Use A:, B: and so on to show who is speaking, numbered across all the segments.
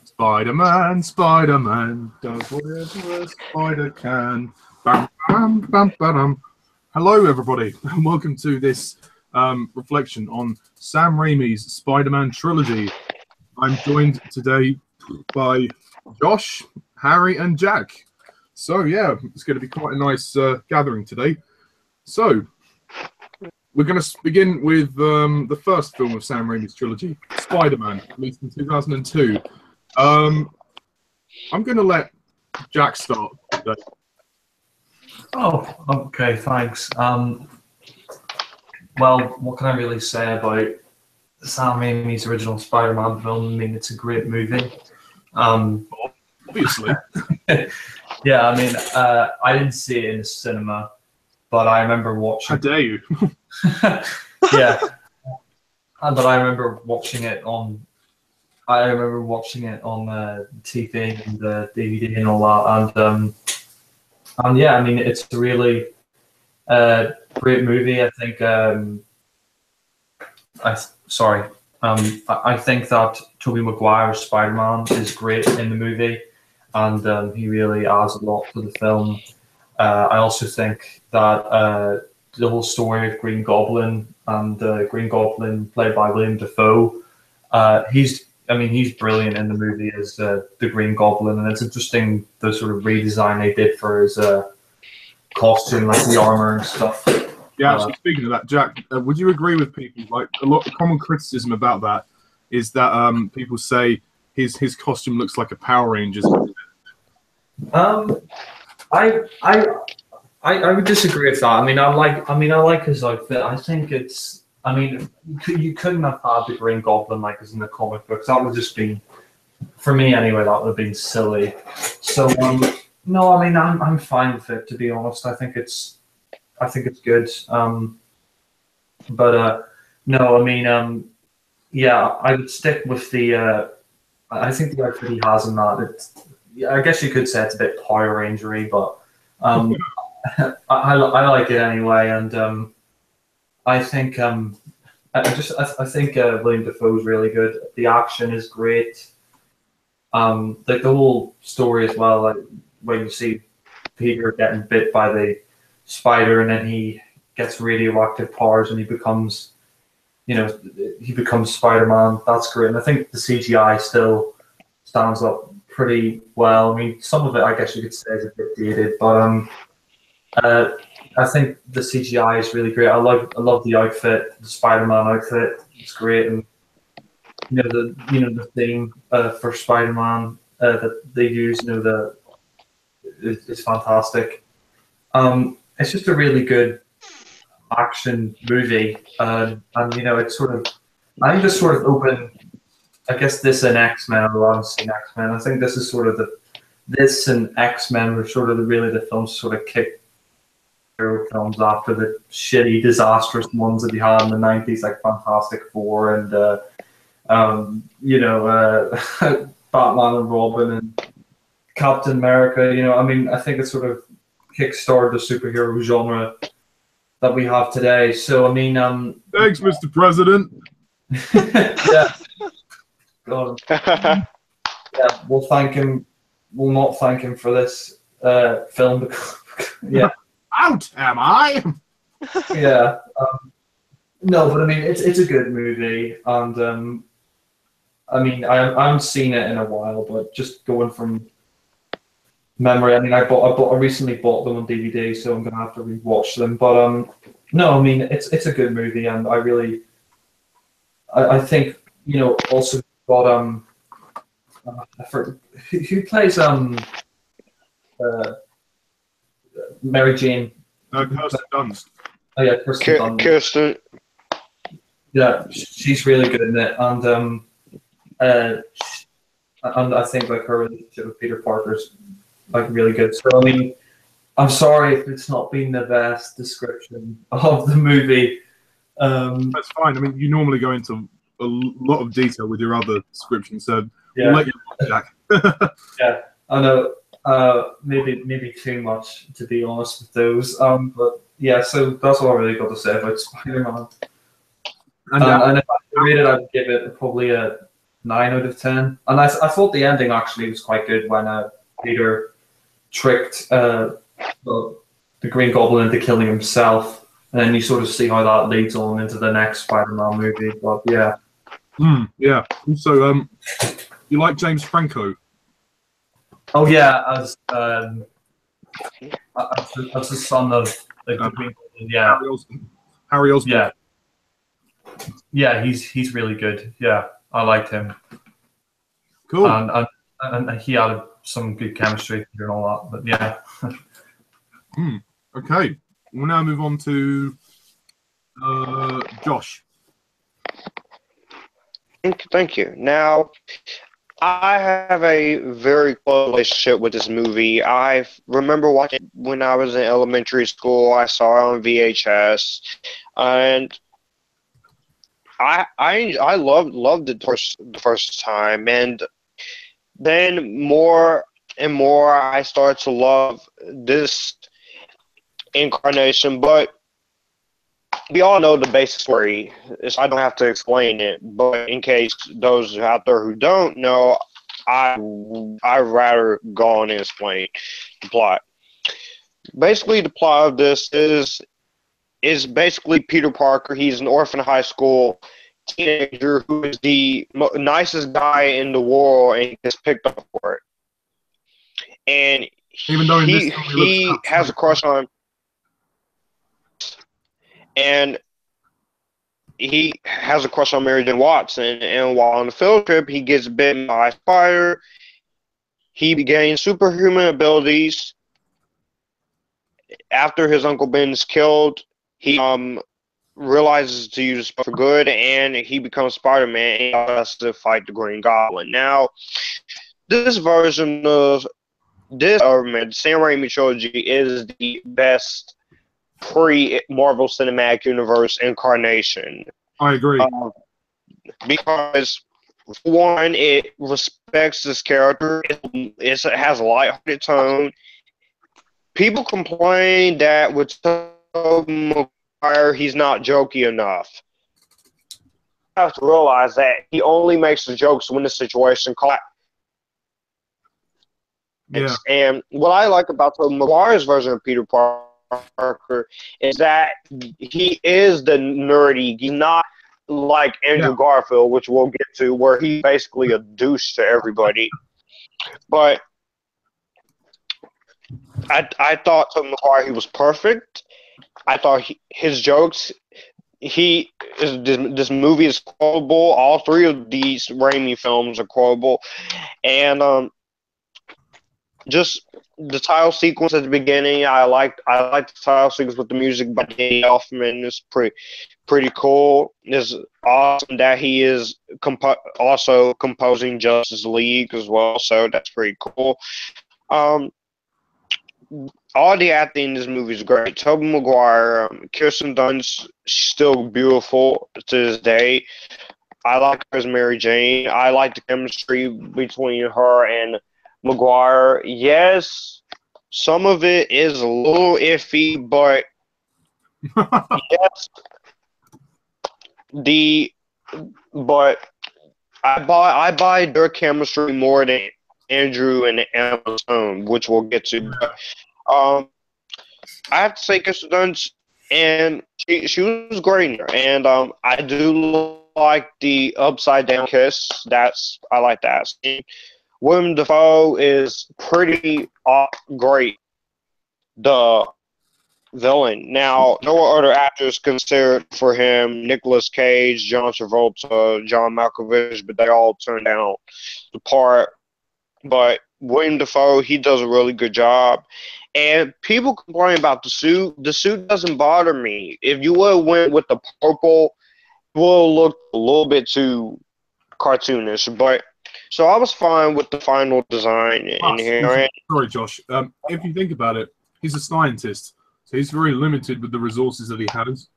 A: Spider-Man, Spider-Man does whatever a spider can. Bam, bam, bam, bam. Hello, everybody, and welcome to this reflection on Sam Raimi's Spider-Man trilogy. I'm joined today by Josh, Harry, and Jack. So, yeah, it's going to be quite a nice gathering today. So, we're going to begin with the first film of Sam Raimi's trilogy, Spider-Man, released in 2002. I'm going to let Jack start today.
B: Oh, okay, thanks. Well, what can I really say about Sam Raimi's original Spider-Man film? I mean, it's a great movie.
A: Obviously.
B: Yeah, I mean, I didn't see it in the cinema, but I remember watching.
A: How dare you?
B: Yeah, but I remember watching it on. TV and the DVD and all that, and yeah, I mean, it's a really great movie. I think. I think that Tobey Maguire's Spider-Man is great in the movie, and he really adds a lot to the film. I also think that the whole story of Green Goblin and Green Goblin, played by William Dafoe, he's brilliant in the movie as the Green Goblin, and it's interesting the sort of redesign they did for his costume, like the armor and stuff.
A: Yeah, actually, speaking of that, Jack, would you agree with people? Like, a lot of common criticism about that is that people say his costume looks like a Power Rangers.
B: I would disagree with that. I mean, I like his outfit. I think it's. I mean, you couldn't have had the Green Goblin like as in the comic books. That would just be, for me anyway, that would have been silly. So no, I mean, I'm fine with it, to be honest. I think it's good. But no, I mean, yeah, I would stick with the. I think the outfit he has in that. I guess you could say it's a bit Power Rangery, but I like it anyway, and I think I think William Dafoe is really good. The action is great. Like the whole story as well, like where you see Peter getting bit by the spider, and then he gets radioactive powers, and he becomes Spider-Man. That's great, and I think the CGI still stands up pretty well. I mean, some of it, I guess you could say, is a bit dated, but I think the CGI is really great. I love the outfit, the Spider-Man outfit. It's great, and the theme for Spider-Man that they use, it's fantastic. It's just a really good action movie, and it's sort of. I think this sort of open. I guess this and X-Men. I've long seen X-Men. I think this is sort of this and X-Men were sort of the films sort of kicked films after the shitty, disastrous ones that we had in the 90s, like Fantastic Four and Batman and Robin and Captain America. I mean, I think it sort of kickstarted the superhero genre that we have today. So I mean,
A: thanks, Mr. President.
B: Yeah. God. Yeah, we'll thank him. We'll not thank him for this film because, yeah.
A: Out am I?
B: Yeah. No, but I mean, it's a good movie, and I mean, I haven't seen it in a while, but just going from memory, I mean, I recently bought them on DVD, so I'm gonna have to rewatch them. But no, I mean, it's a good movie, and I think also got who plays Mary Jane.
A: No, Kirsten Dunst.
B: Oh yeah, Kirsten Dunst.
C: Kirsten.
B: Yeah, she's really good in it, and I think like her relationship with Peter Parker's like really good. So I mean, I'm sorry if it's not been the best description of the movie.
A: That's fine. I mean, you normally go into a lot of detail with your other descriptions, so
B: yeah.
A: We'll let you know, Jack.
B: Yeah, I know. Maybe too much, to be honest with those. But yeah, so that's all I really got to say about Spider-Man. And if I could rate it, I'd give it probably a 9 out of 10. And I thought the ending actually was quite good when Peter tricked the Green Goblin into killing himself, and then you sort of see how that leads on into the next Spider-Man movie. But yeah.
A: Yeah. Also, you like James Franco?
B: Oh yeah, as the son of the Green Goblin. Yeah.
A: Harry Osborn.
B: Yeah, he's really good. Yeah, I liked him.
A: Cool.
B: And he had some good chemistry and all that. But yeah.
A: Okay. We'll now move on to Josh.
C: Thank you. Now, I have a very close relationship with this movie. I remember watching it when I was in elementary school. I saw it on VHS, and I loved it the first time, and then more and more I started to love this incarnation. But we all know the basic story, so I don't have to explain it. But in case those out there who don't know, I'd rather go on and explain the plot. Basically, the plot of this is basically Peter Parker. He's an orphan high school teenager who is the nicest guy in the world, and he gets picked up for it. And
A: Even though
C: he has a crush on, and he has a crush on Mary Jane Watson. And while on the field trip, he gets bitten by a spider. He gains superhuman abilities. After his Uncle Ben is killed, he realizes to use it for good, and he becomes Spider-Man and has to fight the Green Goblin. Now, this version of this Sam Raimi trilogy is the best pre-Marvel Cinematic Universe incarnation.
A: I agree.
C: Because, for one, it respects this character. It has a lighthearted tone. People complain that with Tobey Maguire, he's not jokey enough. You have to realize that he only makes the jokes when the situation calls.
A: Yeah.
C: And what I like about Tobey Maguire's version of Peter Parker is that he is the nerdy. He's not like Andrew Garfield, which we'll get to, where he's basically a douche to everybody. But I thought Tobey Maguire, he was perfect. I thought his jokes, this movie is quotable. All three of these Raimi films are quotable, and just the title sequence at the beginning, I liked the title sequence with the music by Danny Elfman. It's pretty cool. It's awesome that he is also composing Justice League as well, so that's pretty cool. All the acting in this movie is great. Tobey Maguire, Kirsten Dunst, still beautiful to this day. I like her as Mary Jane. I like the chemistry between her and Maguire. Yes, some of it is a little iffy, but yes, but I buy their chemistry more than Andrew and Emma's own, which we'll get to. But, I have to say, Kirsten Dunst, and she was great in her, and I do like the upside down kiss. I like that scene. Willem Dafoe is pretty great, the villain. Now, no other actors considered for him: Nicolas Cage, John Travolta, John Malkovich, but they all turned down the part. But Willem Dafoe, he does a really good job. And people complain about the suit. The suit doesn't bother me. If you would have went with the purple, it would have looked a little bit too cartoonish. But so I was fine with the final design in here.
A: Sorry, Josh. If you think about it, he's a scientist, so he's very limited with the resources that he has.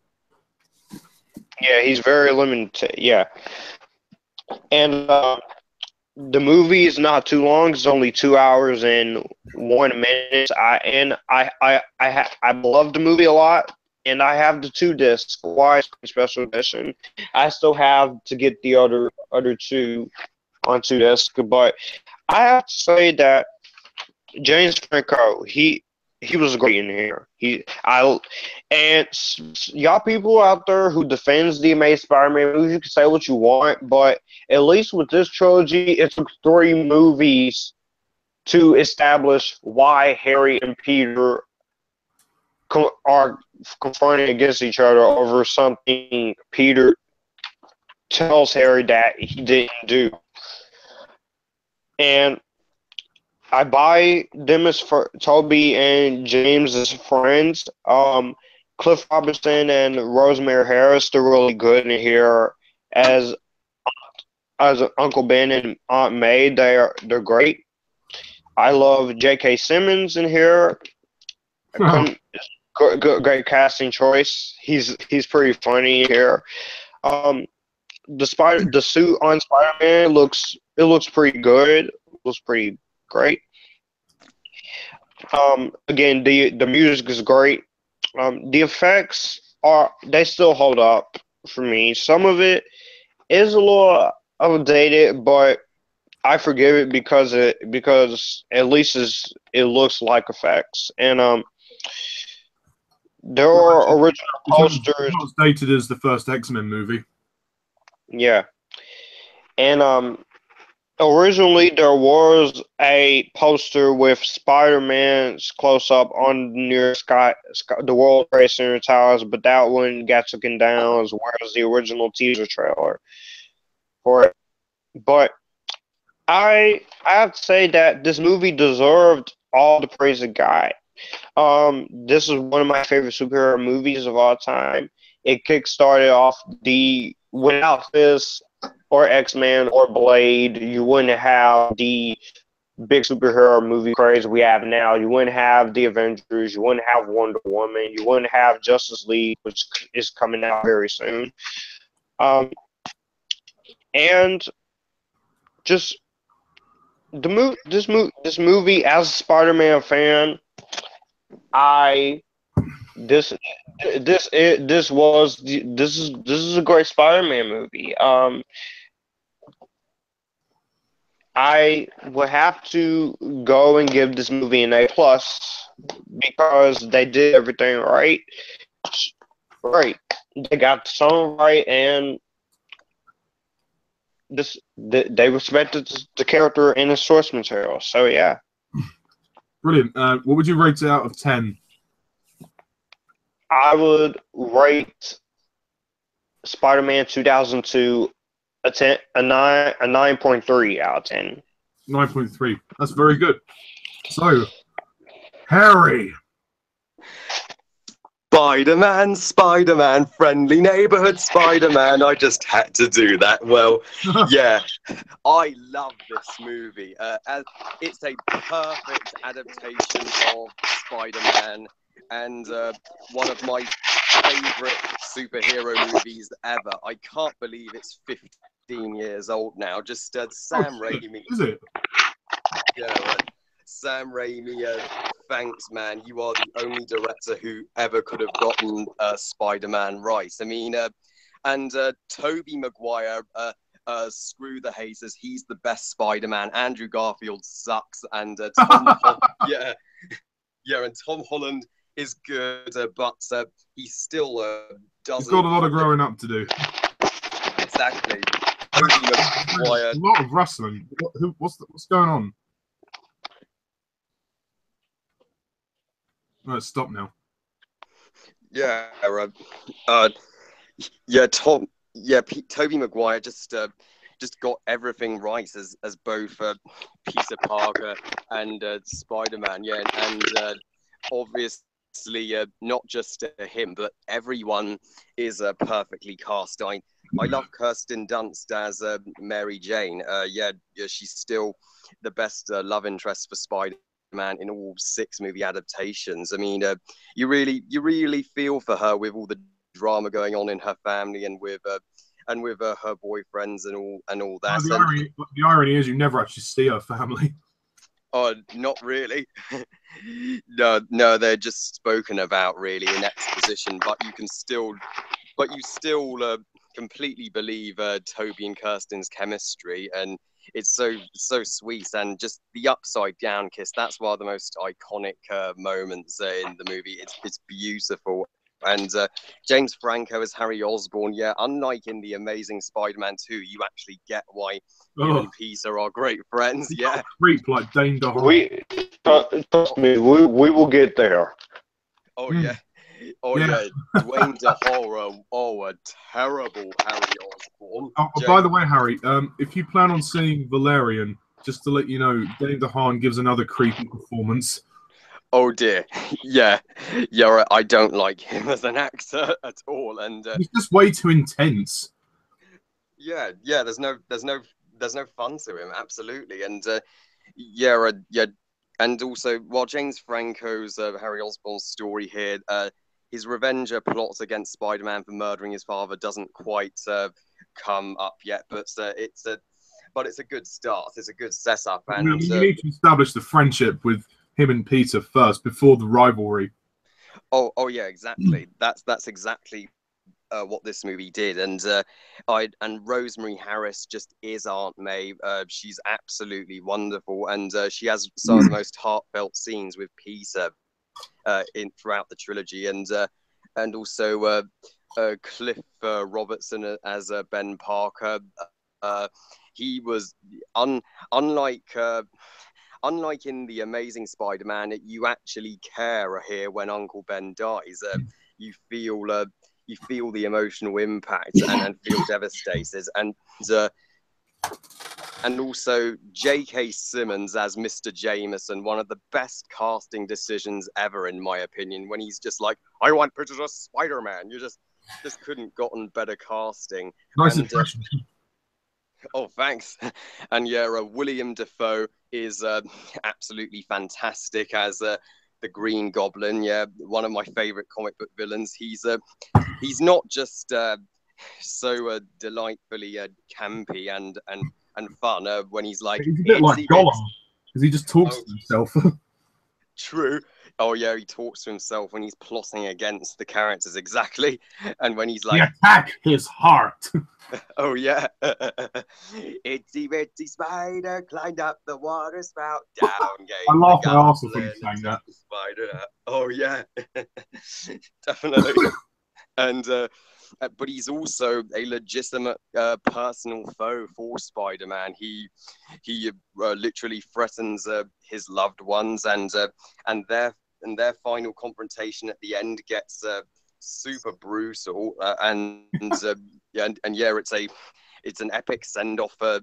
C: Yeah, he's very limited. Yeah, and the movie is not too long. It's only 2 hours and 1 minute. I love the movie a lot, and I have the 2 discs. Why special edition? I still have to get the other 2 onto this, but I have to say that James Franco, he was great in here. Y'all people out there who defends the Amazing Spider-Man movies, you can say what you want, but at least with this trilogy, it took 3 movies to establish why Harry and Peter are confronting against each other over something Peter tells Harry that he didn't do. And I buy them as Toby and James as friends. Cliff Robertson and Rosemary Harris, they're really good in here as Uncle Ben and Aunt May. They're great. I love J.K. Simmons in here. Great casting choice. He's pretty funny here. The suit on Spider-Man looks pretty good. Looks pretty great. Again, the music is great. The effects they still hold up for me. Some of it is a little outdated, but I forgive it because at least it looks like effects. And there are original posters.
A: It's not as dated as the first X-Men movie.
C: Yeah, and originally there was a poster with Spider-Man's close-up on near the World Trade Center towers, but that one got taken down as well as the original teaser trailer for it. But I have to say that this movie deserved all the praise it got. This is one of my favorite superhero movies of all time. It kickstarted off without this or X-Men or Blade, you wouldn't have the big superhero movie craze we have now. You wouldn't have the Avengers. You wouldn't have Wonder Woman. You wouldn't have Justice League, which is coming out very soon. And just this movie, as a Spider-Man fan, this is a great Spider-Man movie. I would have to go and give this movie an A+ because they did everything right. Right, they got the song right, and they respected the character and the source material. So yeah,
A: brilliant. What would you rate it out of 10?
C: I would rate Spider-Man 2002 a 9.3 out of 10.
A: 9.3. That's very good. So, Harry.
D: Spider-Man, friendly neighborhood Spider-Man. I just had to do that. Well, yeah, I love this movie. It's a perfect adaptation of Spider-Man and one of my favorite superhero movies ever. I can't believe it's 15 years old now. Just Sam Raimi.
A: Is it?
D: Yeah, right. Sam Raimi, thanks, man. You are the only director who ever could have gotten Spider-Man right. I mean, and Tobey Maguire, screw the haters. He's the best Spider-Man. Andrew Garfield sucks, and Tom Holland, and Tom Holland is good, but he still doesn't.
A: He's got a lot of growing up to do.
D: Exactly. Tobey Maguire.
A: A lot of wrestling. What's going on? No, it's stopped now.
D: Tobey Maguire just got everything right as both Peter Parker and Spider-Man. Yeah, and obviously not just him, but everyone is perfectly cast. I love Kirsten Dunst as Mary Jane. She's still the best love interest for Spider-Man in all 6 movie adaptations. I mean, you really feel for her with all the drama going on in her family and with her boyfriends and all that.
A: The irony is you never actually see her family.
D: Oh, not really. No, they're just spoken about really in exposition, but you still completely believe Toby and Kirsten's chemistry, and so sweet, and just the upside down kiss. That's one of the most iconic moments in the movie. It's beautiful. And James Franco as Harry Osborn, yeah, unlike in The Amazing Spider-Man 2, you actually get why him and Peter are great friends. Yeah,
A: creep like Dane DeHaan.
C: We trust me, we will get there.
D: Oh yeah. Oh yeah, Dwayne DeHaan. Oh, a terrible Harry Osborn.
A: By the way, Harry, if you plan on seeing Valerian, just to let you know, Dane DeHaan gives another creepy performance.
D: Oh dear, yeah, right. I don't like him as an actor at all, and
A: he's just way too intense.
D: Yeah. There's no fun to him. Absolutely, and yeah, and also while James Franco's Harry Osborn's story here, his revenger plot against Spider-Man for murdering his father doesn't quite come up yet, but it's a good start. It's a good setup, and
A: you need to establish the friendship with him and Peter first before the rivalry.
D: Oh yeah, exactly. That's exactly what this movie did, and Rosemary Harris just is Aunt May. She's absolutely wonderful, and she has some of the most heartfelt scenes with Peter throughout the trilogy, and also Cliff Robertson as Ben Parker. He was unlike in The Amazing Spider-Man, you actually care here when Uncle Ben dies. You feel the emotional impact and feel devastated. And also J.K. Simmons as Mr. Jameson, one of the best casting decisions ever, in my opinion, when he's just like, I want Peter as Spider-Man. You just couldn't gotten better casting.
A: Nice impression.
D: Oh, thanks. And yeah, William Dafoe is absolutely fantastic as the Green Goblin. Yeah, one of my favorite comic book villains. He's not just so delightfully campy and fun when he's like.
A: He's a bit like Gollum, because he just talks to himself.
D: True. Oh yeah, he talks to himself when he's plotting against the characters, exactly. And when he's like,
A: attack his heart.
D: Oh yeah. Itsy bitsy spider climbed up the water spout down.
A: I laughed my arse off when he sang that.
D: Spider. Oh yeah. Definitely. And but he's also a legitimate personal foe for Spider-Man. He literally threatens his loved ones, and their final confrontation at the end gets super brutal. Yeah, it's an epic send off to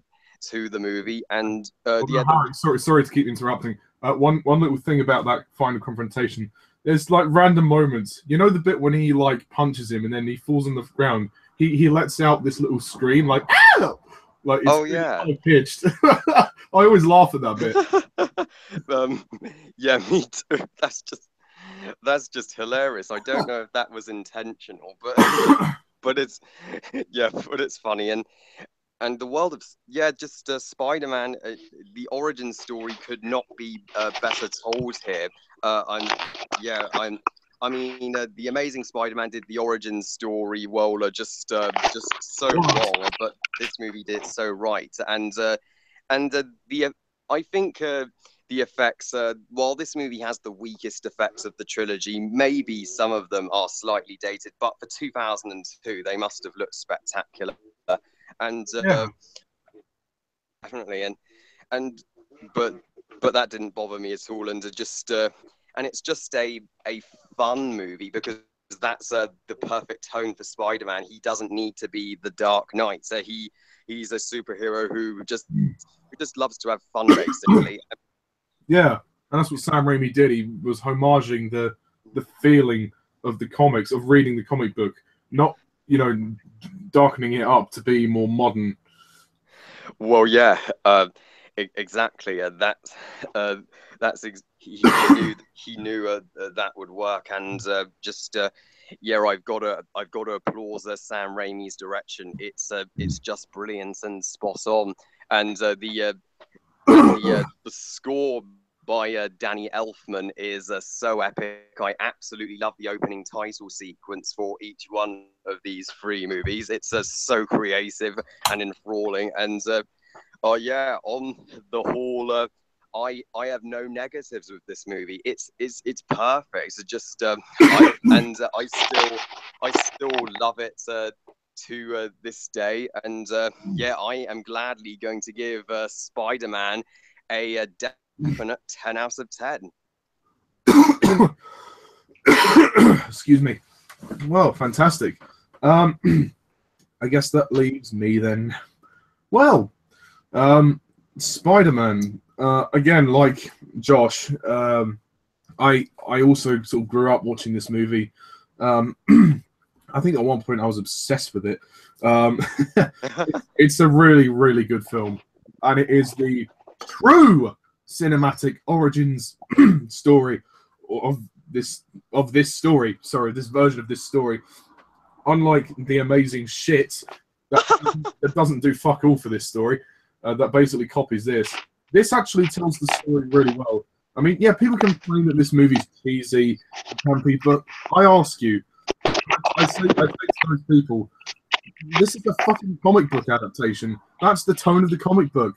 D: the movie. And
A: Harry, sorry to keep interrupting. One little thing about that final confrontation. There's like random moments. You know the bit when he like punches him and then he falls on the ground. He lets out this little scream like "Ow!" Like it's really pitched. I always laugh at that
D: bit. Yeah, me too. That's just hilarious. I don't know if that was intentional, but it's funny. And the world of Spider-Man, the origin story could not be better told here. The Amazing Spider-Man did the origin story just so wrong, but this movie did it so right. I think the effects, while this movie has the weakest effects of the trilogy, maybe some of them are slightly dated, but for 2002, they must have looked spectacular. And definitely, but that didn't bother me at all, and it's just a fun movie because that's the perfect tone for Spider-Man. He doesn't need to be the Dark Knight, so he's a superhero who just loves to have fun, basically.
A: Yeah, and that's what Sam Raimi did. He was homaging the feeling of the comics, of reading the comic book, not darkening it up to be more modern.
D: Well, yeah, exactly. He knew that would work, and I've got to applaud Sam Raimi's direction. It's just brilliant and spot on, and the score by Danny Elfman is so epic. I absolutely love the opening title sequence for each one of these three movies. It's so creative and enthralling, and Oh yeah, on the whole, I have no negatives with this movie. It's perfect. It's just I still love it to this day. And yeah, I am gladly going to give Spider-Man a definite 10 out of 10.
A: Excuse me. Well, fantastic. I guess that leaves me then. Well, Spider-Man. Again, like Josh, I also sort of grew up watching this movie. I think at one point I was obsessed with it. It's a really, really good film, and it is the true cinematic origins story of this story. Sorry, this version of this story. Unlike the amazing shit that doesn't do fuck all for this story, that basically copies this. This actually tells the story really well. I mean, yeah, people complain that this movie's cheesy, campy, but I ask you, I say to those people, this is a fucking comic book adaptation. That's the tone of the comic book.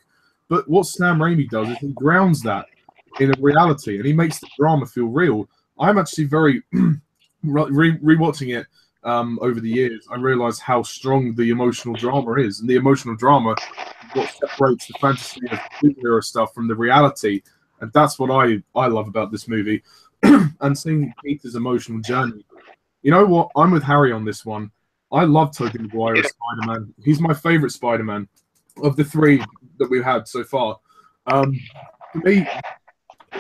A: But what Sam Raimi does is he grounds that in a reality, and he makes the drama feel real. I'm actually very rewatching it over the years. I realised how strong the emotional drama is, and the emotional drama is what separates the fantasy of superhero stuff from the reality, and that's what I love about this movie. And seeing Peter's emotional journey. You know what? I'm with Harry on this one. I love Tobey Maguire as Spider-Man. He's my favourite Spider-Man of the three that we've had so far. For me,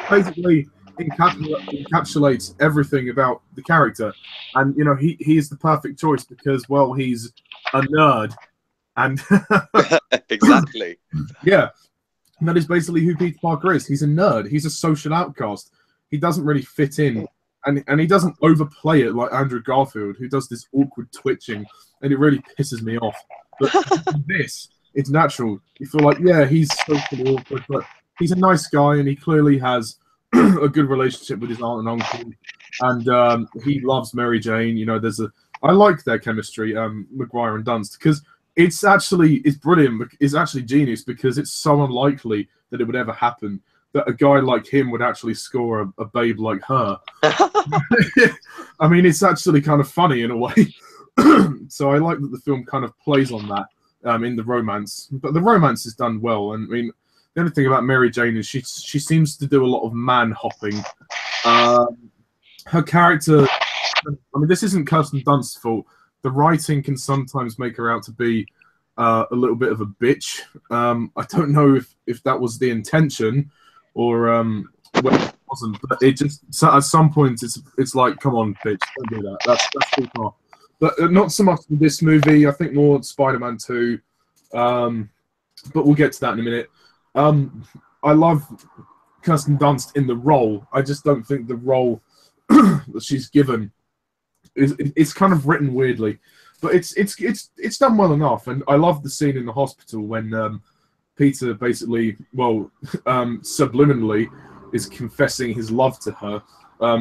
A: basically encapsulates everything about the character, and you know he is the perfect choice because, well, he's a nerd, and
D: Exactly.
A: yeah, and that is basically who Peter Parker is. He's a nerd. He's a social outcast. He doesn't really fit in, and he doesn't overplay it like Andrew Garfield, who does this awkward twitching, and it really pisses me off. But this, it's natural. You feel like, yeah, he's socially awkward, but he's a nice guy, and he clearly has a good relationship with his aunt and uncle, and he loves Mary Jane. You know, I like their chemistry, Maguire and Dunst, because it's brilliant. It's actually genius because it's so unlikely that it would ever happen that a guy like him would actually score a babe like her. I mean, it's actually kind of funny in a way. So I like that the film kind of plays on that in the romance, but the romance is done well. And I mean, the only thing about Mary Jane is she seems to do a lot of man hopping. Her character, I mean, this isn't Kirsten Dunst's fault. The writing can sometimes make her out to be a little bit of a bitch. I don't know if that was the intention or well, it wasn't, but it just at some point it's like, come on, bitch, don't do that. That's too far. But not so much with this movie. I think more Spider-Man 2. But we'll get to that in a minute. I love Kirsten Dunst in the role. I just don't think the role that she's given it's kind of written weirdly, but it's done well enough. And I love the scene in the hospital when Peter basically, well, subliminally is confessing his love to her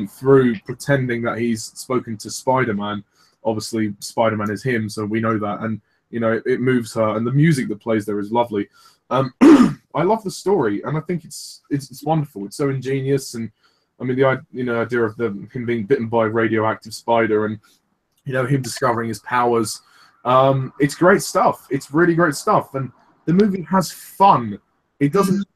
A: through pretending that he's spoken to Spider-Man. Obviously, Spider-Man is him, so we know that, and you know it moves her, and the music that plays there is lovely. I love the story, and I think it's wonderful. It's so ingenious, and I mean the idea of him being bitten by a radioactive spider, and you know him discovering his powers. It's great stuff. It's really great stuff, and the movie has fun. It doesn't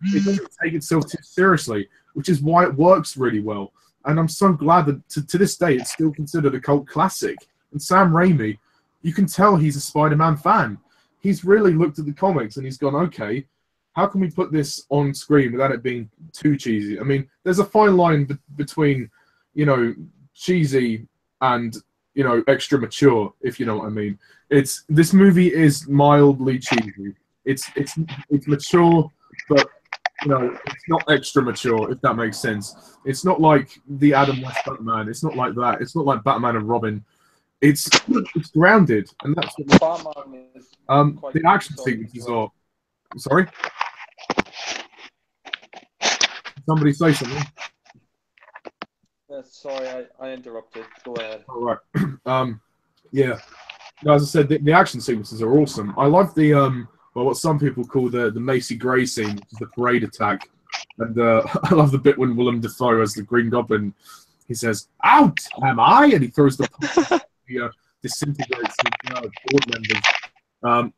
A: take itself too seriously, which is why it works really well. And I'm so glad that to this day it's still considered a cult classic. And Sam Raimi, you can tell he's a Spider-Man fan. He's really looked at the comics and he's gone, okay, how can we put this on screen without it being too cheesy? I mean, there's a fine line between, you know, cheesy and, you know, extra mature, if you know what I mean. This movie is mildly cheesy. It's mature, but you know, it's not extra mature, if that makes sense. It's not like the Adam West Batman. It's not like that. It's not like Batman and Robin. It's grounded, and that's what
E: Batman is
A: the action sequences are. Sorry? Somebody say something.
E: Sorry, I interrupted. Go ahead.
A: All right. Yeah. No, as I said, the action sequences are awesome. I love the well, what some people call the Macy Gray scene, which is the parade attack. And I love the bit when Willem Dafoe as the Green Goblin, he says, "Out am I?" and he throws the disintegrates his board members.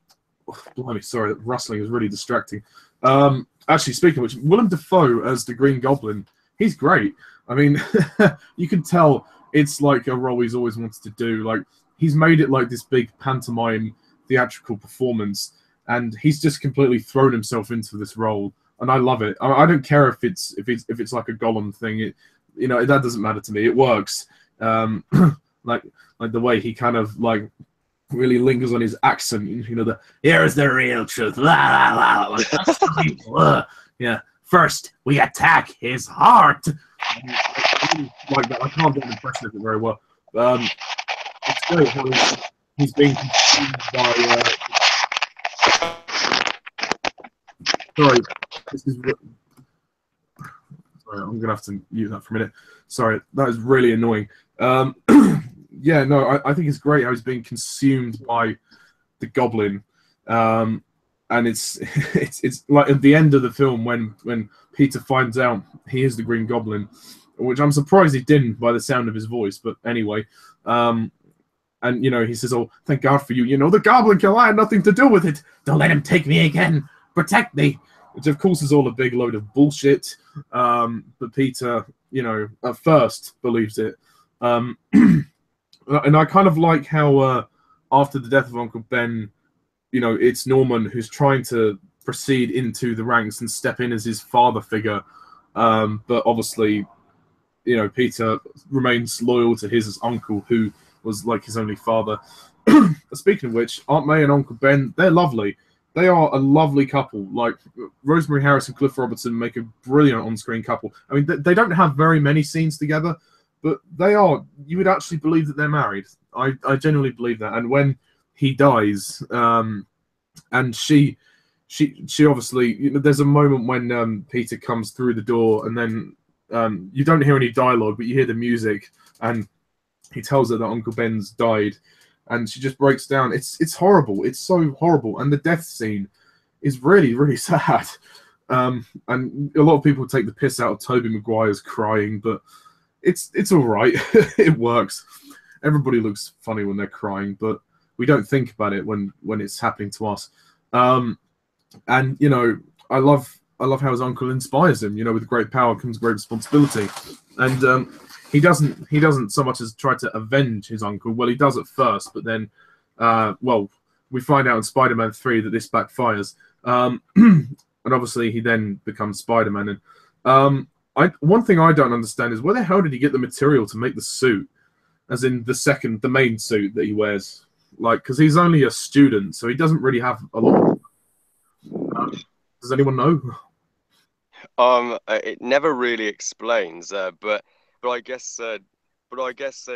A: Blimey, sorry, that rustling is really distracting. Actually, speaking of which, Willem Dafoe as the Green Goblin, he's great. I mean, you can tell it's like a role he's always wanted to do. Like, he's made it like this big pantomime theatrical performance, and he's just completely thrown himself into this role, and I love it. I don't care if it's like a Gollum thing. That doesn't matter to me. It works. Like the way he kind of like really lingers on his accent. Here's the real truth. La, la, la. Like, yeah. First, we attack his heart. Like that. I can't get an impression of it very well. It's great how he's being consumed by. Sorry, I'm gonna have to use that for a minute. Sorry, that is really annoying. Yeah, no, I think it's great how he's being consumed by the Goblin, and it's like at the end of the film when Peter finds out he is the Green Goblin, which I'm surprised he didn't by the sound of his voice. But anyway, and he says, "Oh, thank God for you. The Goblin Kill. I had nothing to do with it. Don't let him take me again. Protect me." Which of course is all a big load of bullshit. But Peter, at first believes it. And I kind of like how after the death of Uncle Ben, it's Norman who's trying to proceed into the ranks and step in as his father figure. But obviously, Peter remains loyal to his uncle, who was like his only father. Speaking of which, Aunt May and Uncle Ben, they're lovely. They are a lovely couple. Like, Rosemary Harris and Cliff Robertson make a brilliant on-screen couple. I mean, they don't have very many scenes together, but they are. You would actually believe that they're married. I genuinely believe that. And when he dies, and she obviously, there's a moment when Peter comes through the door, and then you don't hear any dialogue, but you hear the music, and he tells her that Uncle Ben's died. And she just breaks down. It's horrible. It's so horrible. And the death scene is really, really sad. And a lot of people take the piss out of Tobey Maguire's crying, but it's all right. It works. Everybody looks funny when they're crying, but we don't think about it when it's happening to us. And I love how his uncle inspires him. With great power comes great responsibility. And he doesn't so much as try to avenge his uncle. Well, he does at first, but then, we find out in Spider-Man 3 that this backfires. And obviously he then becomes Spider-Man. And one thing I don't understand is where the hell did he get the material to make the suit? As in the main suit that he wears. Like, because he's only a student, so he doesn't really have a lot. Does anyone know?
D: It never really explains, but I guess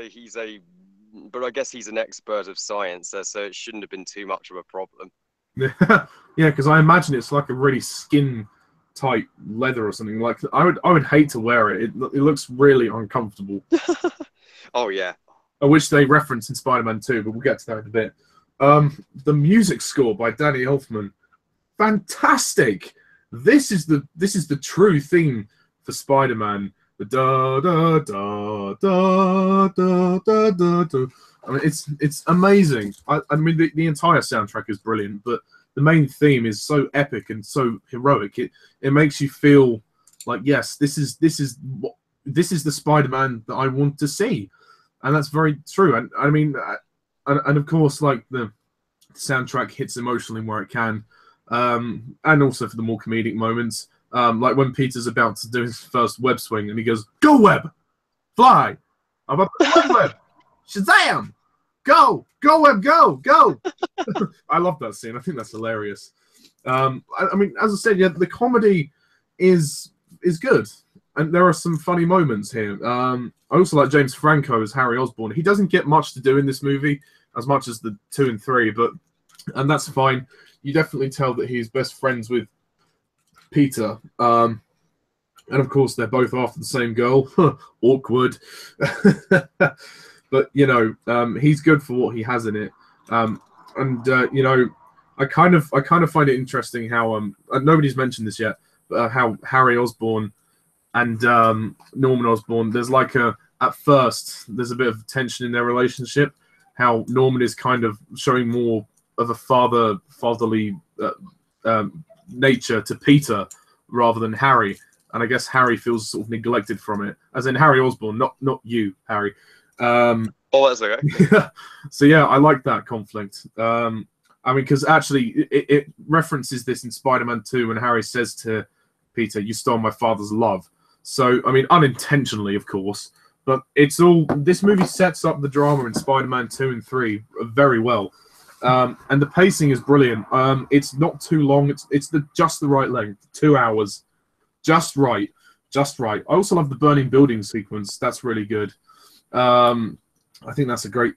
D: he's an expert of science, so it shouldn't have been too much of a problem.
A: Yeah, because I imagine it's like a really skin tight leather or something. Like I would hate to wear it. It looks really uncomfortable.
D: Oh yeah.
A: Which they reference in Spider-Man 2, but we'll get to that in a bit. The music score by Danny Elfman, fantastic. This is the true theme for Spider-Man. The da da da da da da da da. I mean, it's amazing. I mean, the entire soundtrack is brilliant, but the main theme is so epic and so heroic. It makes you feel like, yes, this is the Spider-Man that I want to see, and that's very true. And I mean, and of course, like the soundtrack hits emotionally where it can, and also for the more comedic moments. Like when Peter's about to do his first web swing and he goes, "Go web, fly, I'm about to web, Shazam, go web, go." I love that scene. I think that's hilarious. I mean, as I said, yeah, the comedy is good, and there are some funny moments here. I also like James Franco as Harry Osborn. He doesn't get much to do in this movie, as much as the 2 and 3, and that's fine. You definitely tell that he's best friends with Peter, and of course they're both after the same girl. Awkward. But he's good for what he has in it, and I kind of find it interesting how nobody's mentioned this yet, but how Harry Osborn and Norman Osborn, there's like at first there's a bit of tension in their relationship. How Norman is kind of showing more of a fatherly nature to Peter rather than Harry, and I guess Harry feels sort of neglected from it. As in Harry Osborn, not you, Harry.
D: Oh, that's okay.
A: So yeah, I like that conflict. I mean, because actually it references this in Spider-Man 2 when Harry says to Peter, "You stole my father's love." So I mean, unintentionally, of course. But it's all, this movie sets up the drama in Spider-Man 2 and 3 very well. And the pacing is brilliant. It's not too long. It's just the right length. 2 hours. Just right. Just right. I also love the burning building sequence. That's really good. I think that's a great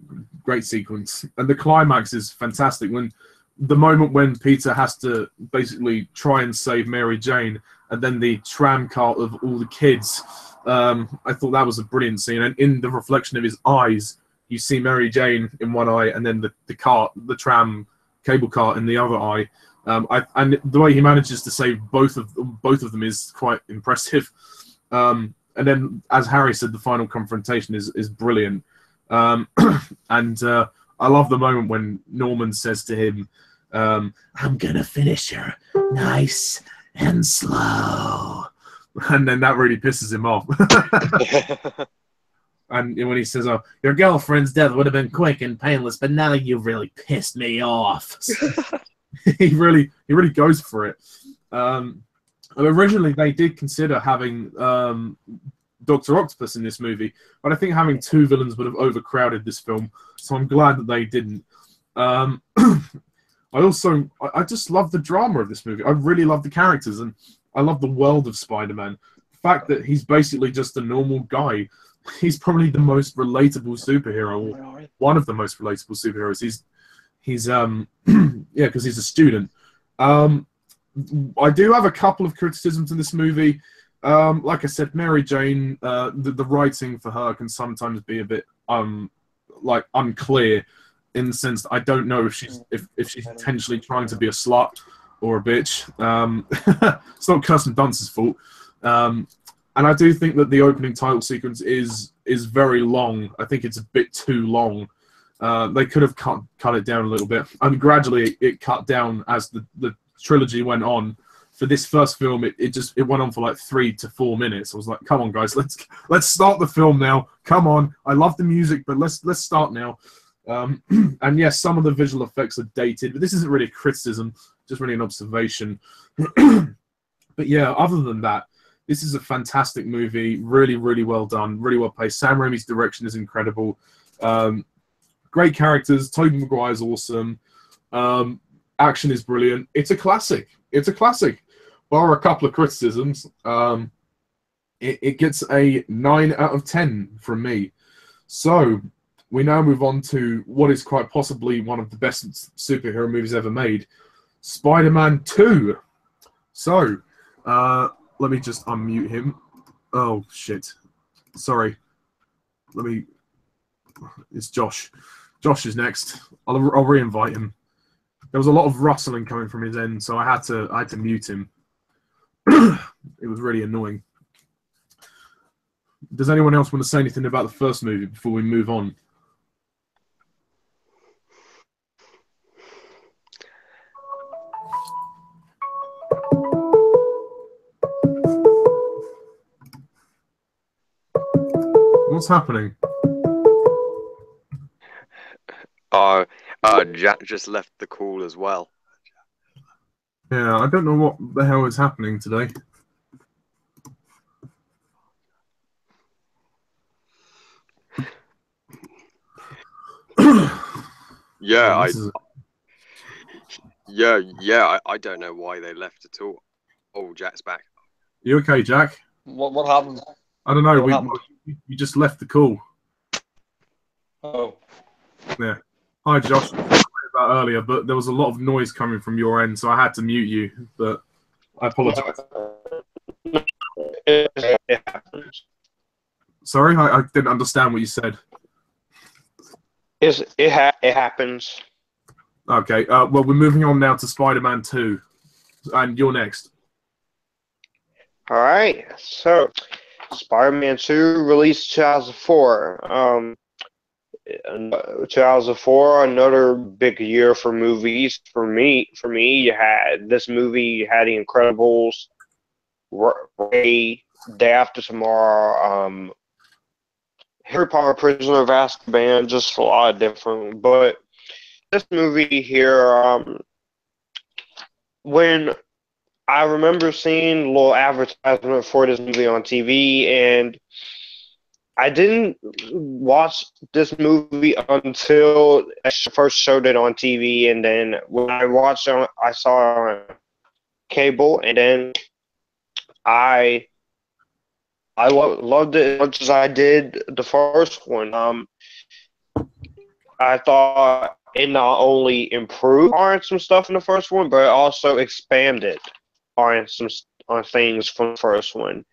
A: sequence. And the climax is fantastic. When the moment when Peter has to basically try and save Mary Jane, and then the tram cart of all the kids. I thought that was a brilliant scene, and in the reflection of his eyes, you see Mary Jane in one eye, and then the tram cable cart in the other eye. And the way he manages to save both of them is quite impressive. And then, as Harry said, the final confrontation is brilliant. And I love the moment when Norman says to him, "I'm gonna finish her nice and slow." And then that really pisses him off. And when he says, "Oh, your girlfriend's death would have been quick and painless, but now you've really pissed me off." he really goes for it. Originally, they did consider having Dr. Octopus in this movie, but I think having 2 villains would have overcrowded this film, so I'm glad that they didn't. I just love the drama of this movie. I really love the characters, and I love the world of Spider-Man. The fact that he's basically just a normal guy. He's probably the most relatable superhero, one of the most relatable superheroes. He's yeah, because he's a student. I do have a couple of criticisms in this movie. Like I said, Mary Jane, the writing for her can sometimes be a bit like unclear, in the sense that I don't know if she's intentionally trying to be a slut or a bitch. It's not Kirsten Dunst's fault. And I do think that the opening title sequence is very long. I think it's a bit too long. They could have cut it down a little bit. And gradually it cut down as the trilogy went on. For this first film, it went on for like 3 to 4 minutes. I was like, come on, guys, let's start the film now. Come on. I love the music, but let's start now. And yes, some of the visual effects are dated, but this isn't really a criticism, just really an observation. But yeah, other than that, this is a fantastic movie. Really, really well done. Really well paced. Sam Raimi's direction is incredible. Great characters. Tobey Maguire's awesome. Action is brilliant. It's a classic. It's a classic. Bar a couple of criticisms. It gets a 9 out of 10 from me. So we now move on to what is quite possibly one of the best superhero movies ever made, Spider-Man 2. So, let me just unmute him. Oh, shit. Sorry. It's Josh. Josh is next. I'll re-invite him. There was a lot of rustling coming from his end, so I had to mute him. It was really annoying. Does anyone else want to say anything about the first movie before we move on? What's happening?
D: Jack just left the call as well.
A: Yeah, I don't know what the hell is happening today.
D: I don't know why they left at all. Oh, Jack's back.
A: You okay, Jack?
E: What happened?
A: I don't know.
E: What happened?
A: You just left the call.
E: Oh.
A: Yeah. Hi, Josh. Sorry about earlier, but there was a lot of noise coming from your end, so I had to mute you. But I apologize. Sorry, I didn't understand what you said.
C: It happens.
A: Okay. Well, we're moving on now to Spider-Man 2, and you're next.
C: All right. So, Spider-Man 2 released 2004. 2004, another big year for movies. For me, you had this movie. You had The Incredibles, Ray, Day After Tomorrow, Harry Potter, Prisoner of Azkaban, just a lot of different. But this movie here, when I remember seeing a little advertisement for this movie on TV, and I didn't watch this movie until I first showed it on TV, and then when I watched it, I saw it on cable, and then I loved it as much as I did the first one. I thought it not only improved on some stuff in the first one, but it also expanded on things from the first one.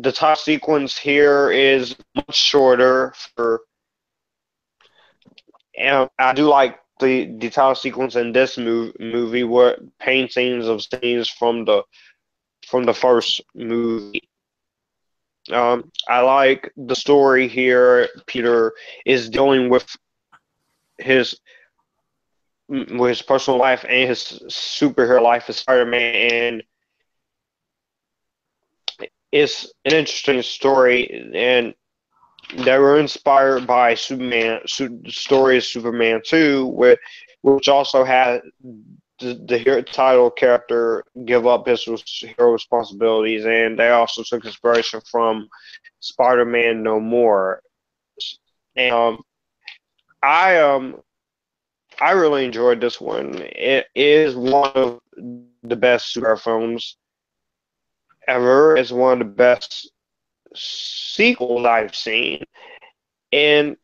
C: The top sequence here is much shorter and I do like the title sequence in this movie where paintings of scenes from the first movie. I like the story here. Peter is dealing with his personal life and his superhero life as Spider-Man, and it's an interesting story, and they were inspired by Superman, the story of Superman 2, which also had the title character give up his hero responsibilities, and they also took inspiration from Spider-Man No More. And I really enjoyed this one. It is one of the best superhero films ever. It's one of the best sequels I've seen. And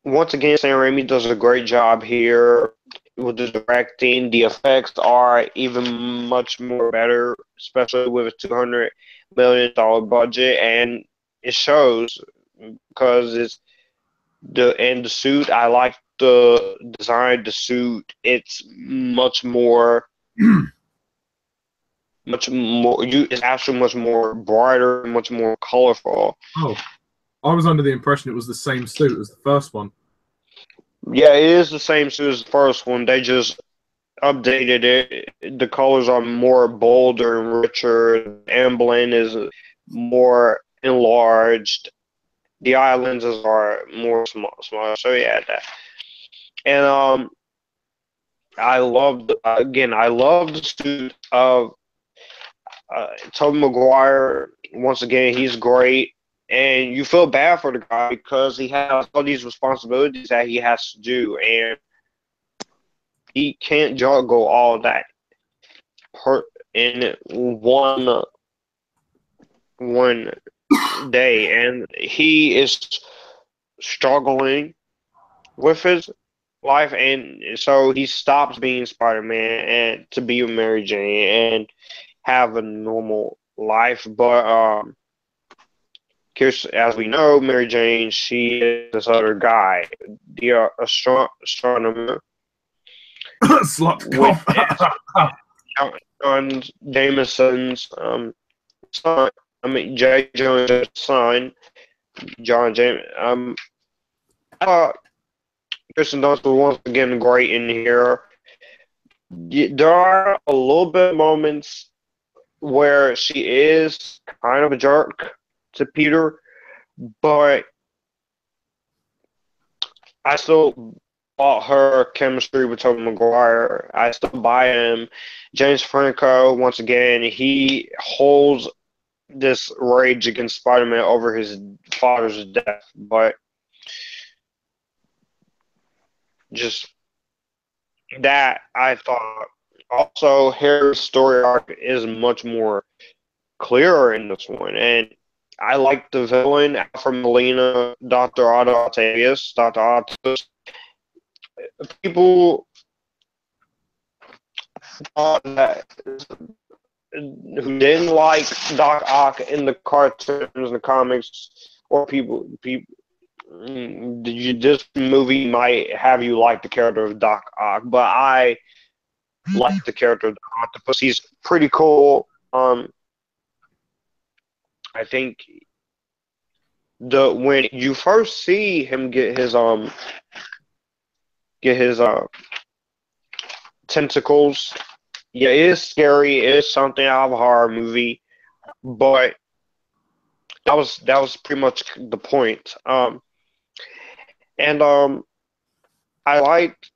C: once again, Sam Raimi does a great job here with the directing. The effects are even much more better, especially with a $200 million budget, and it shows because it's the suit. I like the design of the suit. It's much more. It's actually much more brighter, much more colorful.
A: Oh, I was under the impression it was the same suit as the first one.
C: Yeah, it is the same suit as the first one. They just updated it. The colors are more bolder and richer. The emblem is more enlarged. The eye lenses are more smaller. So yeah, that. And I love the suit of Tobey Maguire. Once again, he's great, and you feel bad for the guy because he has all these responsibilities that he has to do, and he can't juggle all that in one day, and he is struggling with his life, and so he stops being Spider-Man and to be with Mary Jane and have a normal life. But as we know, Mary Jane, she is this other guy, the astronomer,
A: Slut.
C: John Jameson's son. I mean, J. Jones' son, John James. I thought Kirsten Dunst was once again great in here. There are a little bit of moments where she is kind of a jerk to Peter, but I still bought her chemistry with Tobey Maguire. I still buy him. James Franco, once again, he holds this rage against Spider-Man over his father's death, but just that I thought. Also, Harry's story arc is much more clearer in this one, and I like the villain, Alfred Molina, Dr. Otto Octavius. Dr. Octavius. People thought that who didn't like Doc Ock in the cartoons and the comics, or people this movie might have you like the character of Doc Ock, but I like the character of the octopus. He's pretty cool. I think when you first see him get his tentacles, yeah, it is scary. It is something out of a horror movie, but that was pretty much the point. And I liked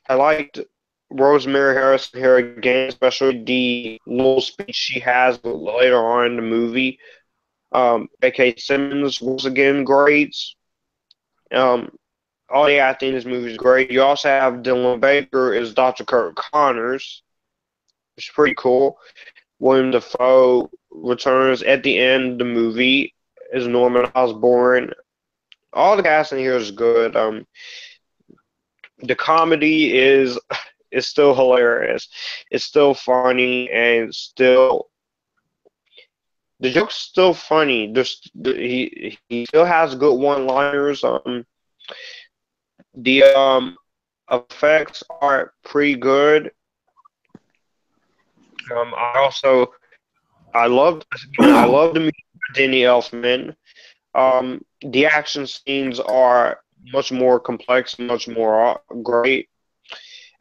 C: I liked Rosemary Harrison here again, especially the little speech she has later on in the movie. A.K. Simmons was again great. Um, all the acting in this movie is great. You also have Dylan Baker as Dr. Kirk Connors, which is pretty cool. William Dafoe returns at the end of the movie as Norman Osborn. All the casting here is good. The comedy is still hilarious. It's still funny and still the joke's still funny. He still has good one-liners. The effects are pretty good. I love the music of Danny Elfman. The action scenes are much more complex, much more great.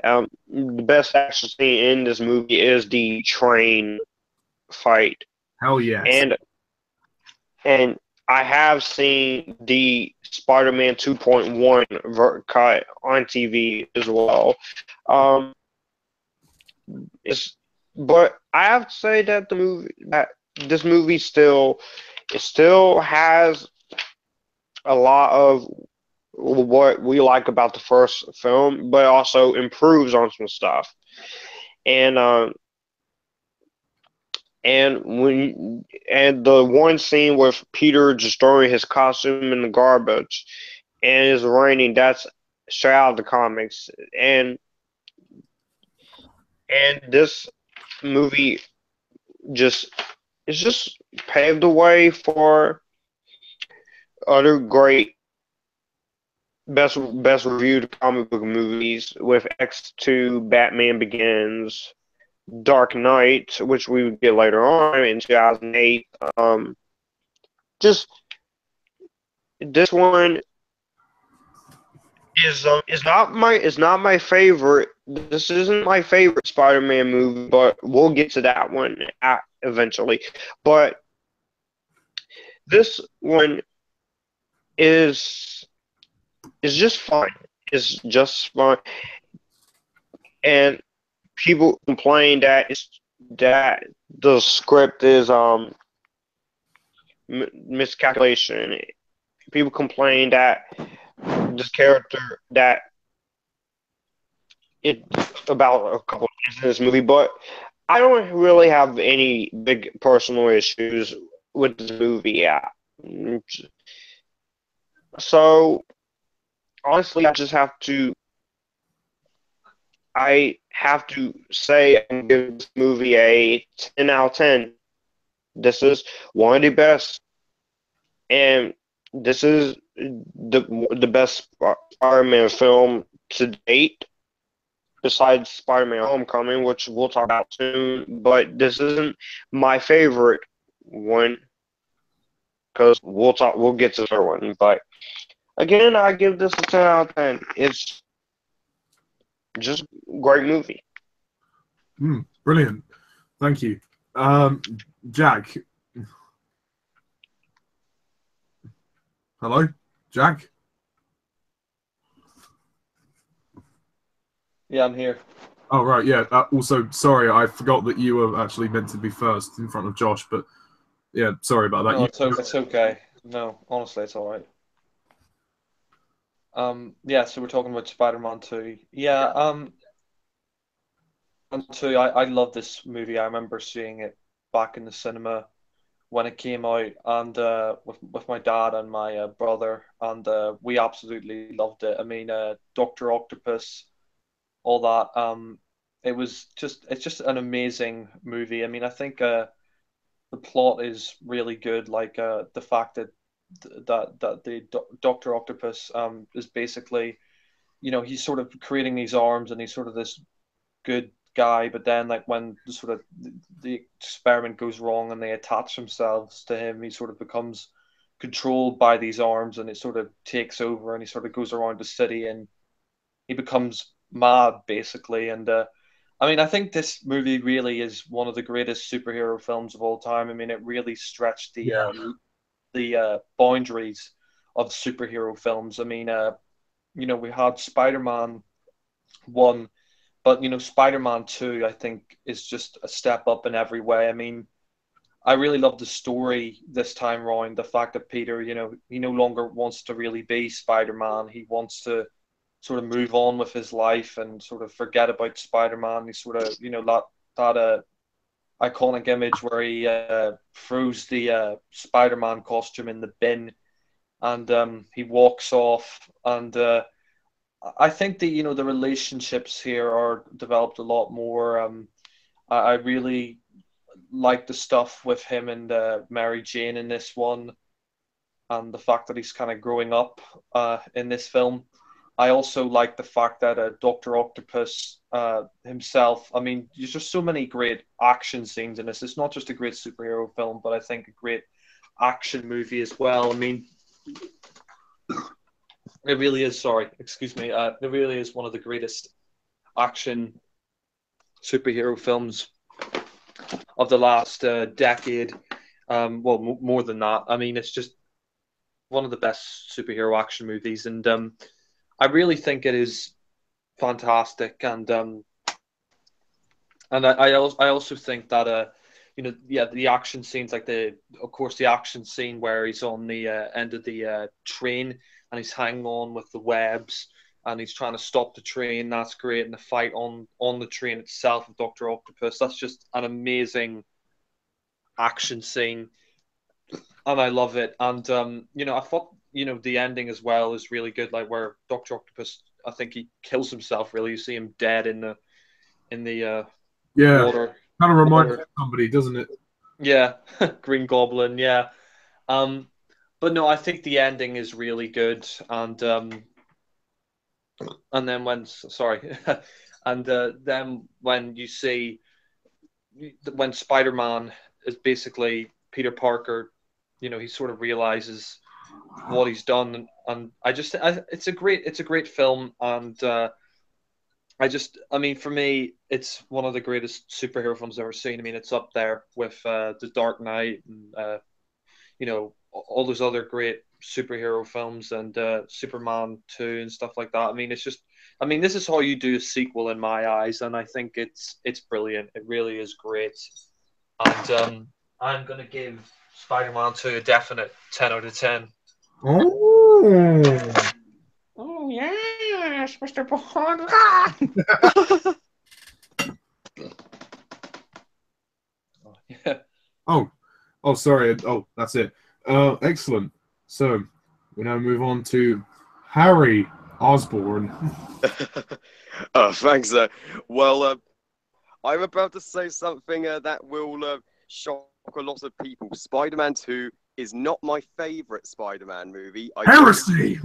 C: The best action scene in this movie is the train fight.
A: Hell yes.
C: And I have seen the Spider-Man 2.1 cut on TV as well. But I have to say that this movie still has a lot of what we like about the first film, but also improves on some stuff. And the one scene with Peter just throwing his costume in the garbage and it's raining, that's straight out of the comics. And this movie just paved the way for other great best reviewed comic book movies with X2, Batman Begins, Dark Knight, which we would get later on in 2008. Just this one is not my favorite. This isn't my favorite Spider-Man movie, but we'll get to that one eventually. But this one is just fun. It's just fun, and people complain that the script is miscalculation. People complain that this character that it's about a couple of things in this movie, but I don't really have any big personal issues with this movie. Yeah. So honestly, I have to say I'm giving this movie a 10 out of 10. This is one of the best, and this is the best Spider-Man film to date, besides Spider-Man Homecoming, which we'll talk about soon. But this isn't my favorite one, because we'll get to the third one. But again, I give this a 10 out of 10. It's just a great movie.
A: Brilliant. Thank you. Jack. Hello? Jack?
E: Yeah, I'm here.
A: Oh, right, yeah. Also, sorry, I forgot that you were actually meant to be first in front of Josh, but yeah, sorry about that.
E: No, it's okay. No, honestly, it's all right. Yeah, so we're talking about Spider-Man 2. Yeah, and 2, I love this movie. I remember seeing it back in the cinema when it came out, and with my dad and my brother, and we absolutely loved it. I mean, Doctor Octopus, all that. It's just an amazing movie. I mean, I think the plot is really good. Like the fact that Doctor Octopus is basically, he's sort of creating these arms, and he's sort of this good guy, but then like when the experiment goes wrong and they attach themselves to him, he sort of becomes controlled by these arms, and it sort of takes over, and he sort of goes around the city, and he becomes mad basically. And I think this movie really is one of the greatest superhero films of all time. I mean, it really stretched the boundaries of superhero films. I mean, we had Spider-Man 1, but Spider-Man 2, I think, is just a step up in every way. I mean, I really love the story this time round. The fact that Peter, he no longer wants to really be Spider-Man. He wants to sort of move on with his life and sort of forget about Spider-Man. He sort of, that iconic image where he throws the Spider-Man costume in the bin, and he walks off. And I think the the relationships here are developed a lot more. I really like the stuff with him and Mary Jane in this one, and the fact that he's kind of growing up in this film. I also like the fact that Dr. Octopus himself, I mean, there's just so many great action scenes in this. It's not just a great superhero film, but I think a great action movie as well. I mean, it really is, it really is one of the greatest action superhero films of the last decade. More than that. I mean, it's just one of the best superhero action movies, and I really think it is fantastic. And I also think that the action scenes, like the action scene where he's on the end of the train and he's hanging on with the webs and he's trying to stop the train. That's great. And the fight on the train itself with Dr. Octopus, that's just an amazing action scene, and I love it. And I thought the ending as well is really good, like where Dr. Octopus, I think he kills himself. Really, you see him dead in the water.
A: Kind of reminds me of somebody, doesn't it?
E: Yeah, Green Goblin. Yeah, but no, I think the ending is really good. And then then when you see when Spider-Man is basically Peter Parker, he sort of realizes what he's done, and it's a great film. And for me, it's one of the greatest superhero films I've ever seen. I mean, it's up there with The Dark Knight and all those other great superhero films, and Superman 2 and stuff like that. I mean, this is how you do a sequel in my eyes, and I think it's brilliant. It really is great. And I'm going to give Spider-Man 2 a definite 10 out of 10.
A: Oh,
E: yes, Mr. Bond. Yeah.
A: Oh, sorry. Oh, that's it. Excellent. So we now move on to Harry Osborn.
D: Thanks. I'm about to say something that will shock a lot of people. Spider-Man 2 is not my favorite Spider-Man movie.
A: Heresy!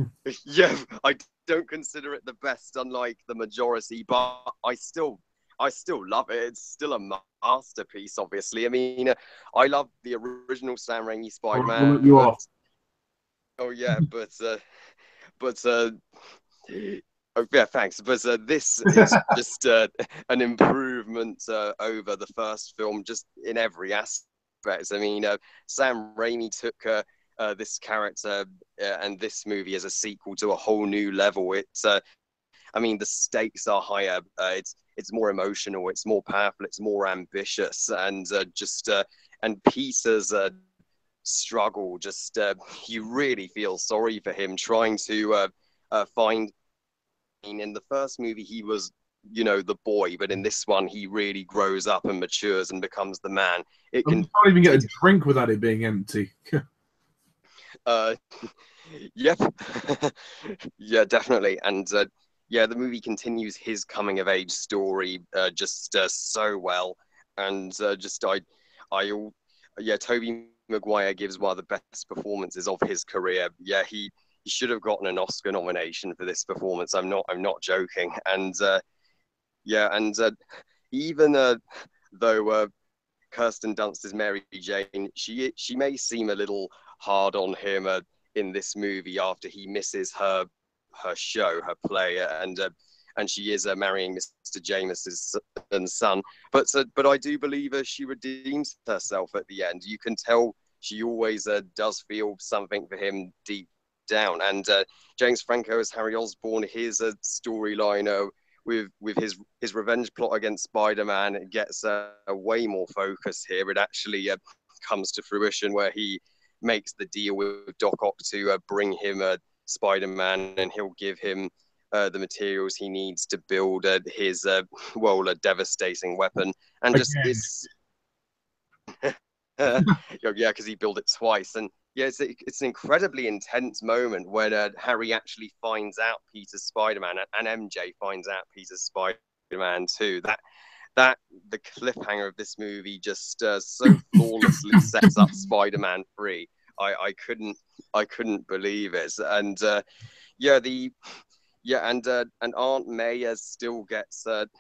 D: Yeah, I don't consider it the best, unlike the majority, but I still love it. It's still a masterpiece, obviously. I mean, I love the original Sam Raimi Spider-Man.
A: You off.
D: Oh yeah, oh, yeah, thanks. But this is just an improvement over the first film, just in every aspect. I mean, Sam Raimi took this character and this movie as a sequel to a whole new level. The stakes are higher. It's more emotional. It's more powerful. It's more ambitious, and and Peter's struggle. You really feel sorry for him trying to find. In the first movie, he was, the boy, but in this one, he really grows up and matures and becomes the man.
A: You can't even get a drink without it being empty.
D: Yep. Yeah, definitely. And the movie continues his coming of age story so well. And Tobey Maguire gives one of the best performances of his career. Yeah, he should have gotten an Oscar nomination for this performance. I'm not joking. And even though Kirsten Dunst is Mary Jane, she may seem a little hard on him in this movie after he misses her play, and she is marrying Mr. Jameson's son. But I do believe she redeems herself at the end. You can tell she always does feel something for him deep down. And James Franco as Harry Osborn, his storyline with his revenge plot against Spider-Man gets way more focus here. It actually comes to fruition where he makes the deal with Doc Ock to bring him Spider-Man, and he'll give him the materials he needs to build his a devastating weapon. And just it's because he built it twice. And yeah, it's an incredibly intense moment when Harry actually finds out Peter's Spider-Man, and MJ finds out Peter's Spider-Man too. That the cliffhanger of this movie just so flawlessly sets up Spider-Man 3. I couldn't believe it. And and Aunt May still gets felt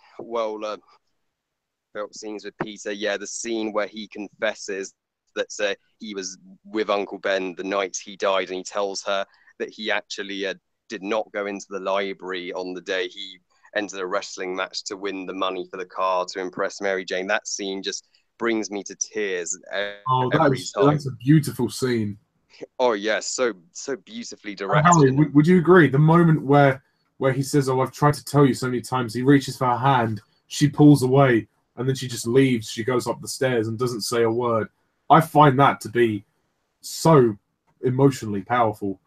D: scenes with Peter. Yeah, the scene where he confesses that he was with Uncle Ben the night he died, and he tells her that he actually did not go into the library on the day he entered a wrestling match to win the money for the car to impress Mary Jane. That scene just brings me to tears every time.
A: That's a beautiful scene.
D: Oh yes, so beautifully directed.
A: Harry, would you agree? The moment where he says, "Oh, I've tried to tell you so many times," he reaches for her hand, she pulls away, and then she just leaves. She goes up the stairs and doesn't say a word. I find that to be so emotionally powerful.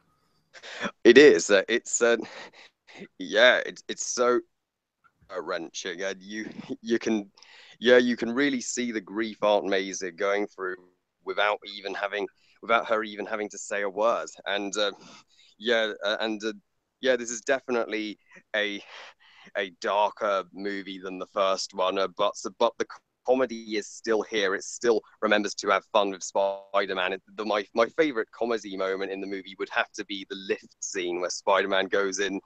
D: It is. It's so wrenching. You can really see the grief Aunt May's going through without her even having to say a word. And this is definitely a darker movie than the first one, but the comedy is still here. It still remembers to have fun with Spider-Man. My favorite comedy moment in the movie would have to be the lift scene where Spider-Man goes in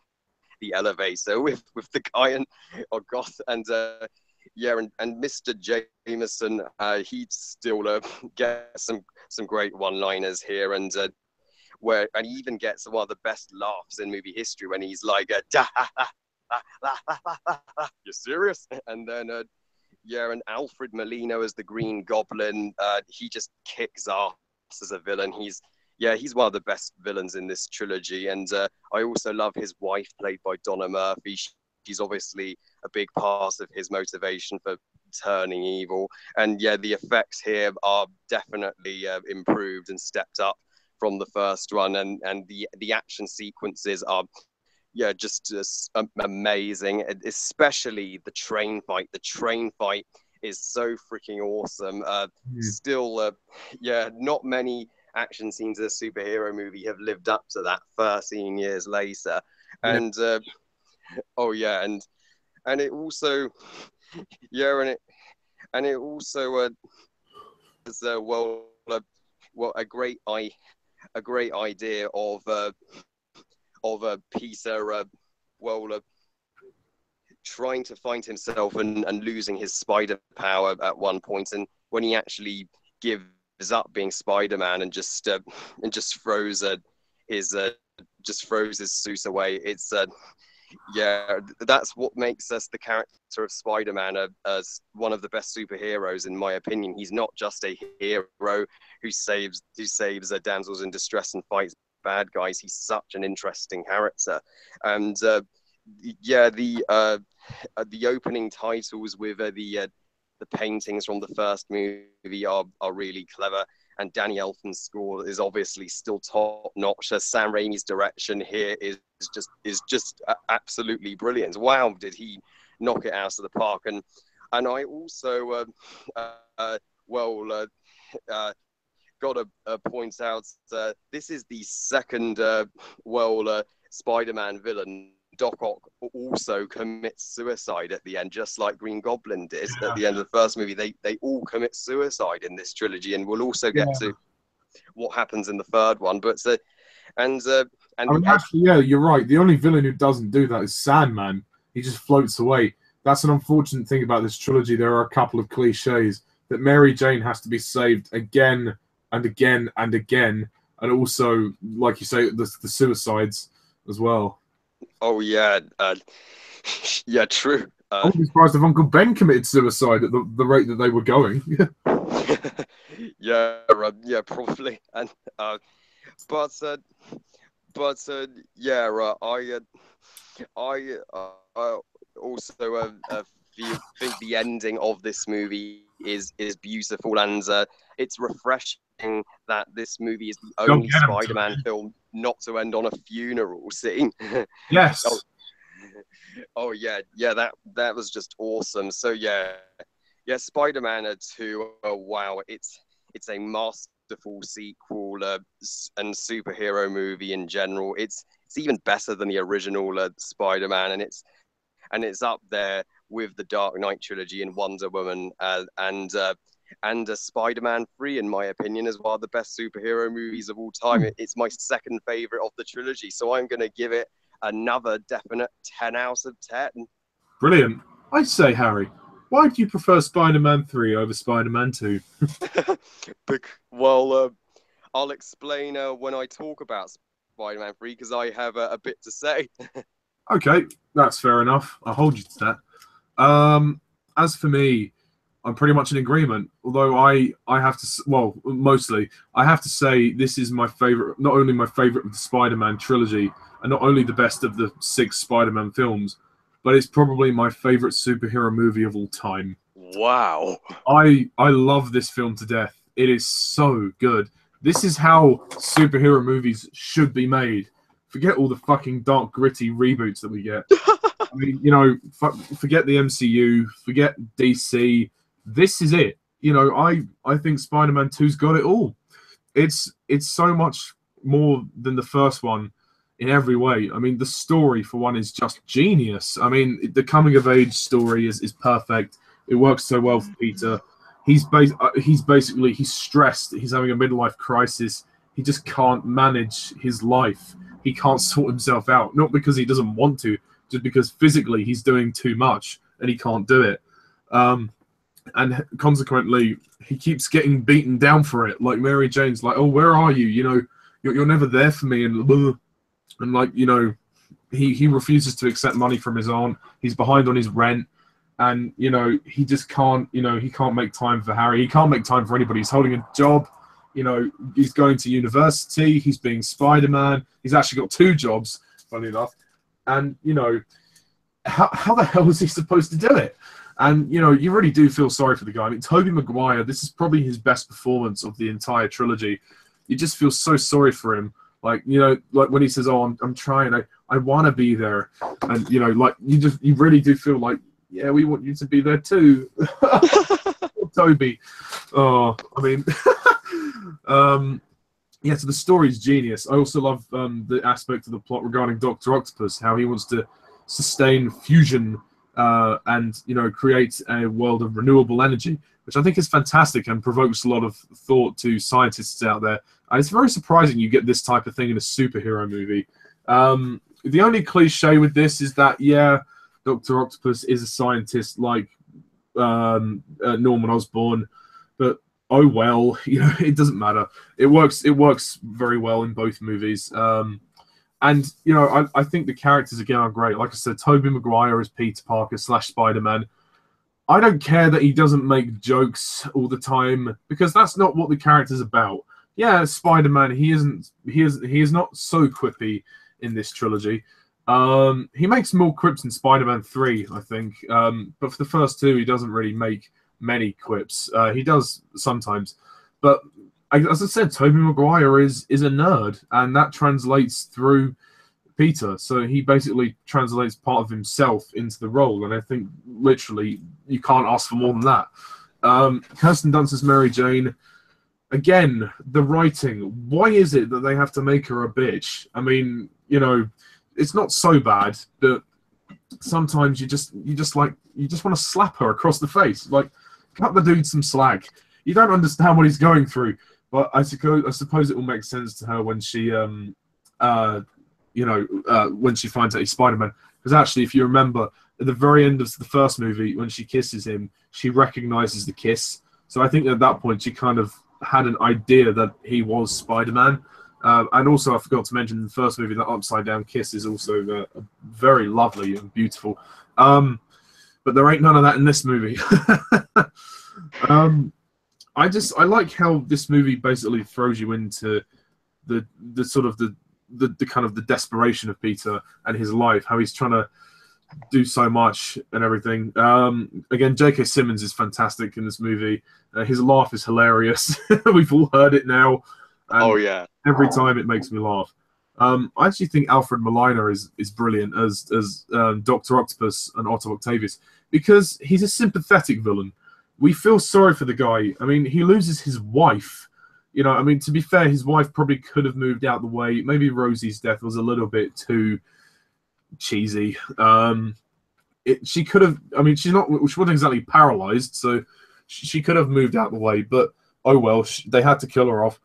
D: the elevator with the guy and Mr. Jameson, he still gets some great one-liners here, and he even gets one of the best laughs in movie history when he's like, "You're serious?" And then and Alfred Molina as the Green Goblin, he just kicks ass as a villain. He's one of the best villains in this trilogy. And I also love his wife, played by Donna Murphy. She's obviously a big part of his motivation for turning evil. And the effects here are definitely improved and stepped up from the first one. And the action sequences are just amazing, especially the train fight. The train fight is so freaking awesome. Still, not many action scenes in a superhero movie have lived up to that 13 years later. And and it also is a great idea of Peter trying to find himself and losing his spider power at one point, and when he actually gives up being Spider-Man and just throws his suit away. It's that's what makes us the character of Spider-Man as one of the best superheroes, in my opinion. He's not just a hero who saves damsels in distress and fights bad guys. He's such an interesting character. And the opening titles with the paintings from the first movie are really clever, and Danny Elfman's score is obviously still top notch. Sam Raimi's direction here is just absolutely brilliant. Wow, did he knock it out of the park. And I also got to point out this is the second Spider-Man villain. Doc Ock also commits suicide at the end, just like Green Goblin did at the end of the first movie. They all commit suicide in this trilogy, and we'll also get to what happens in the third one. But and
A: I mean, actually, yeah, you're right. The only villain who doesn't do that is Sandman. He just floats away. That's an unfortunate thing about this trilogy. There are a couple of cliches that Mary Jane has to be saved again and again and again, and also, like you say, the suicides as well.
D: Oh yeah, yeah, true.
A: I wouldn't be surprised if Uncle Ben committed suicide at the rate that they were going.
D: Yeah, yeah, probably. And but yeah, I also think the ending of this movie is beautiful, and it's refreshing that this movie is the only Spider-Man film not to end on a funeral scene.
A: Yes.
D: Oh yeah, that was just awesome. So yeah, Spider-Man 2. Wow, it's a masterful sequel and superhero movie in general. It's even better than the original Spider-Man, and it's up there with the Dark Knight trilogy and Wonder Woman and Spider-Man 3, in my opinion, is one of the best superhero movies of all time. It's my second favorite of the trilogy, so I'm going to give it another definite 10 out of 10.
A: Brilliant. I say, Harry, why do you prefer Spider-Man 3 over Spider-Man 2?
D: Well, I'll explain when I talk about Spider-Man 3, because I have a bit to say.
A: Okay, that's fair enough. I'll hold you to that. As for me, I'm pretty much in agreement. Although I have to, well, mostly, I have to say this is my favorite, not only my favorite of the Spider-Man trilogy, and not only the best of the 6 Spider-Man films, but it's probably my favorite superhero movie of all time.
D: Wow.
A: I love this film to death. It is so good. This is how superhero movies should be made. Forget all the fucking dark, gritty reboots that we get. I mean, you know, forget the MCU, forget DC. This is it. You know, I think Spider-Man 2's got it all. It's so much more than the first one in every way. I mean, the story, for one, is just genius. I mean, the coming-of-age story is perfect. It works so well for Peter. He's stressed. He's having a midlife crisis. He just can't manage his life. He can't sort himself out. Not because he doesn't want to, just because physically he's doing too much and he can't do it. And consequently, he keeps getting beaten down for it. Like Mary Jane's like, "Oh, where are you? You know, you're never there for me." And like, you know, he refuses to accept money from his aunt. He's behind on his rent. And, you know, he just can't, you know, he can't make time for Harry. He can't make time for anybody. He's holding a job. You know, he's going to university. He's being Spider-Man. He's actually got 2 jobs, funny enough. And, you know, how the hell is he supposed to do it? And, you know, you really do feel sorry for the guy. I mean, Tobey Maguire, this is probably his best performance of the entire trilogy. You just feel so sorry for him. Like, you know, like when he says, "Oh, I'm trying. I want to be there." And, you know, like, you really do feel like, yeah, we want you to be there too. Toby. Oh, I mean, yeah, so the story's genius. I also love the aspect of the plot regarding Dr. Octopus, how he wants to sustain fusion and, you know, create a world of renewable energy, which I think is fantastic and provokes a lot of thought to scientists out there. And it's very surprising you get this type of thing in a superhero movie. The only cliche with this is that, yeah, Dr. Octopus is a scientist like Norman Osborn, but oh well, you know, it doesn't matter. It works very well in both movies. And, you know, I think the characters, again, are great. Like I said, Tobey Maguire as Peter Parker / Spider-Man. I don't care that he doesn't make jokes all the time, because that's not what the character's about. Yeah, Spider-Man, he is not so quippy in this trilogy. He makes more quips in Spider-Man 3, I think. But for the first 2, he doesn't really make many quips. He does sometimes. But as I said, Tobey Maguire is a nerd, and that translates through Peter. So he basically translates part of himself into the role, and I think literally you can't ask for more than that. Kirsten Dunst's Mary Jane, again, the writing. Why is it that they have to make her a bitch? I mean, you know, it's not so bad, but sometimes you just want to slap her across the face. Like, cut the dude some slack. You don't understand what he's going through. But I suppose it will make sense to her when she when she finds out he's Spider-Man. Because actually, if you remember, at the very end of the first movie, when she kisses him, she recognizes the kiss. So I think at that point, she kind of had an idea that he was Spider-Man. And also, I forgot to mention in the first movie, that upside-down kiss is also very lovely and beautiful. But there ain't none of that in this movie. I like how this movie basically throws you into the sort of the kind of the desperation of Peter and his life, how he's trying to do so much and everything. Again, J.K. Simmons is fantastic in this movie. His laugh is hilarious. We've all heard it now.
D: Oh yeah!
A: Every time it makes me laugh. I actually think Alfred Molina is brilliant as Dr. Octopus and Otto Octavius, because he's a sympathetic villain. We feel sorry for the guy. I mean, he loses his wife. You know, I mean, to be fair, his wife probably could have moved out the way. Maybe Rosie's death was a little bit too cheesy. She could have. I mean, she wasn't exactly paralyzed, so she could have moved out the way. But oh well, they had to kill her off.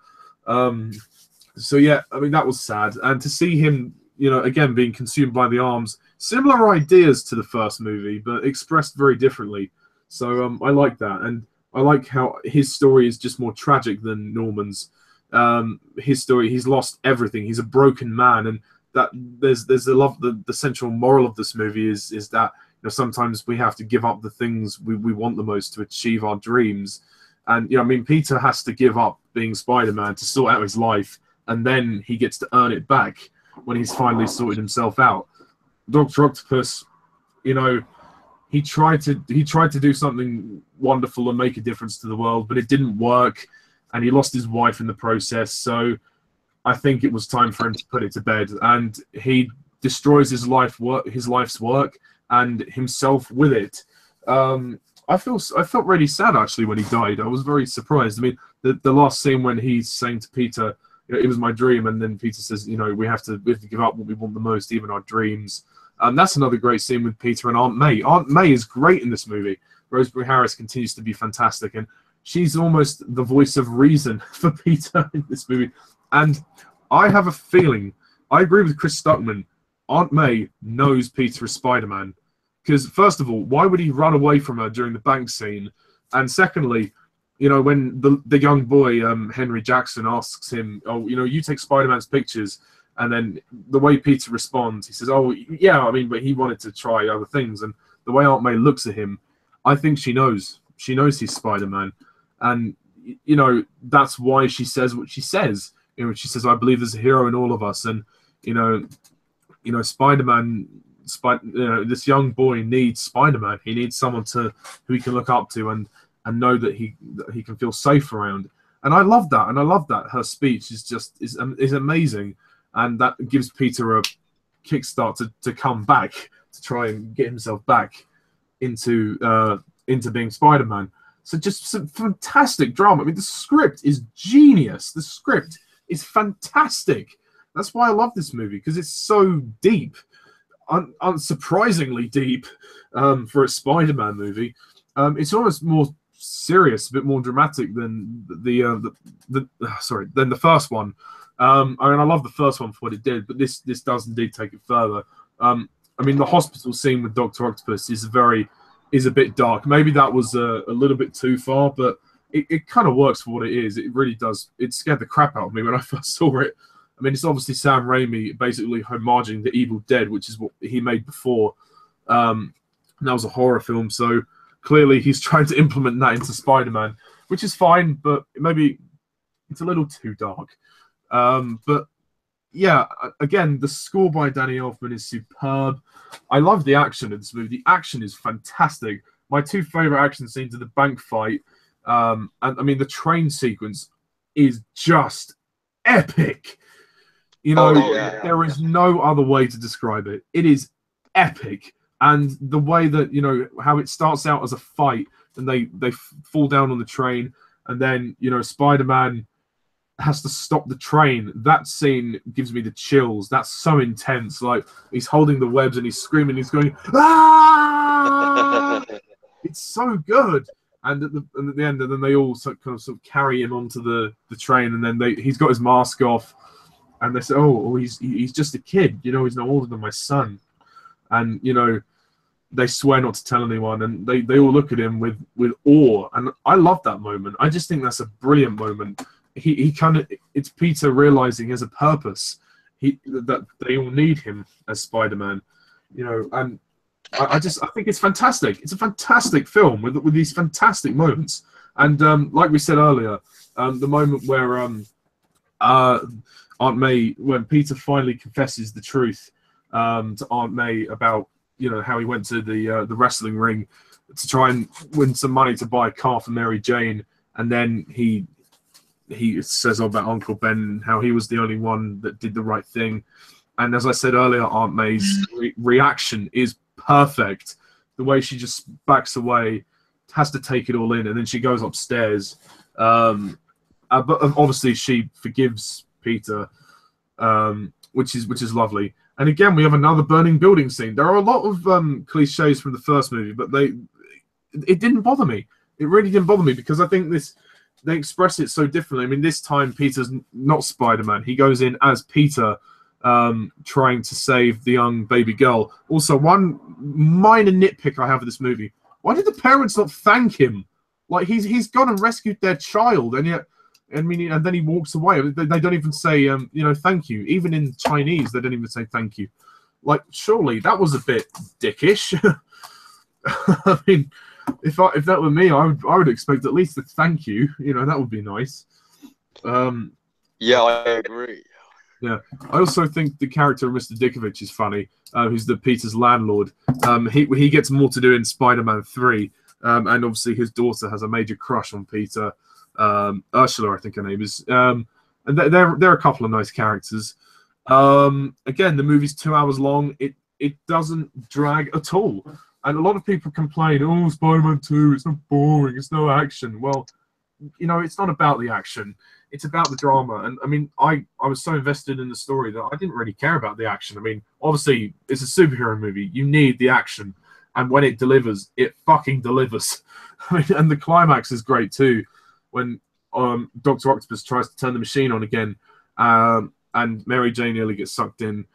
A: So yeah, I mean, that was sad. And to see him, you know, again being consumed by the arms, similar ideas to the first movie, but expressed very differently. So I like that, and I like how his story is just more tragic than Norman's. His story, he's lost everything. He's a broken man, and that there's the central moral of this movie is that, you know, sometimes we have to give up the things we want the most to achieve our dreams. And you know, I mean, Peter has to give up being Spider-Man to sort out his life, and then he gets to earn it back when he's finally sorted himself out. Dr. Octopus, you know, he tried to do something wonderful and make a difference to the world, but it didn't work, and he lost his wife in the process. So I think it was time for him to put it to bed, and he destroys his life's work and himself with it. I felt really sad actually when he died. I was very surprised. I mean, the last scene when he's saying to Peter, you know, it was my dream, and then Peter says, you know, we have to give up what we want the most, even our dreams. That's another great scene with Peter and Aunt May. Aunt May is great in this movie. Rosemary Harris continues to be fantastic, and she's almost the voice of reason for Peter in this movie. And I have a feeling, I agree with Chris Stuckman, Aunt May knows Peter is Spider-Man. Because, first of all, why would he run away from her during the bank scene? And secondly, you know, when the young boy, Henry Jackson, asks him, oh, you know, you take Spider-Man's pictures, and then the way Peter responds, he says, oh, yeah, I mean, but he wanted to try other things. And the way Aunt May looks at him, I think she knows. She knows he's Spider-Man. And, you know, that's why she says what she says. You know, she says, I believe there's a hero in all of us. And, you know, Spider-Man, this young boy needs Spider-Man. He needs someone who he can look up to and know that he can feel safe around. And I love that. And I love that her speech is amazing. And that gives Peter a kickstart to come back, to try and get himself back into being Spider-Man. So just some fantastic drama. I mean, the script is genius. The script is fantastic. That's why I love this movie, because it's so deep, unsurprisingly deep for a Spider-Man movie. It's almost more serious, a bit more dramatic than than the first one. I mean, I love the first one for what it did, but this does indeed take it further. I mean, the hospital scene with Dr. Octopus is a bit dark. Maybe that was a little bit too far, but it kind of works for what it is. It really does. It scared the crap out of me when I first saw it. I mean, it's obviously Sam Raimi basically homaging The Evil Dead, which is what he made before. And that was a horror film, so clearly he's trying to implement that into Spider-Man, which is fine, but maybe it's a little too dark. But yeah, again, the score by Danny Elfman is superb. I love the action in this movie. The action is fantastic. My two favorite action scenes are the bank fight, and I mean the train sequence is just epic. You know, there is no other way to describe it. It is epic, and the way that, you know, how it starts out as a fight, and they fall down on the train, and then, you know, Spider-Man has to stop the train. That scene gives me the chills. That's so intense. Like, he's holding the webs and he's screaming. He's going, ah! It's so good. And at the end, and then they all sort of carry him onto the train, and then he's got his mask off, and they say, "Oh, he's just a kid, you know, he's no older than my son," and you know, they swear not to tell anyone, and they all look at him with awe, and I love that moment. I just think that's a brilliant moment. He kind of, it's Peter realizing he has a purpose, that they all need him as Spider-Man, you know, and I think it's fantastic. It's a fantastic film with these fantastic moments. And like we said earlier, the moment where Aunt May, when Peter finally confesses the truth to Aunt May about, you know, how he went to the wrestling ring to try and win some money to buy a car for Mary Jane, and then he says about Uncle Ben, how he was the only one that did the right thing. And as I said earlier, Aunt May's reaction is perfect. The way she just backs away, has to take it all in, and then she goes upstairs. But obviously she forgives Peter, which is lovely. And again, we have another burning building scene. There are a lot of cliches from the first movie, but it didn't bother me. It really didn't bother me, because I think they express it so differently. I mean, this time Peter's not Spider-Man. He goes in as Peter, trying to save the young baby girl. Also, one minor nitpick I have of this movie: why did the parents not thank him? Like, he's gone and rescued their child, and yet, I mean, and then he walks away. They don't even say, you know, thank you. Even in Chinese, they don't even say thank you. Like, surely that was a bit dickish. I mean, if that were me, I would expect at least a thank you. You know, that would be nice.
D: Yeah, I agree.
A: Yeah, I also think the character of Mr. Dickovich is funny. Who's the Peter's landlord? He gets more to do in Spider-Man 3, and obviously his daughter has a major crush on Peter. Ursula, I think her name is. And they're a couple of nice characters. Again, the movie's 2 hours long. It doesn't drag at all. And a lot of people complain, "Oh, Spider-Man 2, it's not boring, it's no action." Well, you know, it's not about the action. It's about the drama. And I mean, I was so invested in the story that I didn't really care about the action. I mean, obviously, it's a superhero movie. You need the action. And when it delivers, it fucking delivers. I mean, and the climax is great too, when Dr. Octopus tries to turn the machine on again, and Mary Jane nearly gets sucked in.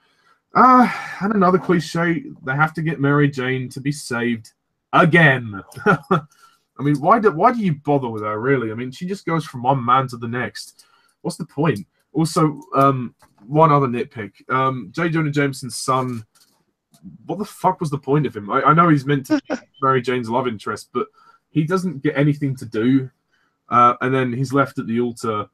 A: And another cliche, they have to get Mary Jane to be saved again. I mean, why do you bother with her, really? I mean, she just goes from one man to the next. What's the point? Also, one other nitpick. J. Jonah Jameson's son, what the fuck was the point of him? I know he's meant to be Mary Jane's love interest, but he doesn't get anything to do. And then he's left at the altar,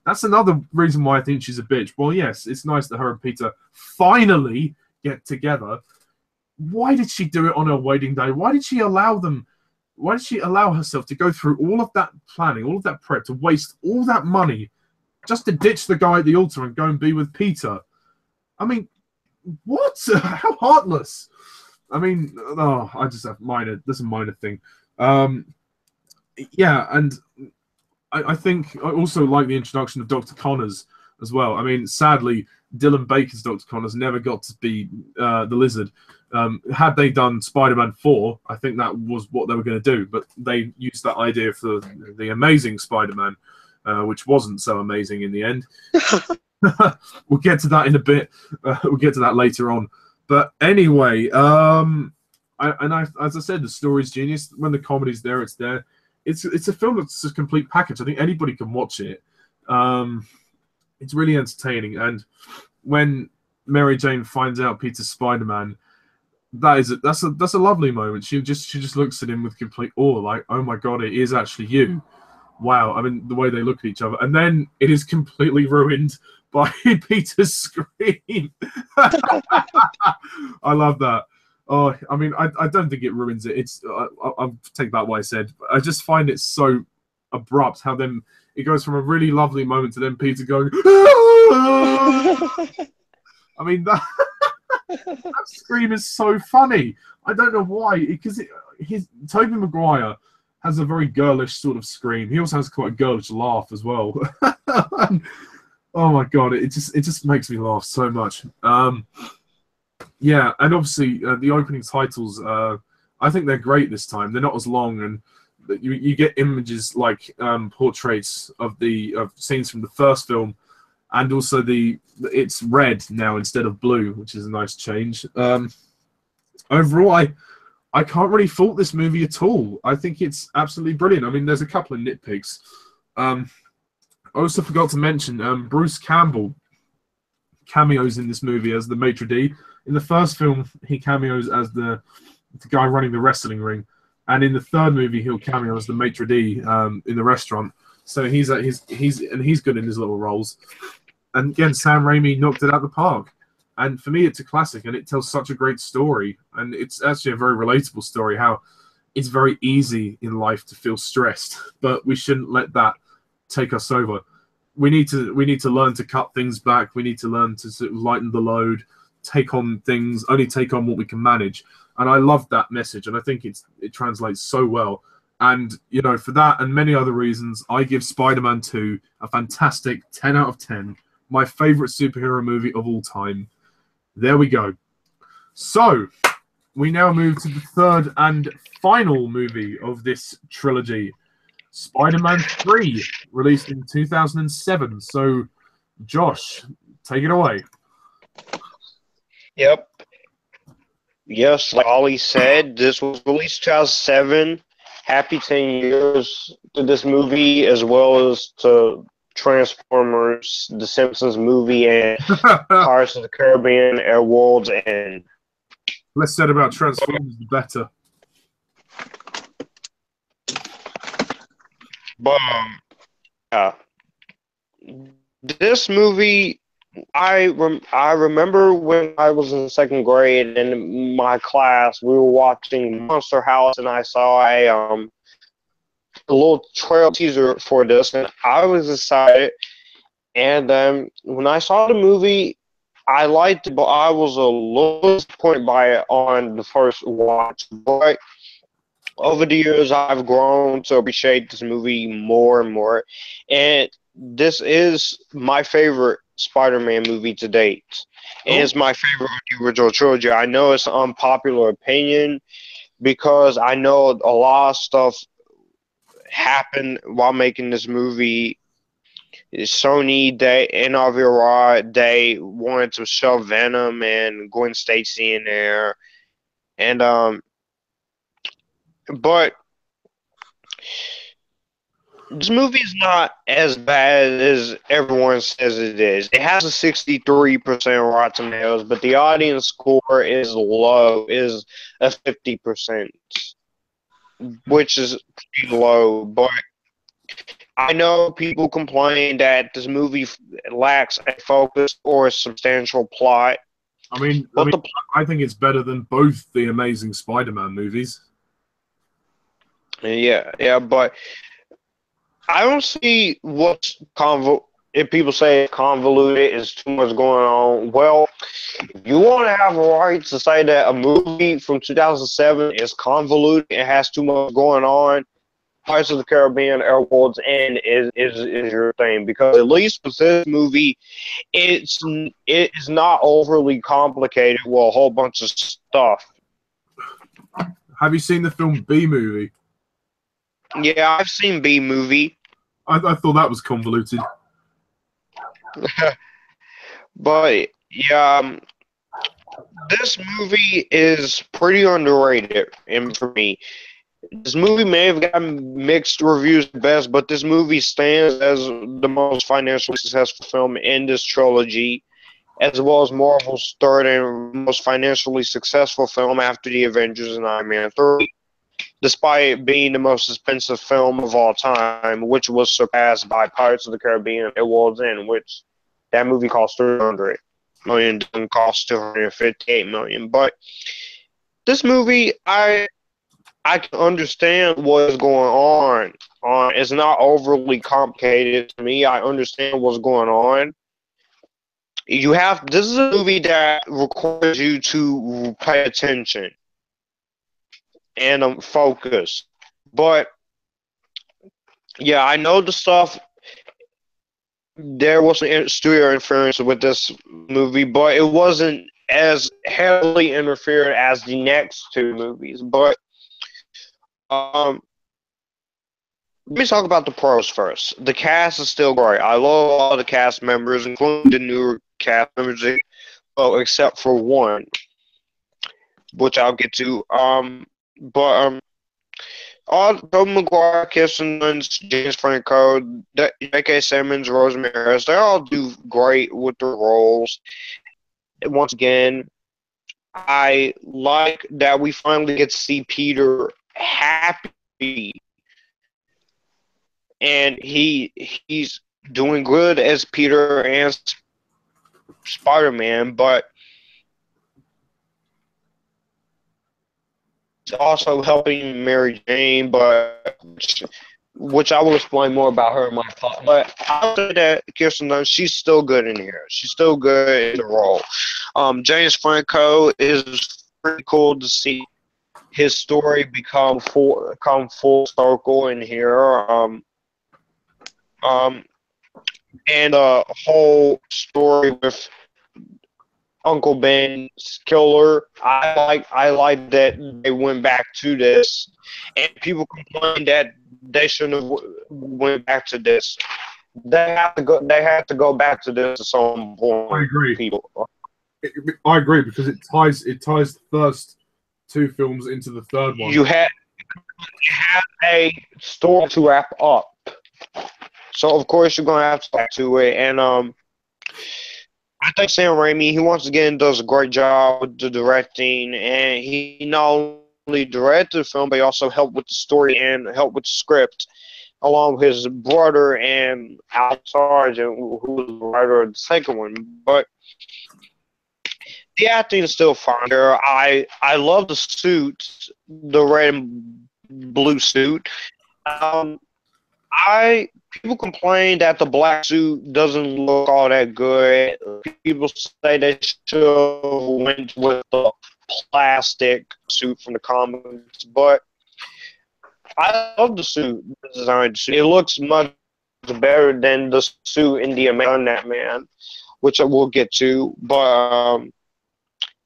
A: that's another reason why I think she's a bitch. Well, yes, it's nice that her and Peter finally get together. Why did she do it on her wedding day? Why did she allow herself to go through all of that planning, all of that prep, to waste all that money just to ditch the guy at the altar and go and be with Peter? I mean, what? How heartless. I mean, I just have that's a minor thing. Yeah, and I think I also like the introduction of Dr. Connors as well. I mean, sadly, Dylan Baker's Dr. Connors never got to be the Lizard. Had they done Spider-Man 4, I think that was what they were going to do, but they used that idea for the Amazing Spider-Man, which wasn't so amazing in the end. We'll get to that in a bit. We'll get to that later on. But anyway, as I said, the story's genius. When the comedy's there, it's there. It's a film that's a complete package. I think anybody can watch it. It's really entertaining. And when Mary Jane finds out Peter's Spider-Man, that's a lovely moment. She just looks at him with complete awe, like, oh my god, it is actually you. Wow. I mean, the way they look at each other. And then it is completely ruined by Peter's scream. I love that. Oh, I mean, I don't think it ruins it. It's I'll take back what I said. I just find it so abrupt how then it goes from a really lovely moment to then Peter going. I mean, that scream is so funny. I don't know why, because Tobey Maguire has a very girlish sort of scream. He also has quite a girlish laugh as well. Oh my god, it just makes me laugh so much. Yeah, and obviously the opening titles I think they're great this time. They're not as long, and you get images like portraits of scenes from the first film, and also it's red now instead of blue, which is a nice change. Overall, I can't really fault this movie at all. I think it's absolutely brilliant. I mean, there's a couple of nitpicks. I also forgot to mention Bruce Campbell cameos in this movie as the maitre d'. In the first film, he cameos as the guy running the wrestling ring, and in the third movie, he'll cameo as the maitre d' in the restaurant. So he's good in his little roles. And again, Sam Raimi knocked it out of the park. And for me, it's a classic, and it tells such a great story. And it's actually a very relatable story, how it's very easy in life to feel stressed, but we shouldn't let that take us over. We need to learn to cut things back. We need to learn to sort of lighten the load, only take on what we can manage. And I love that message, and I think it translates so well. And, you know, for that and many other reasons, I give Spider-Man 2 a fantastic 10 out of 10. My favorite superhero movie of all time. There we go. So, we now move to the third and final movie of this trilogy, Spider-Man 3, released in 2007. So, Josh, take it away.
C: Yep. Yes, like Ollie said, this was released 2007. Happy 10 years to this movie, as well as to Transformers, The Simpsons movie, and Pirates of the Caribbean, Airworld's End.
A: Less said about Transformers, the better.
C: But this movie, I remember when I was in second grade in my class, we were watching Monster House, and I saw a little trailer teaser for this, and I was excited. And when I saw the movie, I liked it, but I was a little disappointed by it on the first watch. But over the years, I've grown to appreciate this movie more and more. And this is my favorite Spider-Man movie to date. And it's my favorite of the original trilogy. I know it's an unpopular opinion because I know a lot of stuff happened while making this movie. Sony, they wanted to shove Venom and Gwen Stacy in there. And but this movie is not as bad as everyone says it is. It has a 63% Rotten Tomatoes, but the audience score is low, is a 50%, which is pretty low. But I know people complain that this movie lacks a focus or a substantial plot.
A: I think it's better than both the Amazing Spider-Man movies.
C: Yeah, but I don't see what's if people say it's convoluted, is too much going on. Well, if you want to have a right to say that a movie from 2007 is convoluted, it has too much going on, Pirates of the Caribbean, Airworld's End is your thing, because at least with this movie, it is not overly complicated with a whole bunch of stuff.
A: Have you seen the film B-Movie?
C: Yeah, I've seen B-Movie.
A: I thought that was convoluted.
C: But yeah, this movie is pretty underrated, and for me, this movie may have gotten mixed reviews at best, but this movie stands as the most financially successful film in this trilogy, as well as Marvel's third and most financially successful film after the Avengers and Iron Man 3, despite being the most expensive film of all time, which was surpassed by Pirates of the Caribbean at World's End, which that movie cost $300 million, didn't cost $258 million. But this movie, I can understand what is going on. It's not overly complicated to me. I understand what's going on. This is a movie that requires you to pay attention and focus. But yeah, I know the stuff. There was some studio interference with this movie, but it wasn't as heavily interfered as the next two movies. But let me talk about the pros first. The cast is still great. I love all the cast members, including the newer cast members, well, except for one, which I'll get to. But all Tobey Maguire, Kirsten Dunst, James Franco, J.K. Simmons, Rosemary Harris, they all do great with their roles. And once again, I like that we finally get to see Peter happy, and he's doing good as Peter and Spider-Man, but he's also helping Mary Jane, but which I will explain more about her in my thought. But I'll say that Kirsten Dunst, she's still good in here. She's still good in the role. James Franco is pretty cool to see his story come full circle in here. And a whole story with Uncle Ben's killer. I like that they went back to this, and people complain that they shouldn't have went back to this. They have to go. They have to go back to this at some point.
A: I agree.
C: People.
A: I agree because it ties the first two films into the third one.
C: You have a story to wrap up, so of course you're gonna have to back to it. And I think Sam Raimi, he once again does a great job with the directing, and he not only directed the film, but he also helped with the story and helped with the script, along with his brother and Al Sargent, who was the writer of the second one. But the acting is still fine there. I love the suit, the red and blue suit. People complain that the black suit doesn't look all that good. People say they should have went with the plastic suit from the comics, but I love the suit, the design suit. It looks much better than the suit in the American Batman, which I will get to. But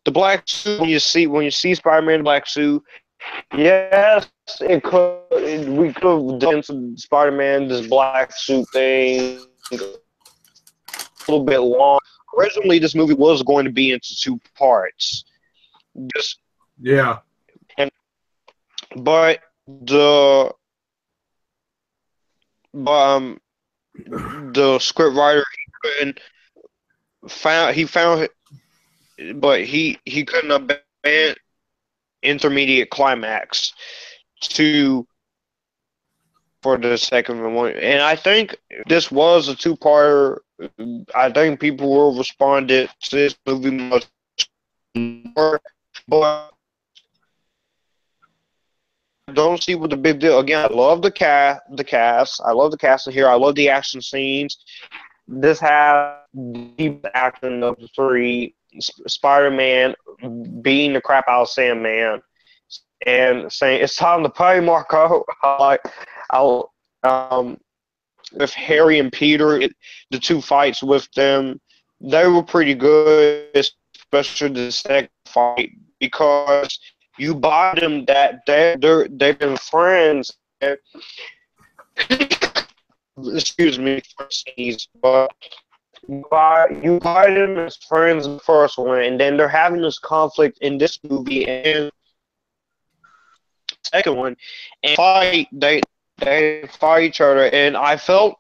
C: the black suit, when you see Spider-Man black suit, yes, we could have done some Spider-Man, this black suit thing, a little bit long. Originally, this movie was going to be into two parts. But the script writer he couldn't abandon intermediate climax for the second one, and I think this was a two-parter. I think people will respond to this movie much more, but I don't see what the big deal. Again, I love the cast. I love the cast in here. I love the action scenes. This has deep action of the three. Spider-Man beating the crap out of Sandman and saying it's time to pay, Marco. With Harry and Peter, the two fights with them, they were pretty good, especially the second fight, because you buy them that they've been friends. Excuse me, but you buy them as friends in the first one, and then they're having this conflict in this movie and second one, and they fight each other, and I felt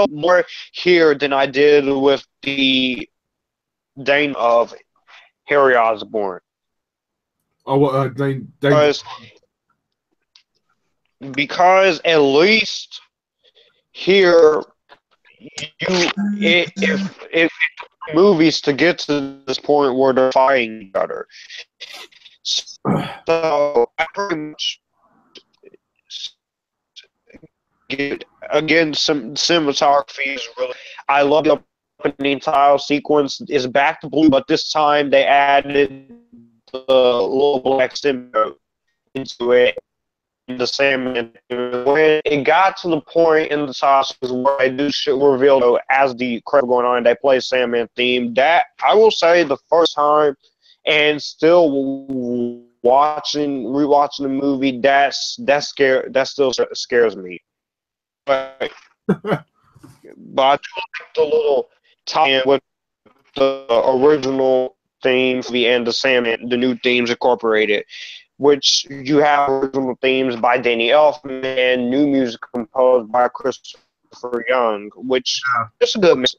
C: more here than I did with the Dane of Harry Osborn.
A: Oh, Dane.
C: Because at least here, if movies to get to this point where they're fighting each other. So I pretty much again, some cinematography is really. I love the opening title sequence. Is back to blue, but this time they added the little black symbol into it. The Sandman. When it got to the point in the title where they do shit reveal, though, as the credit going on, they play Sandman theme. That I will say the first time, and still rewatching the movie, that still scares me. But I do like the little tie-in with the original theme and the new themes incorporated, which you have original themes by Danny Elfman and new music composed by Christopher Young, which is a good mix.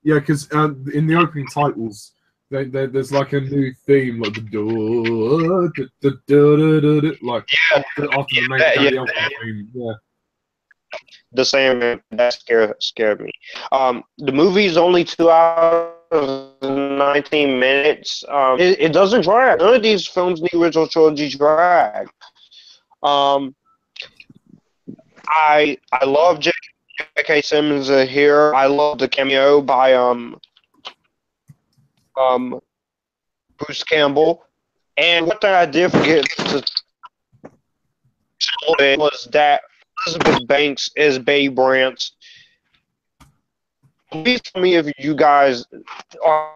A: Yeah, because in the opening titles, there's like a new theme, like like after the main Danny Elfman theme. Yeah.
C: The same that scared me. The movie's only 2 hours and 19 minutes. It doesn't drag. None of these films in the original trilogy drag. I love J.K. Simmons here. I love the cameo by Bruce Campbell. And one thing I did forget to say was that Elizabeth Banks is Babe Brant. Please tell me if you guys are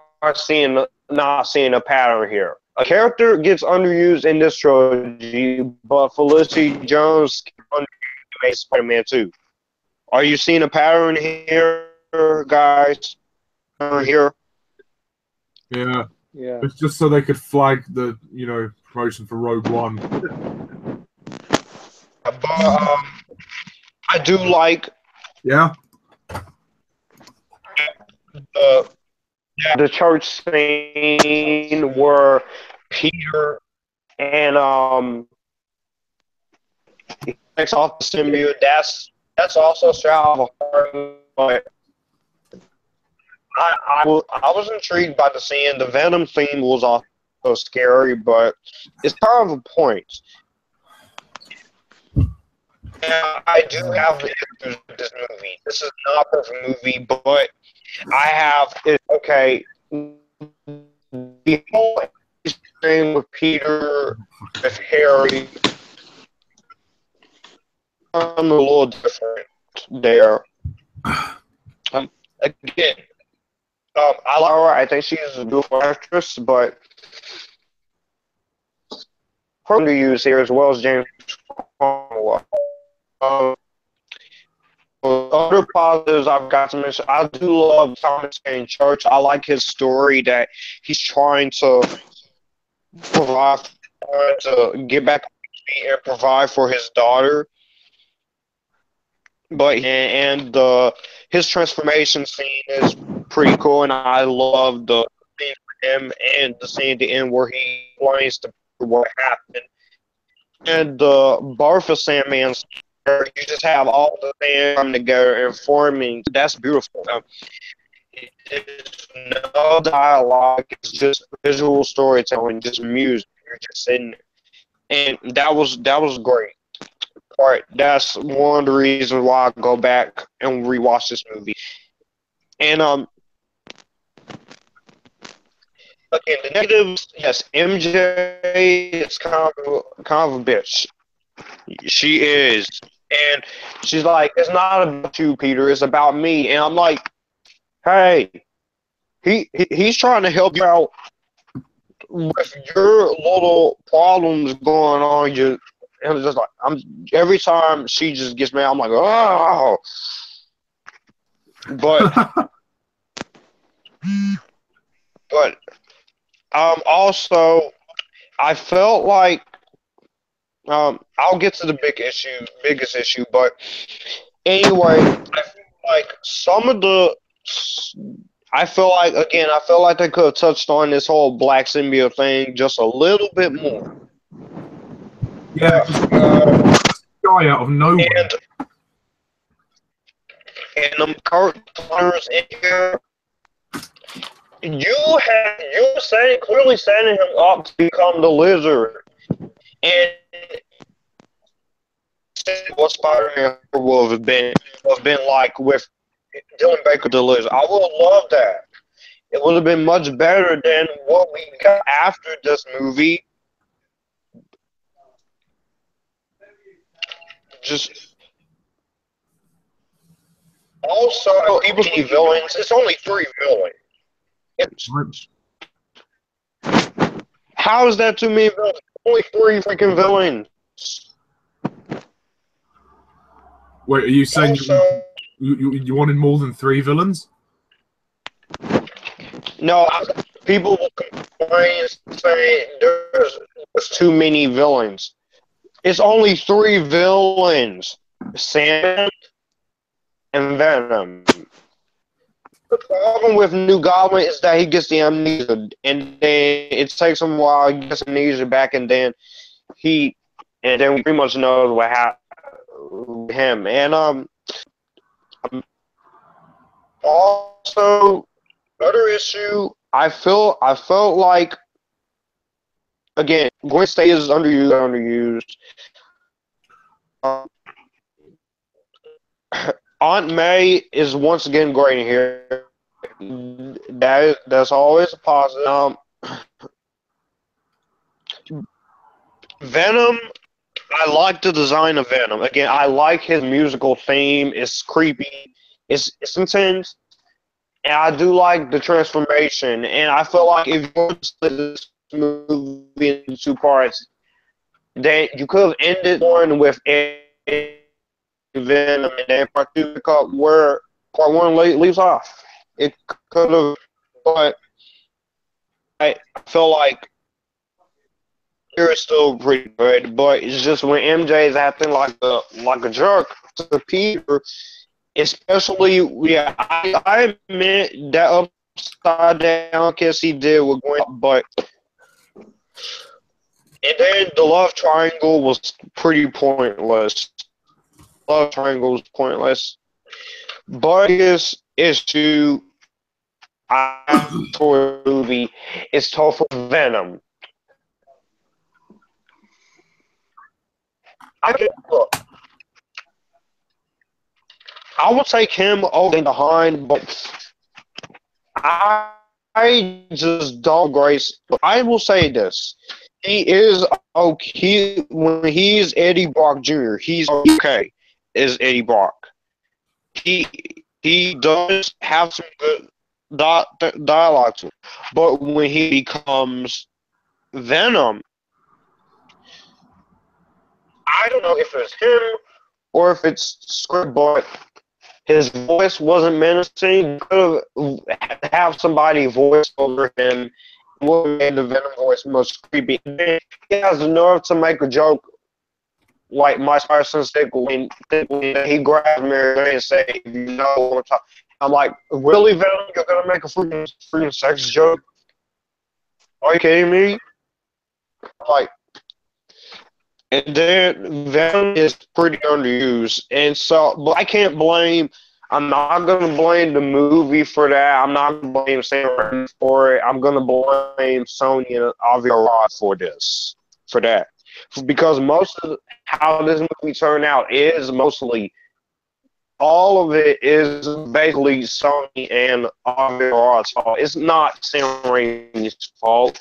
C: not seeing a pattern here. A character gets underused in this trilogy, but Felicity Jones made Spider-Man 2. Are you seeing a pattern here, guys? Here?
A: Yeah.
E: Yeah.
A: It's just so they could flag the, promotion for Rogue One.
C: But I do like
A: Yeah.
C: the church scene where Peter and he takes off the symbiote. That's also straight out of a horror, but I was intrigued by the scene. The Venom theme was also scary, but it's kind of a point. And I do have the issues with this movie. This is not a perfect movie, but I have okay. The whole thing with Peter, with Harry, I'm a little different there. Again, I like her. I think she's a beautiful actress, but her underused here as well as James Cromwell. Other positives I've got to mention. I do love Thomas Jane Church. I like his story that he's trying to provide, to get back and provide for his daughter. But his transformation scene is pretty cool, and I love the scene with him and the scene at the end where he explains what happened. And the birth of Sandman, you just have all the things coming together and forming. That's beautiful. It's no dialogue. It's just visual storytelling, just music. You're just sitting there. And that was great. That's one of the reasons why I go back and rewatch this movie. And again, the negatives, yes, MJ is kind of a bitch. She is, and she's like, it's not about you, Peter. It's about me. And I'm like, hey, he's trying to help you out with your little problems going on. And it's just like every time she just gets mad, I'm like, oh. But also, I felt like I'll get to the biggest issue, but anyway, I feel like I feel like they could have touched on this whole black symbiote thing just a little bit more.
A: Yeah, guy out of nowhere.
C: And them characters in here, you were clearly setting him up to become the Lizard, and what Spider-Man would have been like with Dylan Baker the Lizard. I would have loved that. It would have been much better than what we got after this movie. Just also, people see villains. It's only 3 villains. How is that too many villains? Only 3 freaking villains.
A: Wait, are you saying
C: Also,
A: you wanted more than 3 villains?
C: no, people will complain saying there's too many villains. It's only 3 villains. Sandman and Venom. The problem with New Goblin is that he gets the amnesia, and then it takes him a while. He gets amnesia back, and then we pretty much know what happened to him. And also other issue, I felt like, again, Gwen Stacy is underused. Aunt May is once again great here. That's always a positive. Venom, I like the design of Venom. Again, I like his musical theme. It's creepy. It's intense. And I do like the transformation. And I feel like if you were to split this movie into 2 parts, then you could have ended one with Venom, and then part 2 pick up where part 1 leaves off. It could have, but I feel like it's still pretty good. But it's just when MJ is acting like a jerk to Peter, especially I admit that upside down kiss he did with Gwen, but and then the love triangle was pretty pointless. Love triangle was pointless. Biggest issue for the movie is Topher Venom. I will take him over the Hind, but I just don't grace. I will say this. He is okay when he's Eddie Brock Jr. He's okay as Eddie Brock. He does have some good dialogue to him. But when he becomes Venom, I don't know if it's him or if it's script, but his voice wasn't menacing. Could have somebody voice over him. What made the Venom voice most creepy? He has the nerve to make a joke like my person sick when he grabs Mary Jane and say, "If you know what I'm talking," I'm like, "Really, Venom? You're gonna make a freaking sex joke? Are you kidding me?" Like, and then Venom is pretty underused, and so, but I can't blame. I'm not gonna blame the movie for that. I'm not gonna blame Sam Raimi for it. I'm gonna blame Sony and Avi Arad for that, because most of how this movie turned out is mostly all of it is basically Sony and Avi Arad's fault. It's not Sam Raimi's fault.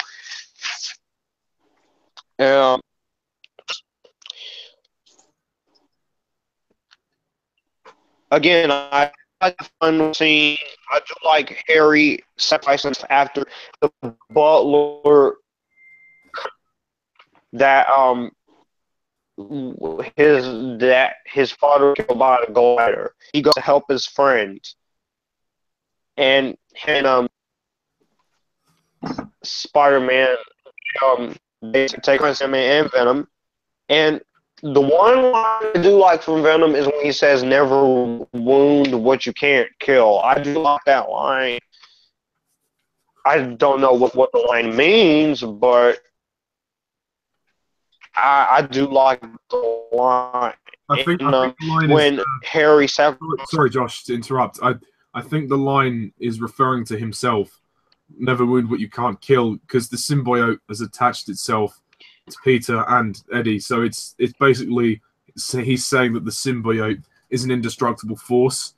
C: Again, I like the fun scene. I do like Harry sacrificing after the butler that his father killed by the glider. He goes to help his friend, and SpiderMan they take on Sandman and Venom, and the one line I do like from Venom is when he says, "Never wound what you can't kill." I do like that line. I don't know what the line means, but I do like the line.
A: I think the line
C: when
A: is,
C: Harry
A: sorry, Josh, to interrupt. I think the line is referring to himself. Never wound what you can't kill, because the symbiote has attached itself to Peter and Eddie. So it's basically he's saying that the symbiote is an indestructible force,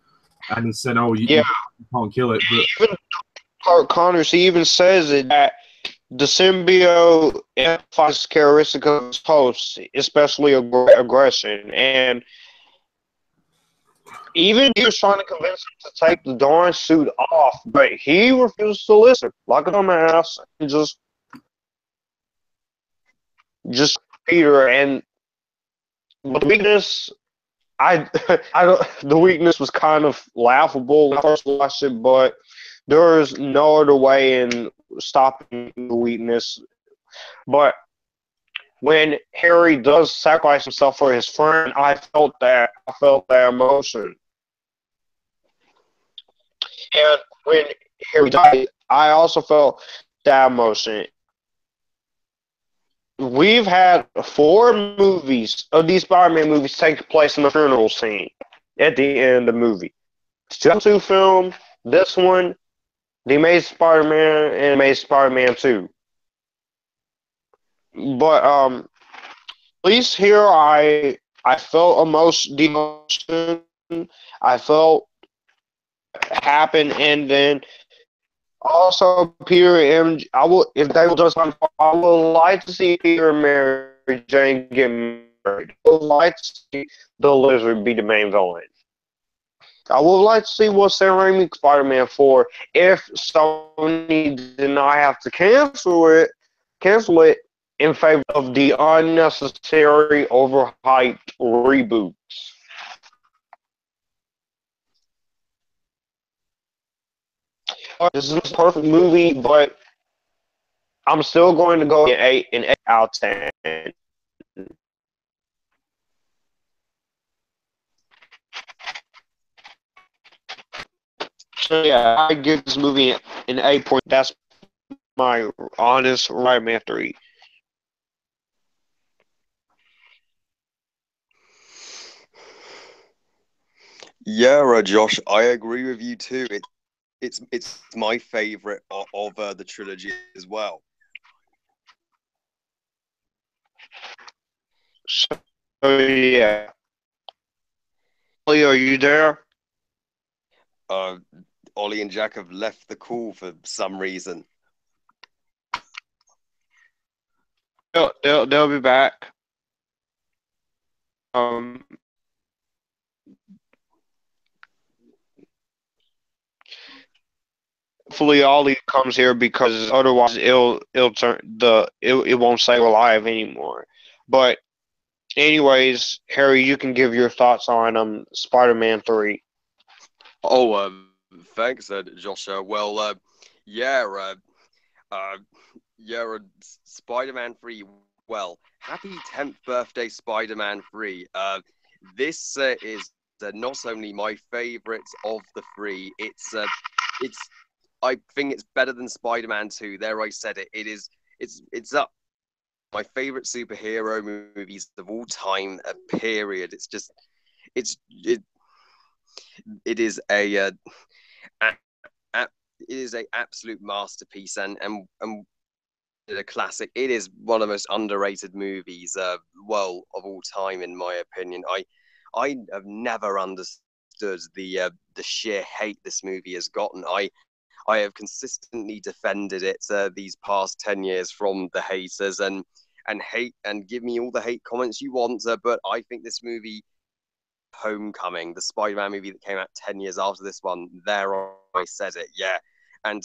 A: and he's saying, "Oh, you can't kill it." But
C: even Connors, he even says it that the symbiote emphasizes characteristics of his host, especially aggression, and even he was trying to convince him to take the darn suit off, but he refused to listen, like a dumbass, and just just Peter, and the weakness, I, I don't. The weakness was kind of laughable when I first watched it, but there's no other way in stopping the weakness. But when Harry does sacrifice himself for his friend, I felt that. I felt that emotion. And when Harry died, I also felt that emotion. We've had 4 movies of these Spider-Man movies take place in the funeral scene at the end of the movie. The 2002 film, this one, The Amazing Spider-Man, and Amazing Spider-Man 2. But at least here I felt the emotion. I felt happen, and then also Peter and I will, if they will just, I would like to see Peter and Mary Jane get married. I would like to see the Lizard be the main villain. I would like to see what Sam Raimi Spider-Man 4 if Sony did not have to cancel it in favor of the unnecessary, overhyped reboots. This is a perfect movie, but I'm still going to go an 8 out of 10. So yeah, I give this movie an 8 point. That's my honest Spider-Man 3.
D: Yeah, Josh, I agree with you too. It's my favorite of the trilogy as well.
C: So yeah, Ollie, are you there?
D: Uh, Ollie and Jack have left the call for some reason.
C: They'll be back. Um, hopefully Ollie comes here because otherwise it won't say we're live anymore. But anyways, Harry, you can give your thoughts on Spider-Man 3.
D: Oh, thanks, Josh. Yeah, yeah, Spider-Man 3. Well, happy 10th birthday, Spider-Man 3. This is not only my favorite of the 3. It's. I think it's better than Spider-Man 2. There, I said it. It's up my favorite superhero movies of all time. Period. It is it is a absolute masterpiece and a classic. It is one of the most underrated movies, of all time, in my opinion. I have never understood the sheer hate this movie has gotten. I have consistently defended it these past 10 years from the haters and hate and give me all the hate comments you want. But I think this movie, Homecoming, the Spider-Man movie that came out 10 years after this one, there I said it, yeah. And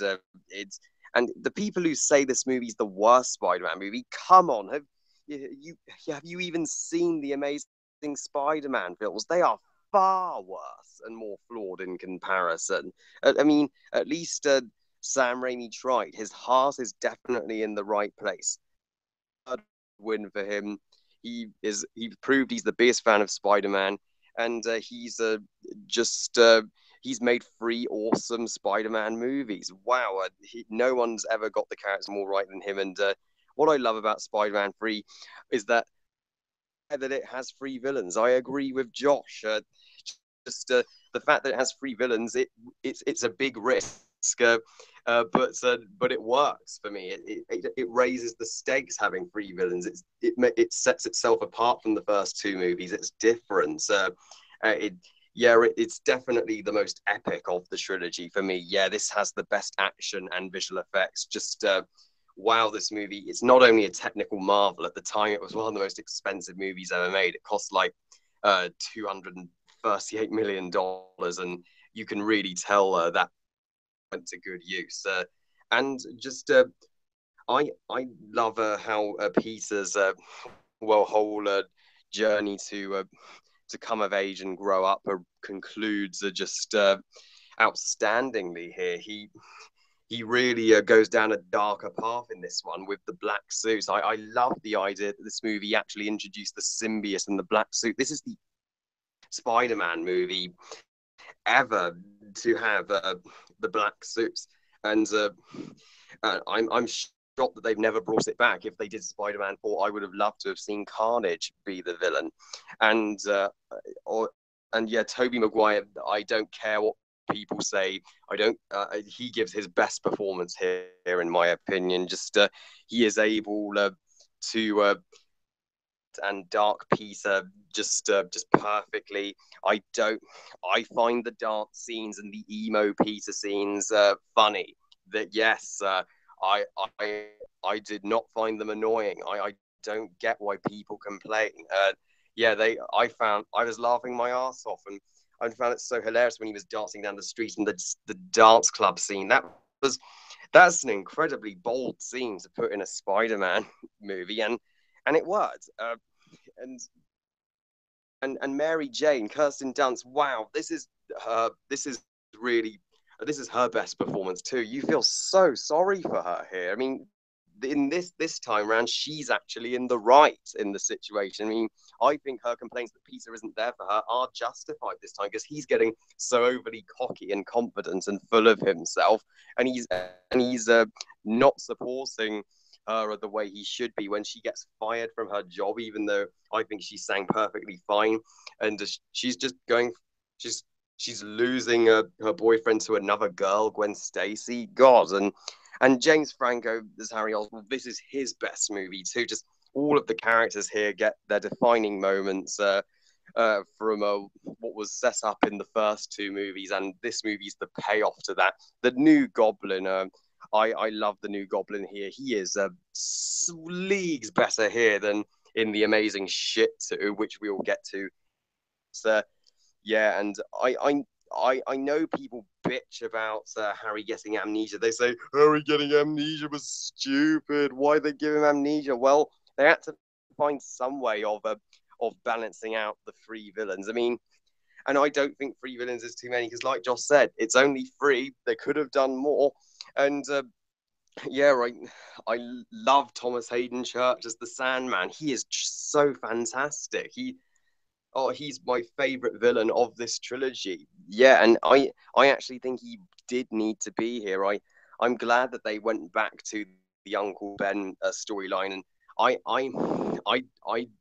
D: and the people who say this movie's the worst Spider-Man movie, come on, have you even seen the Amazing Spider-Man films? They are far worse and more flawed in comparison. I mean, at least Sam Raimi tried. His heart is definitely in the right place. Win for him. He proved he's the biggest fan of Spider-Man, and he's made 3 awesome Spider-Man movies. Wow, no one's ever got the character more right than him. And what I love about Spider-Man 3 is that it has 3 villains. I agree with Josh. The fact that it has 3 villains, it's a big risk. But it works for me. It raises the stakes having 3 villains. It sets itself apart from the first 2 movies. It's different. It's definitely the most epic of the trilogy for me. Yeah, this has the best action and visual effects. Just wow, this movie. It's not only a technical marvel. At the time, it was one of the most expensive movies ever made. It cost like $238 million, and you can really tell that went to good use. And just I love how Peter's whole journey to come of age and grow up concludes just outstandingly here. He really goes down a darker path in this one with the black suits. I love the idea that this movie actually introduced the symbiote and the black suit. This is the Spider-Man movie ever to have the black suits, and I'm shocked that they've never brought it back. If they did Spider-Man 4, I would have loved to have seen Carnage be the villain, and yeah, Tobey Maguire. I don't care what people say. I don't. He gives his best performance here, in my opinion. Just he is able to and Dark Peter just perfectly. I find the dance scenes and the emo Peter scenes funny. That yes, I did not find them annoying. I don't get why people complain. Yeah, I was laughing my ass off, and I found it so hilarious when he was dancing down the street and the dance club scene. That's an incredibly bold scene to put in a Spider-Man movie, and it worked. And Mary Jane, Kirsten Dunst. Wow, this is her best performance too. You feel so sorry for her here. I mean, in this time around, she's actually in the right in the situation. I mean, I think her complaints that Peter isn't there for her are justified this time, because he's getting so overly cocky and confident and full of himself, and he's not supporting her the way he should be when she gets fired from her job, even though I think she sang perfectly fine, and she's just going, she's losing her boyfriend to another girl, Gwen Stacy. God, and James Franco as Harry Osborn, this is his best movie too. Just all of the characters here get their defining moments from what was set up in the first two movies, and this movie's the payoff to that. The new Goblin, I love the new Goblin here. He is leagues better here than in The Amazing Shit 2, which we will get to. So, yeah, and I know people bitch about Harry getting amnesia. They say Harry getting amnesia was stupid. Why did they give him amnesia? Well, they had to find some way of balancing out the three villains. I mean, and I don't think three villains is too many, because, like Josh said, it's only three. They could have done more. And yeah, right. I love Thomas Hayden Church as the Sandman. He is so fantastic. He's my favorite villain of this trilogy. Yeah, and I actually think he did need to be here. I'm glad that they went back to the Uncle Ben storyline, and I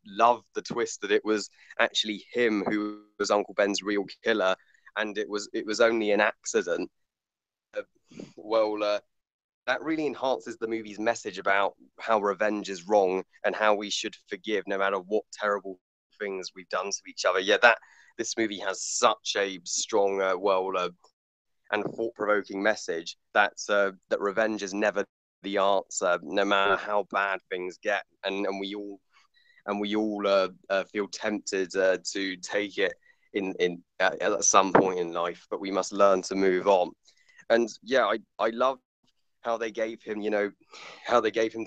D: love the twist that it was actually him who was Uncle Ben's real killer, and it was only an accident. That really enhances the movie's message about how revenge is wrong and how we should forgive no matter what terrible things we've done to each other. Yeah, this movie has such a strong, and thought-provoking message that revenge is never the answer, no matter how bad things get, and we all feel tempted to take it in at some point in life, but we must learn to move on. And yeah, I love how they gave him the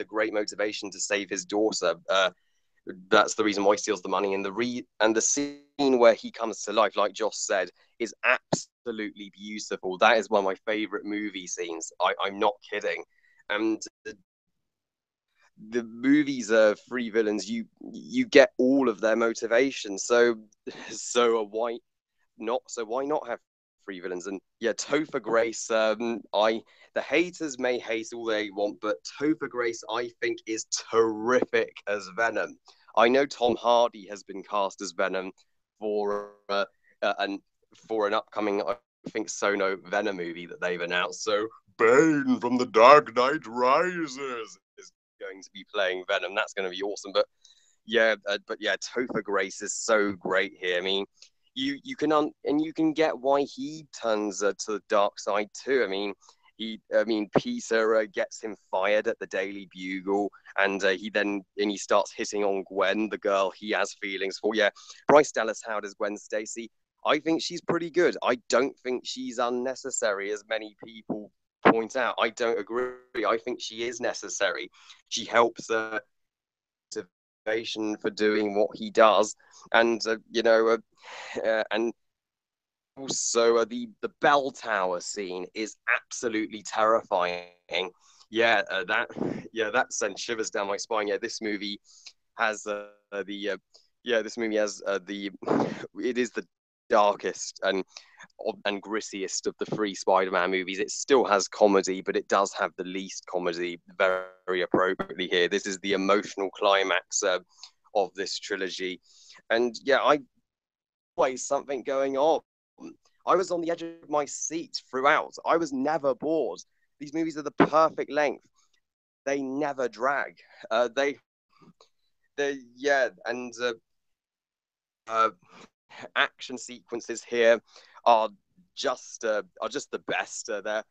D: great motivation to save his daughter. That's the reason why he steals the money, and the scene where he comes to life, like Josh said, is absolutely beautiful. That is one of my favorite movie scenes. I'm not kidding. And the movie's three villains, you get all of their motivation. So why not have three villains? And yeah, Topher Grace, the haters may hate all they want, but Topher Grace, I think, is terrific as Venom. I know Tom Hardy has been cast as Venom for an upcoming, I think, Sono Venom movie that they've announced. So Bane from The Dark Knight Rises is going to be playing Venom. That's going to be awesome. But yeah, Topher Grace is so great here. I mean, you can get why he turns to the dark side too. I mean, Peter gets him fired at the Daily Bugle, and he starts hitting on Gwen, the girl he has feelings for. Yeah, Bryce Dallas Howard as Gwen Stacy. I think she's pretty good. I don't think she's unnecessary, as many people point out, I don't agree. I think she is necessary. She helps motivation for doing what he does, and and also the bell tower scene is absolutely terrifying. That sent shivers down my spine. Yeah, this movie has this movie has it is the darkest and grittiest of the three Spider-Man movies. It still has comedy, but it does have the least comedy, very, very appropriately here. This is the emotional climax of this trilogy, and always something going on. I was on the edge of my seat throughout. I was never bored. These movies are the perfect length. They never drag. Action sequences here are just the best there.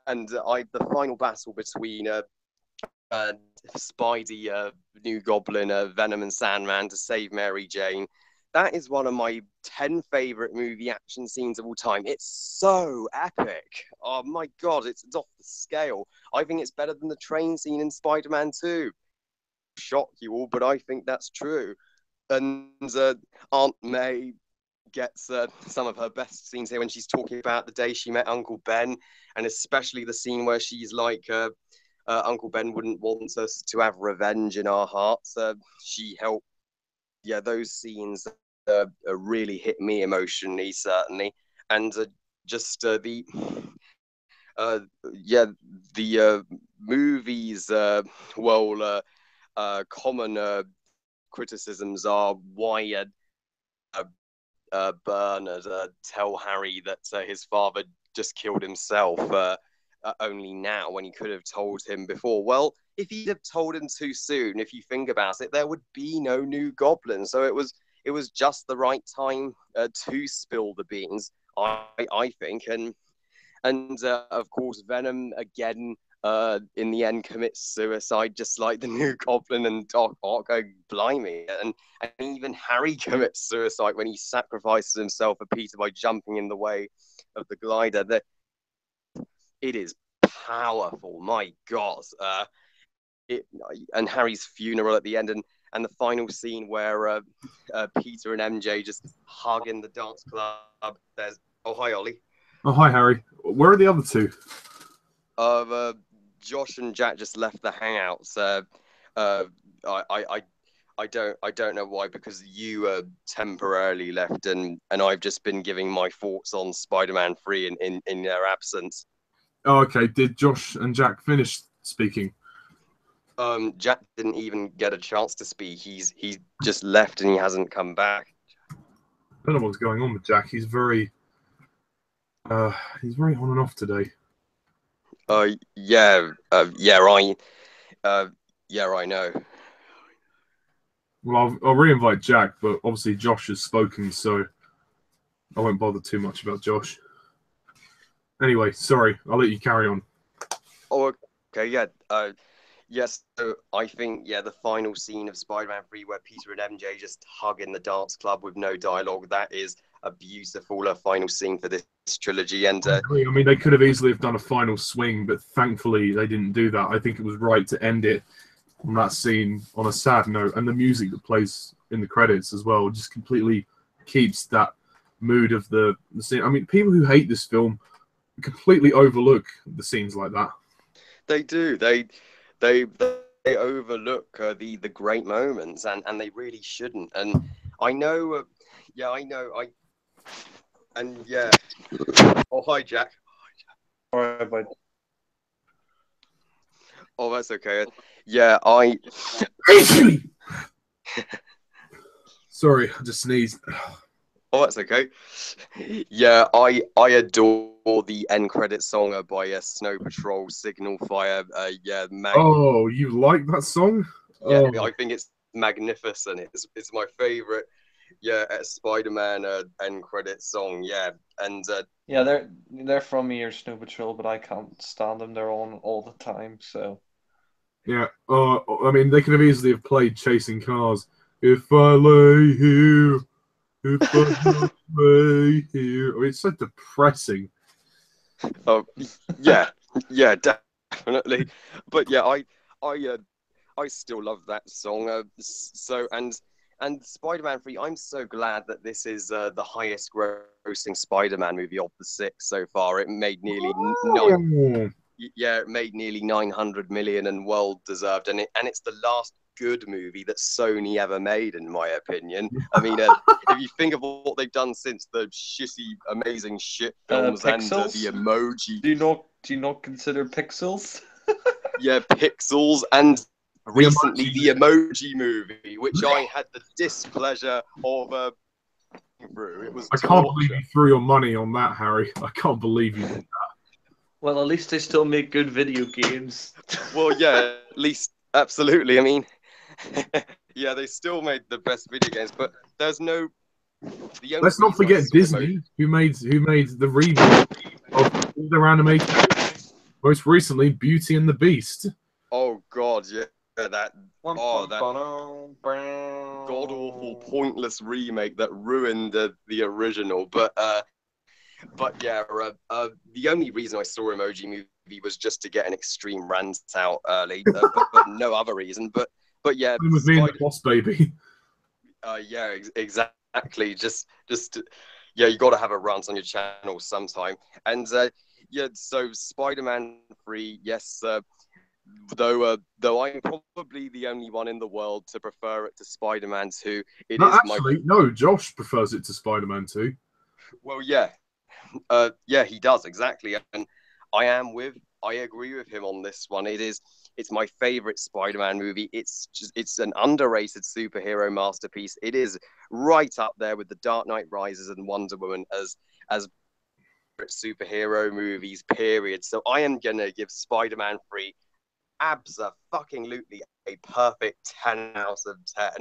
D: And the final battle between Spidey, New Goblin, Venom, and Sandman to save Mary Jane. That is one of my 10 favorite movie action scenes of all time. It's so epic. Oh my God, it's off the scale. I think it's better than the train scene in Spider-Man 2. Shock you all, but I think that's true. And Aunt May gets some of her best scenes here when she's talking about the day she met Uncle Ben, and especially the scene where she's like, Uncle Ben wouldn't want us to have revenge in our hearts. She helped. Yeah, those scenes really hit me emotionally, certainly. And the movies, common criticisms are why Bernard tell Harry that his father just killed himself only now when he could have told him before. Well, if he'd have told him too soon, if you think about it, there would be no new Goblin. So it was just the right time to spill the beans, I think. And of course, Venom again in the end commits suicide, just like the new Goblin and Doc Ock. Oh, blimey! And even Harry commits suicide when he sacrifices himself for Peter by jumping in the way of the glider. It is powerful, my God. And Harry's funeral at the end, and the final scene where Peter and MJ just hug in the dance club. There's hi Ollie.
A: Oh hi Harry. Where are the other two?
D: Josh and Jack just left the hangouts. I don't know why, because you temporarily left, and I've just been giving my thoughts on Spider-Man 3 in their absence.
A: Oh, okay. Did Josh and Jack finish speaking?
D: Jack didn't even get a chance to speak. He's just left and he hasn't come back.
A: I don't know what's going on with Jack. He's very on and off today.
D: I know.
A: Well, I'll re-invite Jack, but obviously Josh has spoken, so I won't bother too much about Josh. Anyway, sorry, I'll let you carry on.
D: Oh, okay, yeah. Yes, so I think, the final scene of Spider-Man 3 where Peter and MJ just hug in the dance club with no dialogue, that is a beautiful final scene for this trilogy. And
A: I agree. I mean, they could have easily have done a final swing, but thankfully they didn't do that. I think it was right to end it on that scene on a sad note, and the music that plays in the credits as well just completely keeps that mood of the scene. I mean, people who hate this film completely overlook the scenes like that.
D: They do. They overlook the great moments, and they really shouldn't. And I know, Oh, hi, Jack.
E: All right, bye.
D: Oh, that's okay. Yeah, I.
A: Sorry, I just sneezed.
D: Oh, that's okay. Yeah, I adore the end credit song by Snow Patrol, Signal Fire.
A: Oh, you like that song?
D: Yeah,
A: Oh.
D: I think it's magnificent. It's my favorite. Yeah, Spider-Man end credit song. Yeah, and
E: yeah, they're from me or Snow Patrol, but I can't stand them. They're on all the time. So
A: Yeah. I mean, they could have easily have played Chasing Cars. If I lay here. If I lay here. I mean, it's so depressing.
D: Oh, yeah, yeah, definitely. But yeah, I still love that song. So and Spider-Man 3, I'm so glad that this is the highest grossing Spider-Man movie of the six so far. It made nearly
A: Oh.
D: it made nearly 900 million, and well deserved. And it's the last good movie that Sony ever made, in my opinion. I mean, if you think of what they've done since the shitty, amazing shit films and
E: Pixels?
D: the emoji,
E: Do you not consider Pixels?
D: yeah, Pixels, and recently
A: Emoji
D: the Emoji Movie, which I had the displeasure of through. It was
A: I can't believe
D: torture.
A: you threw your money on that, Harry. I can't believe you did that.
E: Well, at least they still make good video games.
D: Well, yeah, at least absolutely. I mean, yeah, they still made the best video games, but there's no. The only
A: Let's not
D: reason I
A: forget
D: saw
A: Disney, who made the remake of all their animated. Most recently, Beauty and the Beast.
D: Oh God, yeah, that god
E: God
D: awful, pointless remake that ruined the original. But yeah, the only reason I saw Emoji Movie was just to get an extreme rant out early, but no other reason. But yeah,
A: Same with me and the Boss Baby.
D: yeah, exactly. Yeah, you got to have a rant on your channel sometime. And yeah, so Spider-Man 3, yes. Though I'm probably the only one in the world to prefer it to Spider-Man 2.
A: No, Josh prefers it to Spider-Man 2.
D: Well, yeah. Yeah, he does, exactly. And I agree with him on this one. It's my favorite Spider-Man movie. It's an underrated superhero masterpiece. It is right up there with The Dark Knight Rises and Wonder Woman as superhero movies, period. So I am gonna give Spider-Man 3 abso-fucking-lutely a perfect 10 out of 10.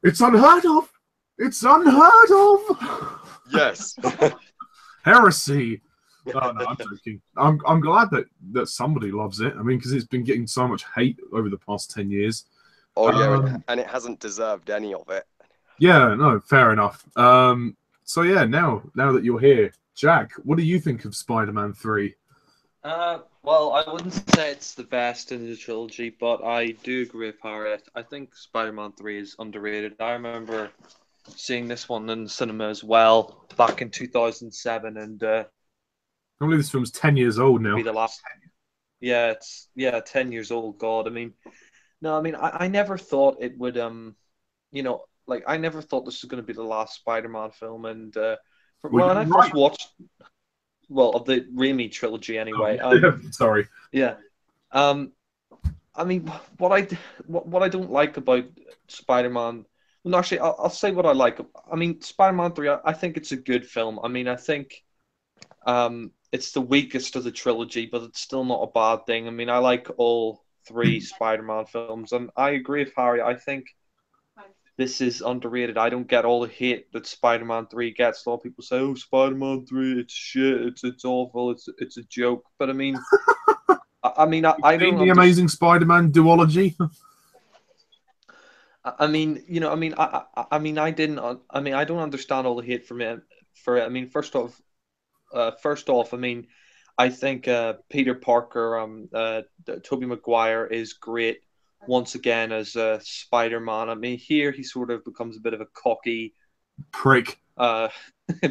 A: It's unheard of. It's unheard of.
D: Yes.
A: Heresy. No, I'm joking. I'm glad that somebody loves it. I mean, because it's been getting so much hate over the past 10 years.
D: Oh yeah, and it hasn't deserved any of it.
A: Yeah, no, fair enough. So yeah, now that you're here, Jack, what do you think of Spider-Man 3?
E: Well, I wouldn't say it's the best in the trilogy, but I do agree with Harriet. I think Spider-Man 3 is underrated. I remember seeing this one in the cinema as well back in 2007, and
A: I believe this film's 10 years old now.
E: be the last. Yeah, it's 10 years old. God, I mean, no, I mean, I never thought it would. Like I never thought this was going to be the last Spider-Man film, and when I first watched. Well, of the Raimi trilogy, anyway.
A: Sorry.
E: Yeah. I mean, what I don't like about Spider-Man. Well, actually, I'll say what I like. I mean, Spider-Man 3. I think it's a good film. I mean, I think it's the weakest of the trilogy, but it's still not a bad thing. I mean, I like all three Spider-Man films, and I agree with Harry. I think this is underrated. I don't get all the hate that Spider-Man 3 gets. A lot of people say, "Oh, Spider-Man 3, it's shit. It's awful. It's a joke." But I mean, I don't.
A: The Amazing Spider-Man duology.
E: I mean, I didn't. I mean, I don't understand all the hate for it. I mean, first off, I mean, I think Peter Parker, Tobey Maguire is great once again as Spider-Man. I mean, here he sort of becomes a bit of a cocky
A: prick.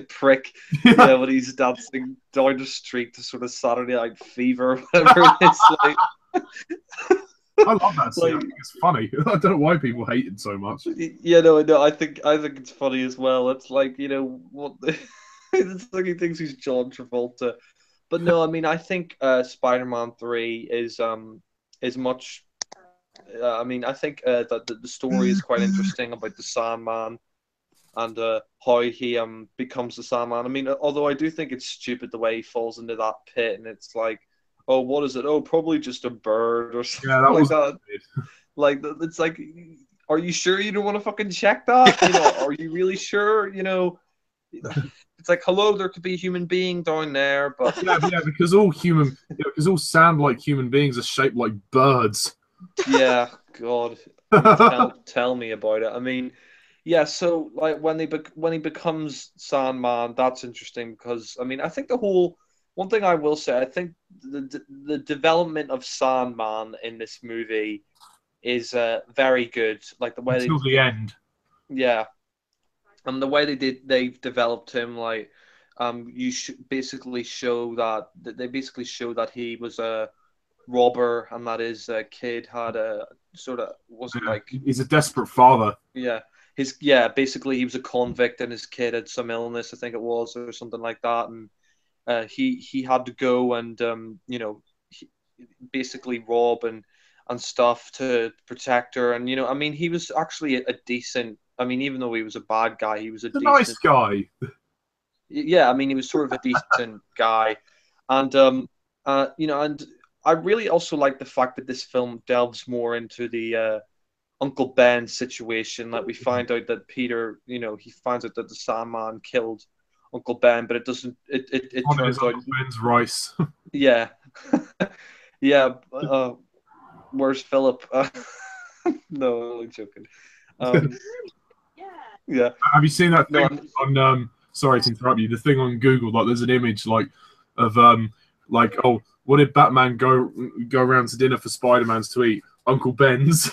E: Prick. Yeah, when he's dancing down the street to sort of Saturday Night Fever, whatever it is. Like,
A: I love that scene. I think it's funny. I don't know why people hate it so much.
E: Yeah, no, I think it's funny as well. It's like, what it's like he thinks he's John Travolta. But no, I mean, I think Spider-Man 3 is much. I mean, I think that the story is quite interesting about the Sandman and how he becomes the Sandman. I mean, although I do think it's stupid the way he falls into that pit, and it's like, oh, what is it? Oh, probably just a bird or something like that. Like, it's like, are you sure you don't want to fucking check that? Are you really sure? It's like, hello, there could be a human being down there, but
A: yeah, because all sand like human beings are shaped like birds.
E: Yeah, God, tell me about it. I mean, yeah. So like when he becomes Sandman, that's interesting because I mean I think the whole one thing I will say, I think the development of Sandman in this movie is very good. Like the way
A: Until the end.
E: yeah, and the way they've developed him, like you should basically show that they basically show that he was a robber and that his kid had a sort of wasn't like
A: He's a desperate father.
E: yeah basically he was a convict and his kid had some illness, I think it was, or something like that, and he had to go and basically rob and stuff to protect her, and I mean he was actually a decent. I mean, even though he was a bad guy, he was a decent
A: nice guy.
E: Yeah, I mean he was sort of a decent guy, and and I really also like the fact that this film delves more into the Uncle Ben situation. Like we find out that Peter, he finds out that the Sandman killed Uncle Ben, but it doesn't. It turns out
A: Uncle Ben's rice.
E: yeah, yeah. Where's Philip? No, I'm joking. Yeah.
A: Have you seen that thing on? Sorry to interrupt you. The thing on Google, like, there's an image like of like, oh, what did Batman go around to dinner for Spider-Man's to eat? Uncle Ben's.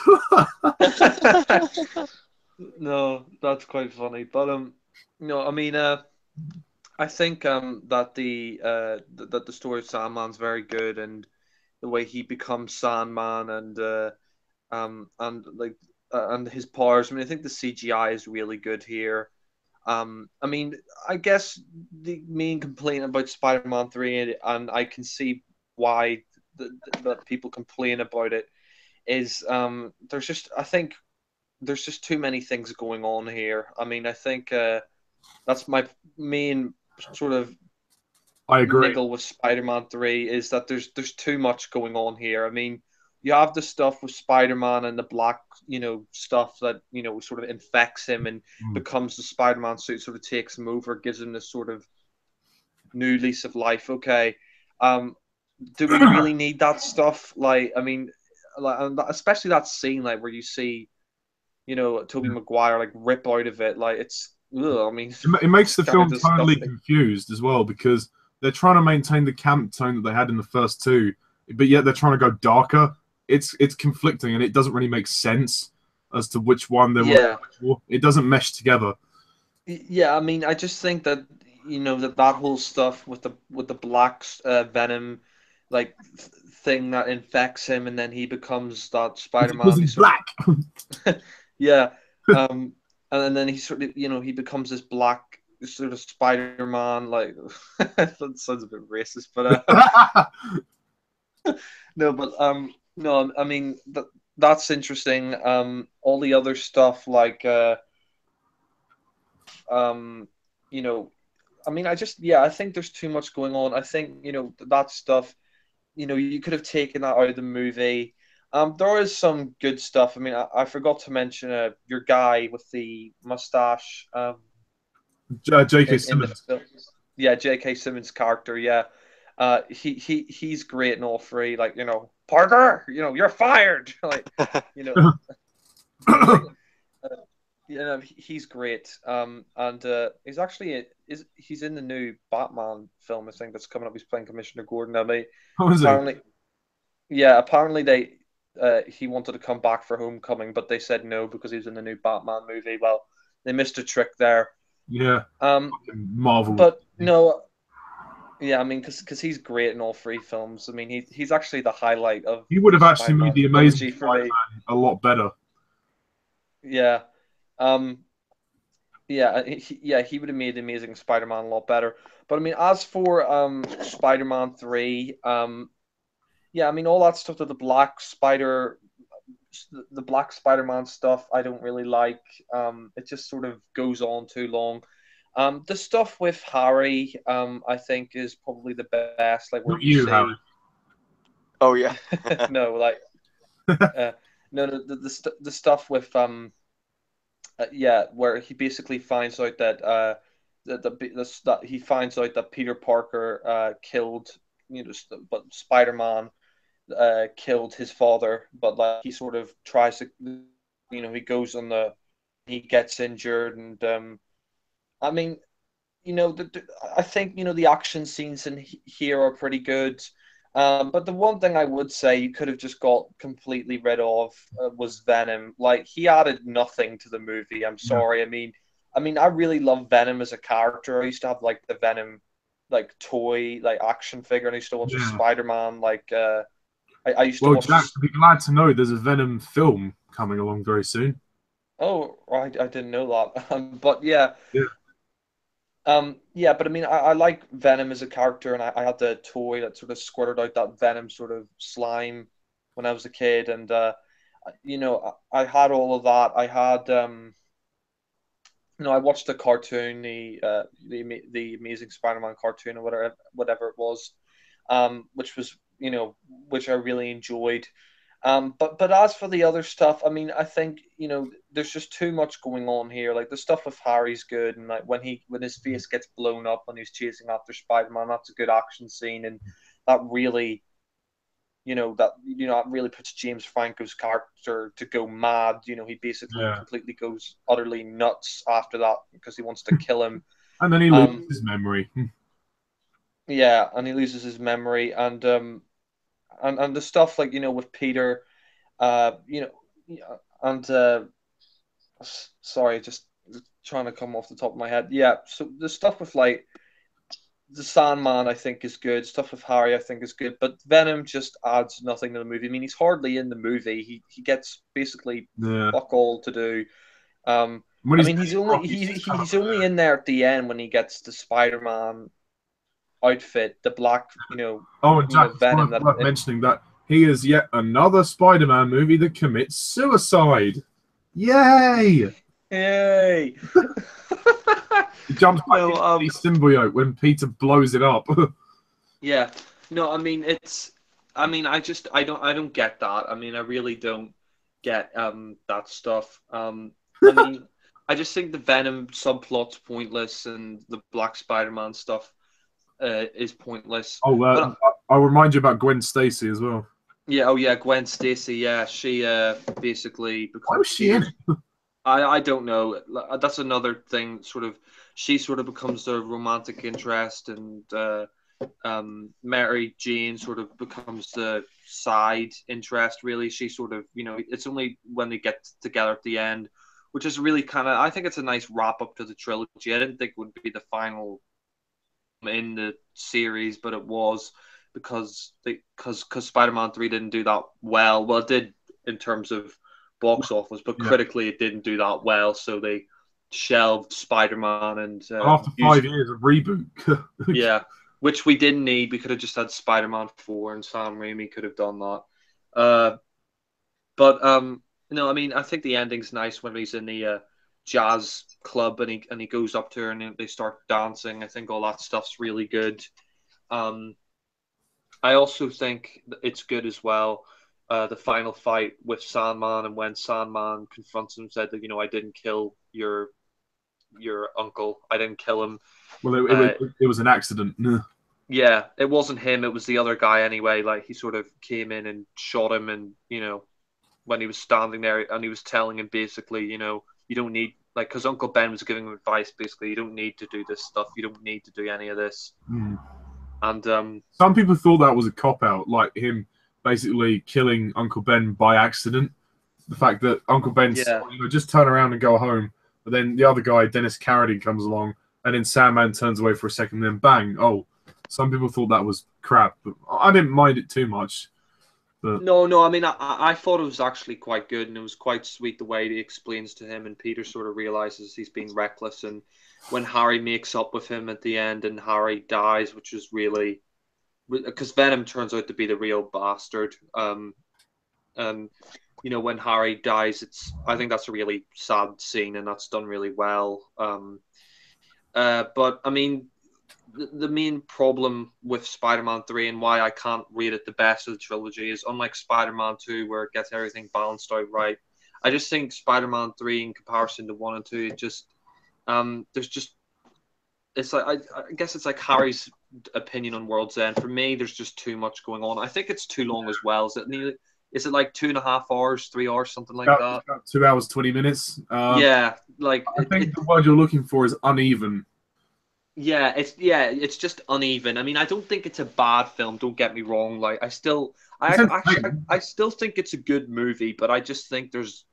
E: No, that's quite funny. But no, I mean, I think that the story of Sandman's very good, and the way he becomes Sandman, and like and his powers. I mean, I think the CGI is really good here. I mean, I guess the main complaint about Spider-Man 3, and I can see why that people complain about it, is I think there's just too many things going on here. I mean, I think that's my main sort of
A: I agree.
E: niggle with Spider-Man 3 is that there's too much going on here. I mean, you have the stuff with Spider-Man and the black, stuff that, sort of infects him and becomes the Spider-Man suit, sort of takes him over, gives him this sort of new lease of life. Okay. Do we really need that stuff? Like, I mean, like, especially that scene, like, where you see, Tobey Maguire, like, rip out of it. Like, it's, ugh, I mean...
A: It makes the film
E: disgusting.
A: totally confused as well, because they're trying to maintain the camp tone that they had in the first two, but yet they're trying to go darker. It's conflicting, and it doesn't really make sense as to which one they're for. It doesn't mesh together.
E: Yeah, I mean, I just think that that whole stuff with the black Venom, like thing that infects him, and then he becomes that Spider-Man.
A: He's black.
E: Yeah, and then he sort of he becomes this black sort of Spider-Man. Like that sounds a bit racist, but no, but no, I mean that's interesting. All the other stuff like I mean, I think there's too much going on. I think that stuff, you could have taken that out of the movie. There is some good stuff. I mean, I forgot to mention your guy with the mustache.
A: J.K. Simmons.
E: Yeah, J.K. Simmons' character. Yeah, he's great in all three. Like Parker, you're fired. Like he's great. And he's actually he's in the new Batman film, I think, that's coming up. He's playing Commissioner Gordon. I mean, apparently he wanted to come back for Homecoming, but they said no because he was in the new Batman movie. Well, they missed a trick there.
A: Yeah. Marvel.
E: But no. Yeah, I mean, because he's great in all three films. I mean, he's actually the highlight of.
A: He would have actually made the Amazing Spider-Man a lot better.
E: Yeah. He would have made the Amazing Spider-Man a lot better. But I mean, as for Spider-Man 3, I mean, all that stuff to the Black Spider-Man stuff, I don't really like. It just sort of goes on too long. The stuff with Harry, I think, is probably the best. Like, where
A: Harry.
D: Oh yeah.
E: No, like, no, the stuff with where he basically finds out that that he finds out that Peter Parker killed, but Spider-Man killed his father, but like he sort of tries to, he goes on he gets injured, and I mean, I think the action scenes in here are pretty good. But the one thing I would say you could have just got completely rid of was Venom. Like, he added nothing to the movie. I'm sorry. I mean, I really love Venom as a character. I used to have like the Venom like toy like action figure, and I used to watch Spider-Man. Like, I used to watch.
A: Jack, be glad to know there's a Venom film coming along very soon.
E: Oh, I didn't know that. But yeah.
A: Yeah.
E: But I mean, I like Venom as a character, and I had the toy that sort of squirted out that Venom sort of slime when I was a kid, and I had all of that. I had I watched the cartoon, the Amazing Spider-Man cartoon or whatever it was, which was which I really enjoyed. But as for the other stuff, I mean, I think there's just too much going on here. Like, the stuff with Harry's good, and like when his face gets blown up when he's chasing after Spider-Man, that's a good action scene, and that really, that really puts James Franco's character to go mad. He basically completely goes utterly nuts after that because he wants to kill him,
A: and then he loses his memory.
E: Yeah, and he loses his memory, and the stuff like with Peter, sorry, just trying to come off the top of my head. Yeah, so the stuff with like the Sandman, I think, is good. Stuff with Harry, I think, is good, but Venom just adds nothing to the movie. I mean, he's hardly in the movie. He gets basically fuck all to do. I mean, he's only in there at the end when he gets the Spider-Man outfit, the black,
A: Oh, and Jack, Venom. Worth mentioning that he is yet another Spider-Man movie that commits suicide. Yay!
E: Yay!
A: He jumps back into the symbiote when Peter blows it up.
E: Yeah. No, I mean I don't get that. I mean, I really don't get that stuff. I mean, I just think the Venom subplot's pointless, and the Black Spider-Man stuff is pointless.
A: I'll remind you about Gwen Stacy as well.
E: Yeah, Gwen Stacy. Yeah, she basically becomes.
A: Why was she in it?
E: I don't know. That's another thing. She sort of becomes the romantic interest, and Mary Jane sort of becomes the side interest. Really, she sort of it's only when they get together at the end, which is really I think it's a nice wrap up to the trilogy. I didn't think it would be the final in the series, but it was because Spider-Man 3 didn't do that well. Well, it did in terms of box office, but critically it didn't do that well, so they shelved Spider-Man and
A: after 5 years of reboot.
E: Yeah, which we didn't need. We could have just had Spider-Man 4 and Sam Raimi could have done that. I mean, I think the ending's nice when he's in the jazz club and he goes up to her and they start dancing. I think all that stuff's really good. I also think it's good as well, the final fight with Sandman, and when Sandman confronts him, said that I didn't kill your uncle, I didn't kill him.
A: Well, it was an accident.
E: Yeah, it wasn't him, it was the other guy anyway. Like, he sort of came in and shot him, and when he was standing there, and he was telling him basically, you don't need, like, because Uncle Ben was giving him advice, basically, you don't need to do this stuff, you don't need to do any of this. And
A: some people thought that was a cop-out, like him basically killing Uncle Ben by accident. The fact that Uncle Ben just turn around and go home, but then the other guy, Dennis Carradine, comes along, and then Sandman turns away for a second, and then bang! Oh, some people thought that was crap, but I didn't mind it too much. But...
E: No. I mean, I thought it was actually quite good, and it was quite sweet the way he explains to him, and Peter sort of realizes he's being reckless, and when Harry makes up with him at the end, and Harry dies, which is really because Venom turns out to be the real bastard. When Harry dies, I think that's a really sad scene, and that's done really well. But I mean, the main problem with Spider-Man 3 and why I can't rate it the best of the trilogy is, unlike Spider-Man 2, where it gets everything balanced out right, I just think Spider-Man 3, in comparison to 1 and 2, it's like I guess it's like Harry's opinion on World's End. For me, there's just too much going on. I think it's too long as well. Is it like 2.5 hours, 3 hours, something like that?
A: About 2 hours, 20 minutes.
E: Yeah, like
A: I think the word you're looking for is uneven.
E: it's just uneven. I mean, I don't think it's a bad film. Don't get me wrong. Like, I still think it's a good movie, but I just think there's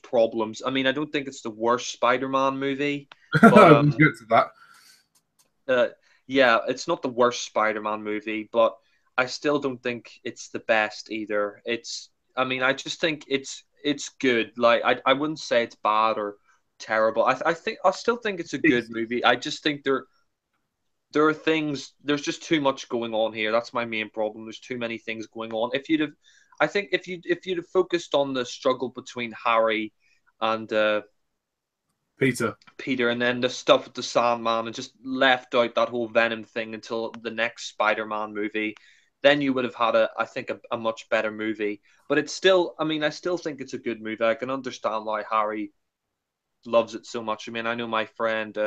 E: problems. I mean, I don't think it's the worst Spider-Man movie, but
A: We'll get to that.
E: yeah, it's not the worst Spider-Man movie, but I still don't think it's the best either. I mean, I just think it's good. Like, I wouldn't say it's bad or terrible. I still think it's a good movie. I just think there are things. There's just too much going on here. That's my main problem. There's too many things going on. I think if you'd have focused on the struggle between Harry and Peter, and then the stuff with the Sandman, and just left out that whole Venom thing until the next Spider-Man movie, then you would have had I think a much better movie. But it's still, I mean, I still think it's a good movie. I can understand why Harry loves it so much. I mean, I know my friend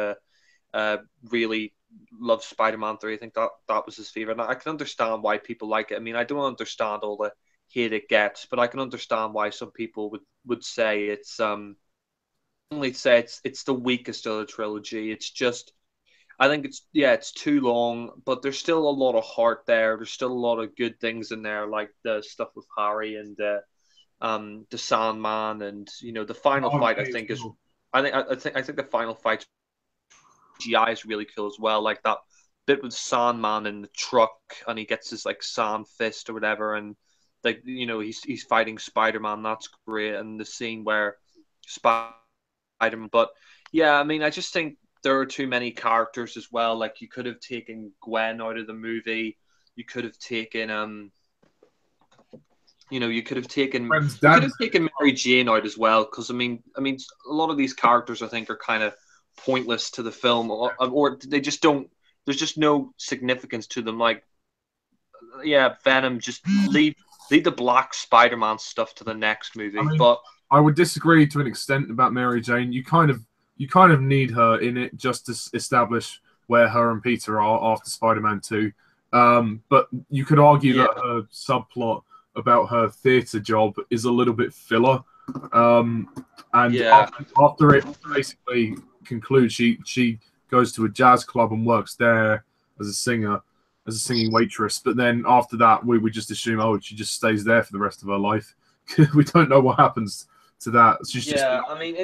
E: really loves Spider-Man 3. I think that was his favorite. And I can understand why people like it. I mean, I don't understand all the hate it gets, but I can understand why some people would say it's it's the weakest of the trilogy. It's just, I think it's too long, but there's still a lot of heart there. There's still a lot of good things in there, like the stuff with Harry and the Sandman, and the final fight. I think the final fight GI is really cool as well. Like that bit with Sandman in the truck, and he gets his like sand fist or whatever, and like he's fighting Spider-Man. That's great, and the scene where Spider-Man. But yeah, I mean, I just think there are too many characters as well. Like, you could have taken Gwen out of the movie. You could have taken you could have taken Mary Jane out as well, because I mean a lot of these characters I think are kind of pointless to the film, or they just don't. There's just no significance to them. Like, yeah, Venom, just leave the Black Spider-Man stuff to the next movie. I mean, but
A: I would disagree to an extent about Mary Jane. You kind of need her in it just to establish where her and Peter are after Spider-Man 2. But you could argue that her subplot about her theatre job is a little bit filler. After it basically concludes, she goes to a jazz club and works there as a singing waitress. But then after that, we would just assume, she just stays there for the rest of her life. We don't know what happens to that.
E: I mean,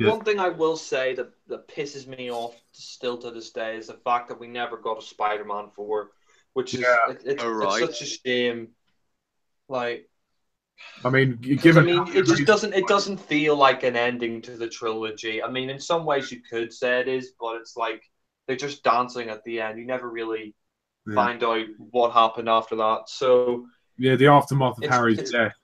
E: one thing I will say that pisses me off still to this day is the fact that we never got a Spider-Man 4, which is it's such a shame. Like,
A: I mean,
E: it doesn't feel like an ending to the trilogy. I mean, in some ways you could say it is, but it's like they're just dancing at the end. You never really find out what happened after that. So
A: the aftermath of Harry's death.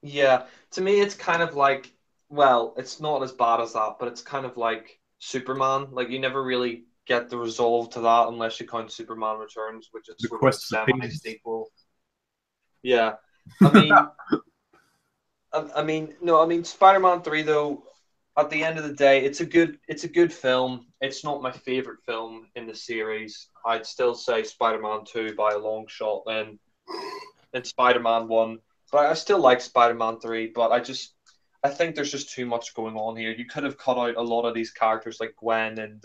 E: Yeah, to me, it's kind of like, well, it's not as bad as that, but it's kind of like Superman. Like, you never really get the resolve to that unless you count Superman Returns, which is sort of a semi-sequel. Yeah, I mean, Spider-Man 3 though. At the end of the day, it's a good film. It's not my favorite film in the series. I'd still say Spider-Man 2 by a long shot, then Spider-Man 1. But I still like Spider-Man 3, but I think there's just too much going on here. You could have cut out a lot of these characters like Gwen and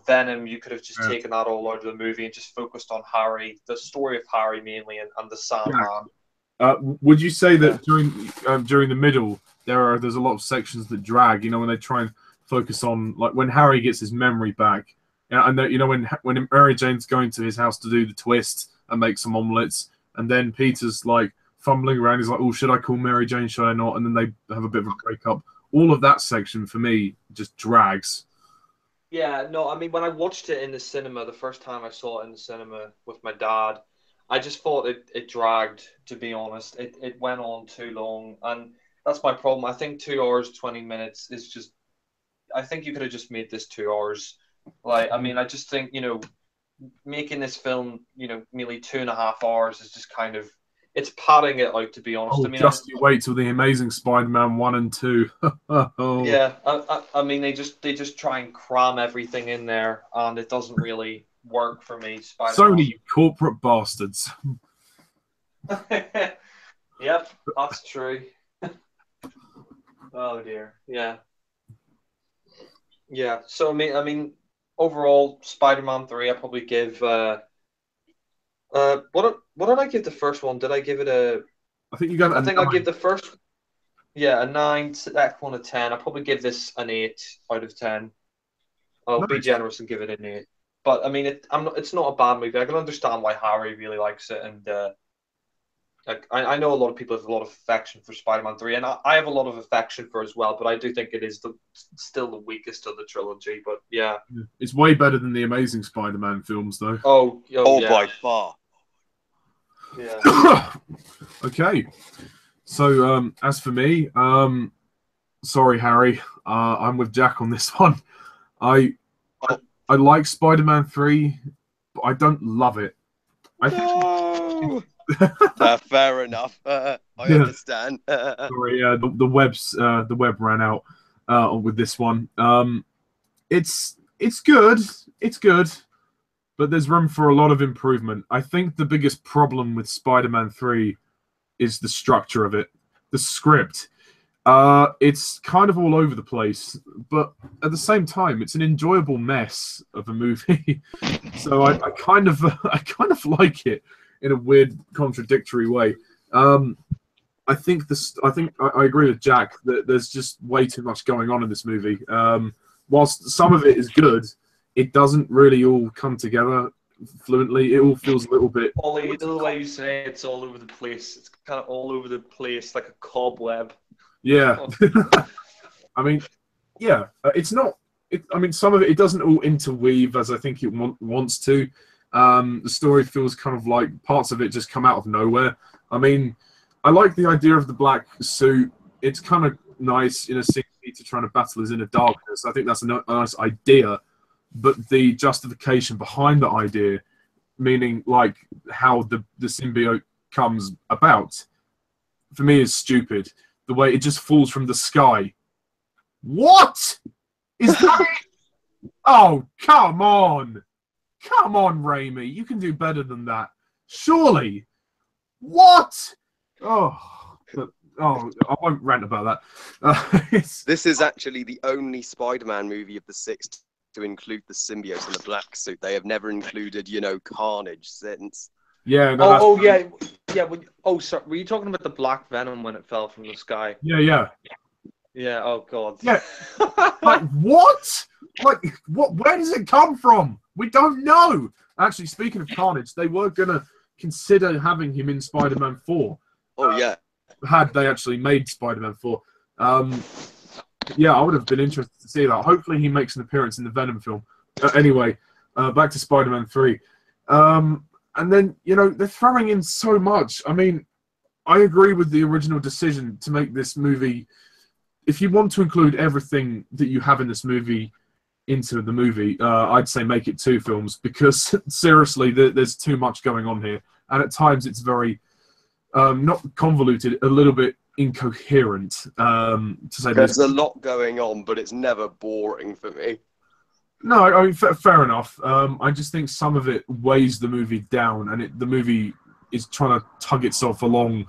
E: Venom. You could have just taken that all out of the movie and just focused on Harry, the story of Harry mainly, and the Sandman.
A: Would you say that during the middle there's a lot of sections that drag? When they try and focus on, like, when Harry gets his memory back, and when Mary Jane's going to his house to do the twist and make some omelets. And then Peter's like fumbling around. He's like, "Oh, should I call Mary Jane? Should I not?" And then they have a bit of a breakup. All of that section for me just drags.
E: Yeah, no, I mean, when I watched it in the cinema, the first time I saw it in the cinema with my dad, I just thought it dragged, to be honest. It went on too long. And that's my problem. I think 2 hours, 20 minutes is just, I think you could have just made this 2 hours. Like, I mean, I just think, making this film, nearly 2.5 hours is just kind of, it's padding it out, to be honest. I mean,
A: you wait till the Amazing Spider-Man 1 and 2.
E: Yeah, I mean, they just try and cram everything in there, and it doesn't really work for me.
A: Sony, you corporate bastards.
E: Yep, that's true. Oh dear, yeah. Yeah. So I mean, overall, Spider-Man 3, I probably give. What did I give the first one? Did I give it a?
A: I think you got.
E: I think I give the first. Yeah, a 9. Second one a 10. I probably give this an 8 out of 10. I'll be
A: Nice.
E: generous and give it an 8. But I mean, it's not a bad movie. I can understand why Harry really likes it, and like I know a lot of people have a lot of affection for Spider-Man 3, and I have a lot of affection for it as well. But I do think it is still the weakest of the trilogy. But yeah,
A: It's way better than the Amazing Spider-Man films, though.
C: Oh,
E: yeah,
C: by far.
E: yeah.
A: Okay. So as for me, sorry, Harry, I'm with Jack on this one. I like Spider-Man 3, but I don't love it. I think.
C: No. Fair enough. I understand.
A: Sorry, the web ran out with this one. It's good. It's good, but there's room for a lot of improvement. I think the biggest problem with Spider-Man 3 is the structure of it, the script. It's kind of all over the place, but at the same time, it's an enjoyable mess of a movie. So I kind of like it in a weird, contradictory way. I think I agree with Jack that there's just way too much going on in this movie. Whilst some of it is good, it doesn't really all come together fluently. It all feels a little bit.
E: Ollie, the way you say it's all over the place. It's kind of all over the place, like a cobweb.
A: Yeah. I mean, yeah, it's not. I mean, some of it doesn't all interweave as I think it wants to. The story feels kind of like parts of it just come out of nowhere. I mean, I like the idea of the black suit. It's kind of nice, seeing Peter trying to battle his inner darkness. I think that's a nice idea, but the justification behind the idea, meaning like how the symbiote comes about, for me is stupid. The way it just falls from the sky. What is that? Oh, come on. Come on, Raimi. You can do better than that. Surely. What? I won't rant about that.
D: This is actually the only Spider-Man movie of the 6 to include the symbiote in the black suit. They have never included,
E: Carnage
D: since.
A: Yeah. No,
E: yeah. Sorry. Were you talking about the black venom when it fell from the sky?
A: Yeah.
E: Yeah. Oh God.
A: Yeah. Like what? Like what? Where does it come from? We don't know. Actually, speaking of Carnage, they were gonna consider having him in Spider-Man 4.
D: Oh yeah.
A: Had they actually made Spider-Man 4. Yeah, I would have been interested to see that. Hopefully he makes an appearance in the Venom film. Anyway, back to Spider-Man 3. And then, they're throwing in so much. I mean, I agree with the original decision to make this movie. If you want to include everything that you have in this movie into the movie, I'd say make it 2 films, because seriously, there's too much going on here. And at times it's very, not convoluted, a little bit incoherent, to say
D: There's
A: this.
D: a lot going on, but it's never boring for me.
A: No, I mean, fair enough. I just think some of it weighs the movie down, and the movie is trying to tug itself along.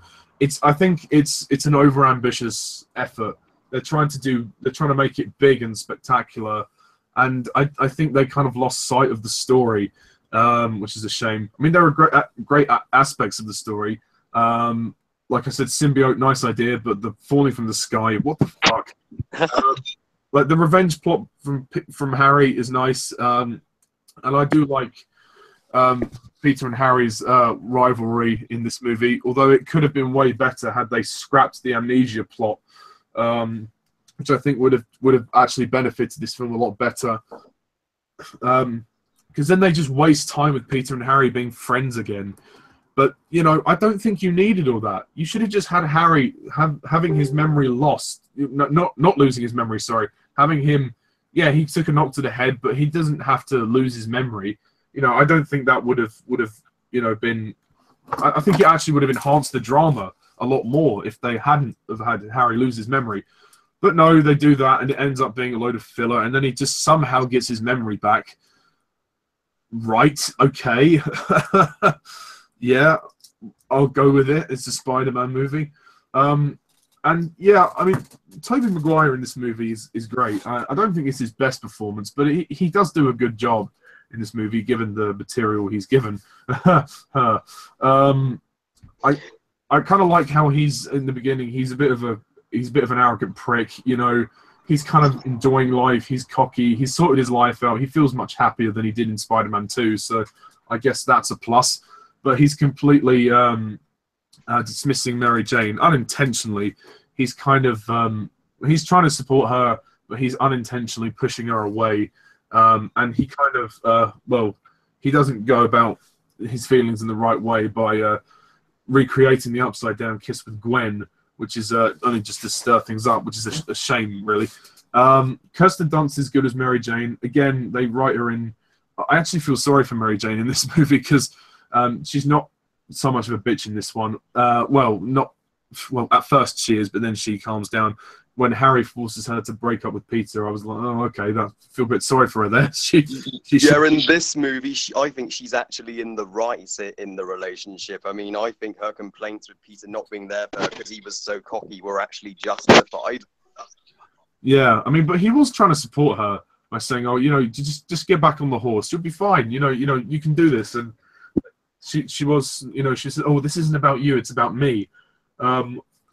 A: I think it's an overambitious effort. They're trying to make it big and spectacular, and I think they kind of lost sight of the story, which is a shame. I mean, there are great aspects of the story. Like I said, symbiote, nice idea, but the falling from the sky, what the fuck? Like the revenge plot from Harry is nice, and I do like Peter and Harry's rivalry in this movie. Although it could have been way better had they scrapped the amnesia plot, which I think would have actually benefited this film a lot better. Because then they just waste time with Peter and Harry being friends again. But I don't think you needed all that. You should have just had Harry having his memory lost, not losing his memory. Sorry, having him. Yeah, he took a knock to the head, but he doesn't have to lose his memory. I don't think that would have been. I think it actually would have enhanced the drama a lot more if they hadn't have had Harry lose his memory. But no, they do that, and it ends up being a load of filler, and then he just somehow gets his memory back. Right? Okay. Yeah, I'll go with it. It's a Spider-Man movie. And yeah, I mean, Tobey Maguire in this movie is great. I don't think it's his best performance, but he does do a good job in this movie, given the material he's given. I kind of like how he's in the beginning. He's a bit of an arrogant prick. You know, he's kind of enjoying life. He's cocky. He's sorted his life out. He feels much happier than he did in Spider-Man 2. So I guess that's a plus. But he's completely dismissing Mary Jane unintentionally. He's kind of he's trying to support her, but he's unintentionally pushing her away. And he kind of he doesn't go about his feelings in the right way by recreating the upside down kiss with Gwen, which is only just to stir things up, which is a shame, really. Kirsten Dunst is good as Mary Jane. Again, they write her in. I actually feel sorry for Mary Jane in this movie because she's not so much of a bitch in this one. Well, at first she is, but then she calms down. When Harry forces her to break up with Peter, I was like, oh, okay, I feel a bit sorry for her there.
D: In this movie, I think she's actually in the right in the relationship. I mean, I think her complaints with Peter not being there for her because he was so cocky were actually justified.
A: Yeah, I mean, but he was trying to support her by saying, oh, you know, just get back on the horse. You'll be fine. You know, you can do this. And she was, you know, she said, oh, this isn't about you. It's about me.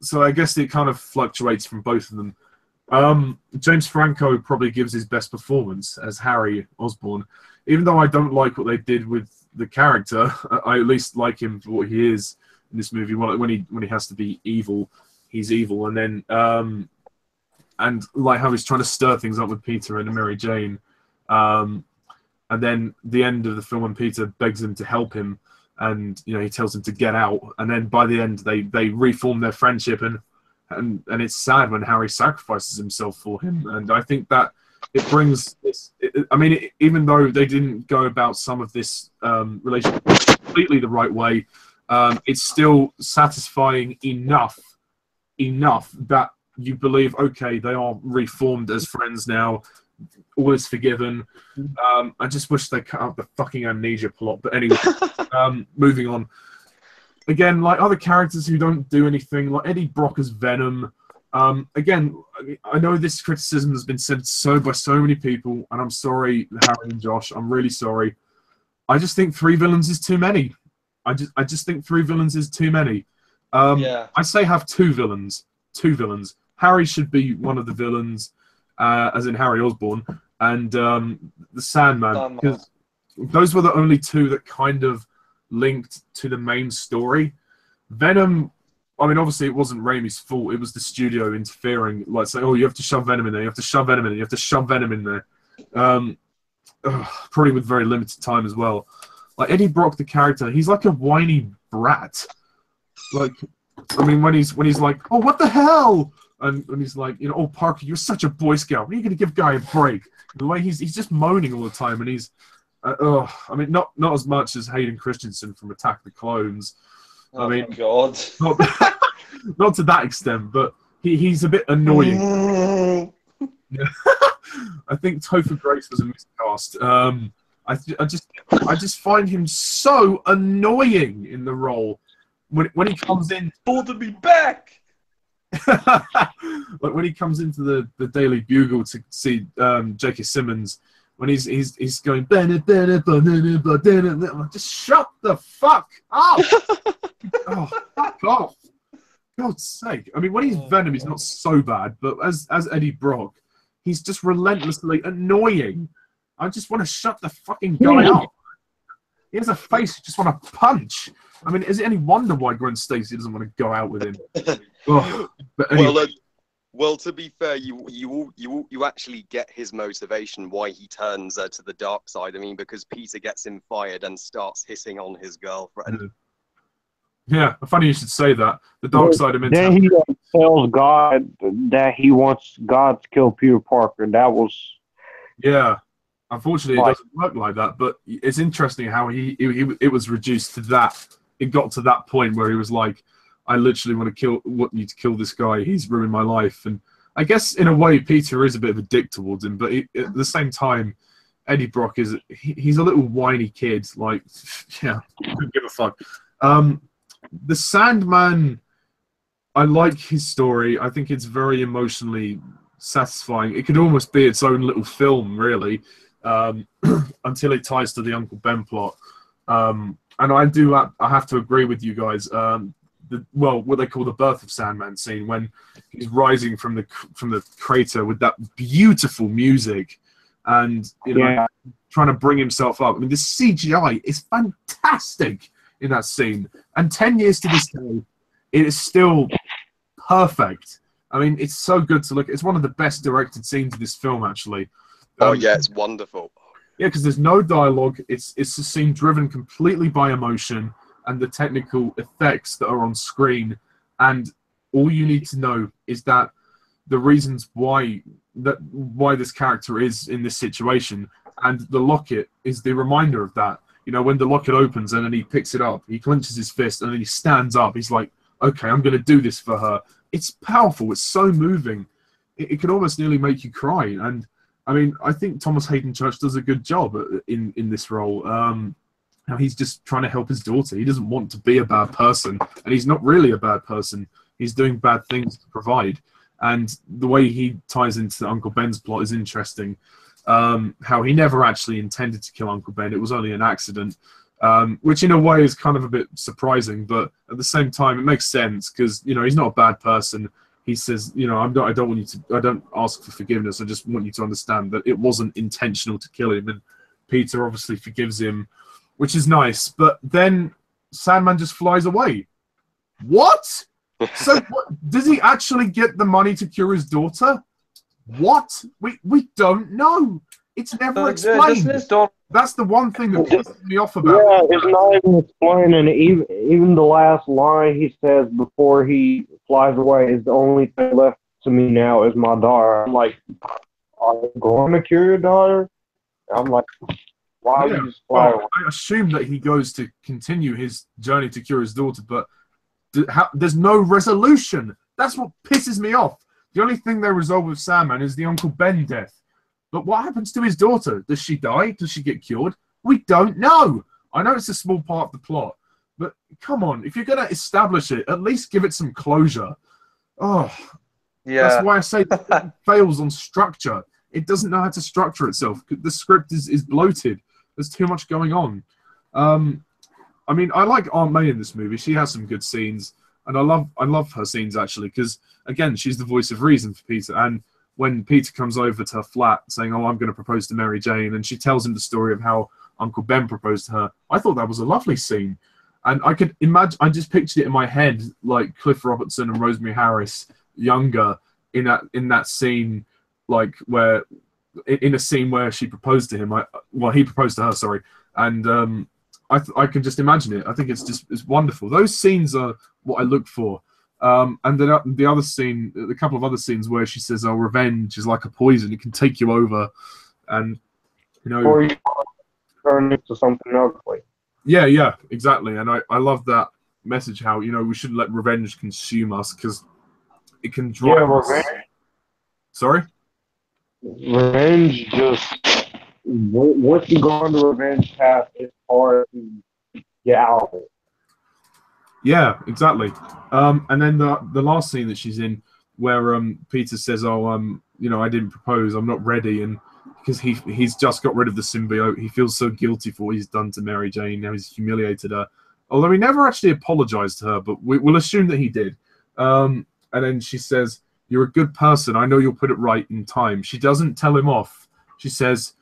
A: So I guess it kind of fluctuates from both of them. James Franco probably gives his best performance as Harry Osborn. Even though I don't like what they did with the character, I at least like him for what he is in this movie. When he has to be evil, he's evil. And then and like how he's trying to stir things up with Peter and Mary Jane. And then the end of the film when Peter begs him to help him, and you know he tells him to get out, and then by the end they reform their friendship, and it's sad when Harry sacrifices himself for him, and I think that it brings this. Even though they didn't go about some of this relationship completely the right way, it's still satisfying enough that you believe, okay, they are reformed as friends now. All is forgiven. I just wish they cut out the fucking amnesia plot. But anyway, moving on. Again, like other characters who don't do anything, like Eddie Brock as Venom. Again, I know this criticism has been said by so many people, and I'm sorry, Harry and Josh. I'm really sorry. I just think 3 villains is too many. I just think 3 villains is too many. I say have 2 villains. 2 villains. Harry should be one of the villains. As in Harry Osborn, and the Sandman, because those were the only 2 that kind of linked to the main story. Venom, I mean, obviously it wasn't Raimi's fault. It was the studio interfering, like saying, oh, you have to shove Venom in there, you have to shove Venom in there, you have to shove Venom in there. Probably with very limited time as well. Like Eddie Brock, the character, he's like a whiny brat. Like, I mean, when he's like, oh, what the hell? And he's like, you know, oh, Parker, you're such a Boy Scout. When are you going to give Guy a break? The way he's just moaning all the time, and he's, I mean, not as much as Hayden Christensen from Attack of the Clones.
E: Oh, I mean, God.
A: Not to that extent, but he's a bit annoying. I think Topher Grace was a miscast. I just find him so annoying in the role when he comes in.
E: Told to be back.
A: Like when he comes into the Daily Bugle to see J.K. Simmons, when he's going just shut the fuck up. Oh, fuck off. God's sake. I mean, when he's Venom, he's not so bad, but as Eddie Brock, he's just relentlessly annoying. I just want to shut the fucking guy up. He has a face you just want to punch. I mean, is it any wonder why Gwen Stacy doesn't want to go out with him? Oh, but anyway.
D: Well, to be fair, you actually get his motivation why he turns to the dark side. I mean, because Peter gets him fired and starts hissing on his girlfriend.
A: Yeah, funny you should say that. The dark side of mentality.
F: Then he tells God that he wants God to kill Peter Parker. That was...
A: Yeah. Unfortunately, it doesn't work like that. But it's interesting how it was reduced to that. It got to that point where he was like, I literally want you to kill this guy. He's ruined my life. And I guess in a way, Peter is a bit of a dick towards him. But at the same time, Eddie Brock he's a little whiny kid. Like, yeah, couldn't give a fuck. The Sandman, I like his story. I think it's very emotionally satisfying. It could almost be its own little film, really, until it ties to the Uncle Ben plot. And I have to agree with you guys. What they call the birth of Sandman scene, when he's rising from the crater with that beautiful music, and trying to bring himself up. I mean, the CGI is fantastic in that scene, and 10 years to this day, it is still perfect. I mean, it's so good to look. It's one of the best directed scenes of this film, actually.
D: Yeah, it's wonderful.
A: Yeah, because there's no dialogue. It's a scene driven completely by emotion and the technical effects that are on screen. And all you need to know is that the reasons why this character is in this situation, and the locket is the reminder of that. You know, when the locket opens and then he picks it up, he clenches his fist and then he stands up. He's like, okay, I'm going to do this for her. It's powerful. It's so moving. It could almost nearly make you cry. And I mean, I think Thomas Hayden Church does a good job in this role. Now he's just trying to help his daughter. He doesn't want to be a bad person, and he's not really a bad person. He's doing bad things to provide. And the way he ties into Uncle Ben's plot is interesting. How he never actually intended to kill Uncle Ben. It was only an accident, which in a way is kind of a bit surprising, but at the same time, it makes sense because, you know, he's not a bad person. He says, you know, I don't ask for forgiveness. I just want you to understand that it wasn't intentional to kill him. And Peter obviously forgives him, which is nice. But then Sandman just flies away. What? So does he actually get the money to cure his daughter? What? We don't know. It's never explained. That's the one thing that pisses me off about
F: it. Yeah, it's not even explained, and even the last line he says before he flies away is the only thing left to me now is my daughter. I'm like, are you going to cure your daughter? I'm like, why would you just fly away?
A: I assume that he goes to continue his journey to cure his daughter, but there's no resolution. That's what pisses me off. The only thing they resolve with Sandman is the Uncle Ben death. But what happens to his daughter? Does she die? Does she get cured? We don't know. I know it's a small part of the plot, but come on. If you're going to establish it, at least give it some closure. Oh, yeah. That's why I say it fails on structure. It doesn't know how to structure itself. The script is bloated. There's too much going on. I mean, I like Aunt May in this movie. She has some good scenes, and I love her scenes, actually, because, again, she's the voice of reason for Peter. And when Peter comes over to her flat saying, oh, I'm going to propose to Mary Jane, and she tells him the story of how Uncle Ben proposed to her, I thought that was a lovely scene. And I could imagine, I just pictured it in my head, like Cliff Robertson and Rosemary Harris younger in that scene, like where, in a scene where she proposed to him, he proposed to her, sorry. And I can just imagine it. I think it's wonderful. Those scenes are what I look for. And then the other scene, a couple of other scenes where she says, "Oh, revenge is like a poison; it can take you over," and you know,
F: or you turn into something ugly.
A: Yeah, exactly. And I love that message. How, you know, we shouldn't let revenge consume us because it can drive us.
F: Revenge.
A: Sorry.
F: Revenge just once you go on the revenge path, it's hard to get out of it.
A: Yeah, exactly. And then the last scene that she's in, where Peter says, "Oh, you know, I didn't propose. I'm not ready," and because he's just got rid of the symbiote, he feels so guilty for what he's done to Mary Jane. Now he's humiliated her, although he never actually apologized to her. But we'll assume that he did. And then she says, "You're a good person. I know you'll put it right in time." She doesn't tell him off. She says,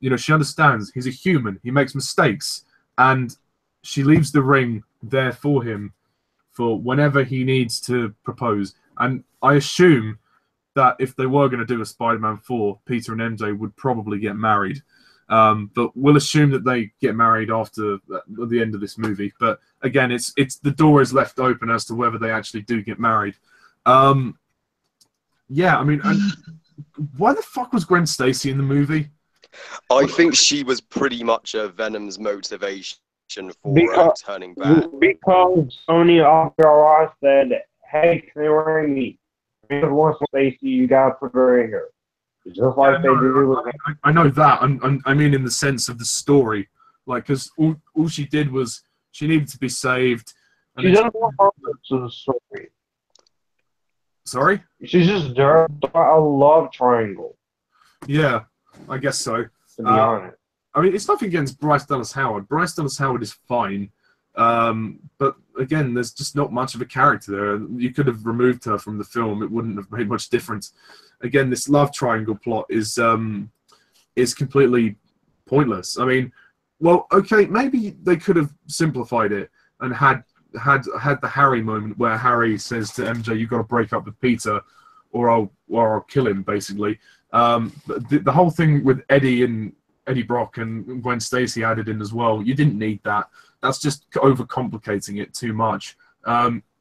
A: you know, she understands he's a human. He makes mistakes, and she leaves the ring there for him for whenever he needs to propose. And I assume that if they were going to do a Spider-Man 4, Peter and MJ would probably get married. But we'll assume that they get married after the end of this movie. But again, it's the door is left open as to whether they actually do get married. Yeah, I mean, why the fuck was Gwen Stacy in the movie?
D: I think she was pretty much Venom's motivation for turning bad.
F: Because Sony authorized said, "Hey, Sam Raimi, if wants Stacy, you gotta put her in here." Just like they do with.
A: I know that. I mean, in the sense of the story, like, because all she did was she needed to be saved.
F: She doesn't want purpose to the story.
A: Sorry?
F: She's just dirt. I love Triangle,
A: Yeah, I guess so.
F: to be honest.
A: I mean, it's nothing against Bryce Dallas Howard. Bryce Dallas Howard is fine. But again, there's just not much of a character there. You could have removed her from the film. It wouldn't have made much difference. Again, this love triangle plot is completely pointless. I mean, well, okay, maybe they could have simplified it and had the Harry moment where Harry says to MJ, "You've got to break up with Peter, or I'll kill him," basically. But the whole thing with Eddie Brock and Gwen Stacy added in as well. You didn't need that. That's just overcomplicating it too much.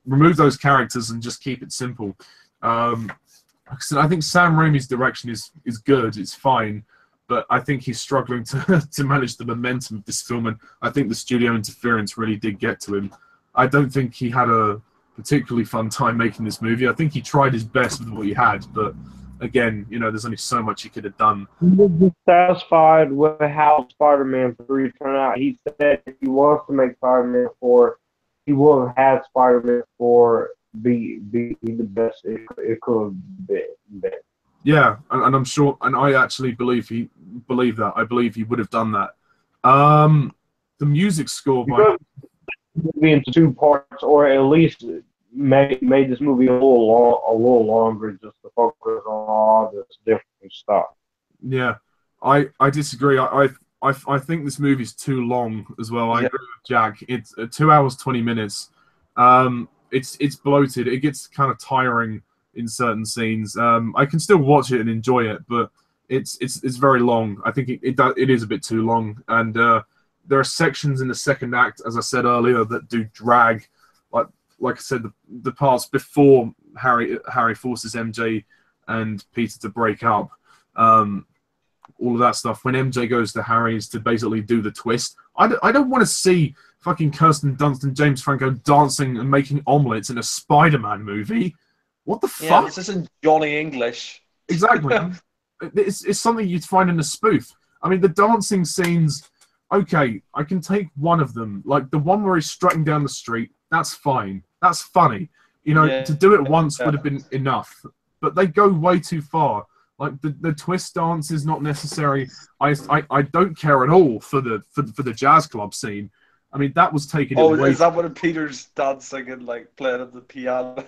A: Remove those characters and just keep it simple. I think Sam Raimi's direction is good. It's fine, but I think he's struggling to manage the momentum of this film, and I think the studio interference really did get to him. I don't think he had a particularly fun time making this movie. I think he tried his best with what he had, but again, there's only so much he could have done.
F: He was dissatisfied with how Spider-Man 3 turned out. He said if he wants to make Spider-Man 4, he will have had Spider-Man 4 be the best it could have been.
A: Yeah, and I'm sure, and I actually believe that. I believe he would have done that. The music score by
F: movie into 2 parts, or at least made this movie a little longer, just to focus on all this different stuff.
A: Yeah, I disagree. I think this movie's too long as well. I agree with Jack. It's 2 hours 20 minutes. It's bloated. It gets kind of tiring in certain scenes. I can still watch it and enjoy it, but it's very long. I think it is a bit too long, and there are sections in the second act, as I said earlier, that do drag. Like I said, the parts before Harry forces MJ and Peter to break up, all of that stuff. When MJ goes to Harry's to basically do the twist, I don't want to see fucking Kirsten Dunst and James Franco dancing and making omelets in a Spider-Man movie. What the fuck?
E: This isn't Johnny English.
A: Exactly. It's something you'd find in a spoof. I mean, the dancing scenes, okay, I can take one of them. Like the one where he's strutting down the street, that's fine. That's funny. To do it once would have been enough. But they go way too far. Like the twist dance is not necessary. I don't care at all for the jazz club scene. I mean, that was taken.
E: Oh, is that when Peter's dancing and like playing on the piano?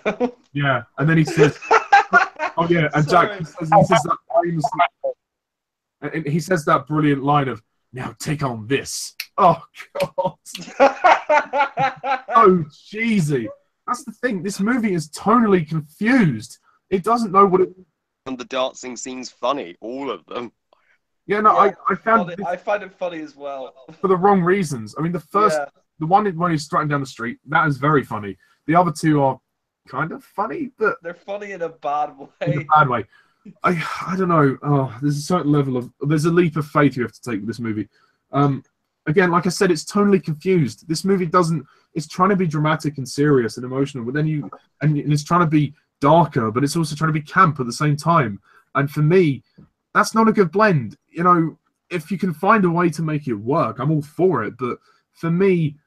A: Yeah, and then he says, "Oh yeah," and Jack he says that famously, and he says that brilliant line of, "Now take on this." Oh god, so cheesy. That's the thing. This movie is tonally confused. It doesn't know what it.
D: And the dancing scenes funny, all of them.
A: Yeah, no,
E: Yeah,
A: I
E: find it funny as well.
A: For the wrong reasons. I mean, the one when he's strutting down the street, that is very funny. The other two are kind of funny, but
E: they're funny in a bad way.
A: In a bad way. I don't know. Oh, there's a certain level of there's a leap of faith you have to take with this movie. Again, like I said, it's totally confused. This movie doesn't. It's trying to be dramatic and serious and emotional, but then it's trying to be darker, but it's also trying to be camp at the same time. And for me, that's not a good blend. If you can find a way to make it work, I'm all for it. But for me,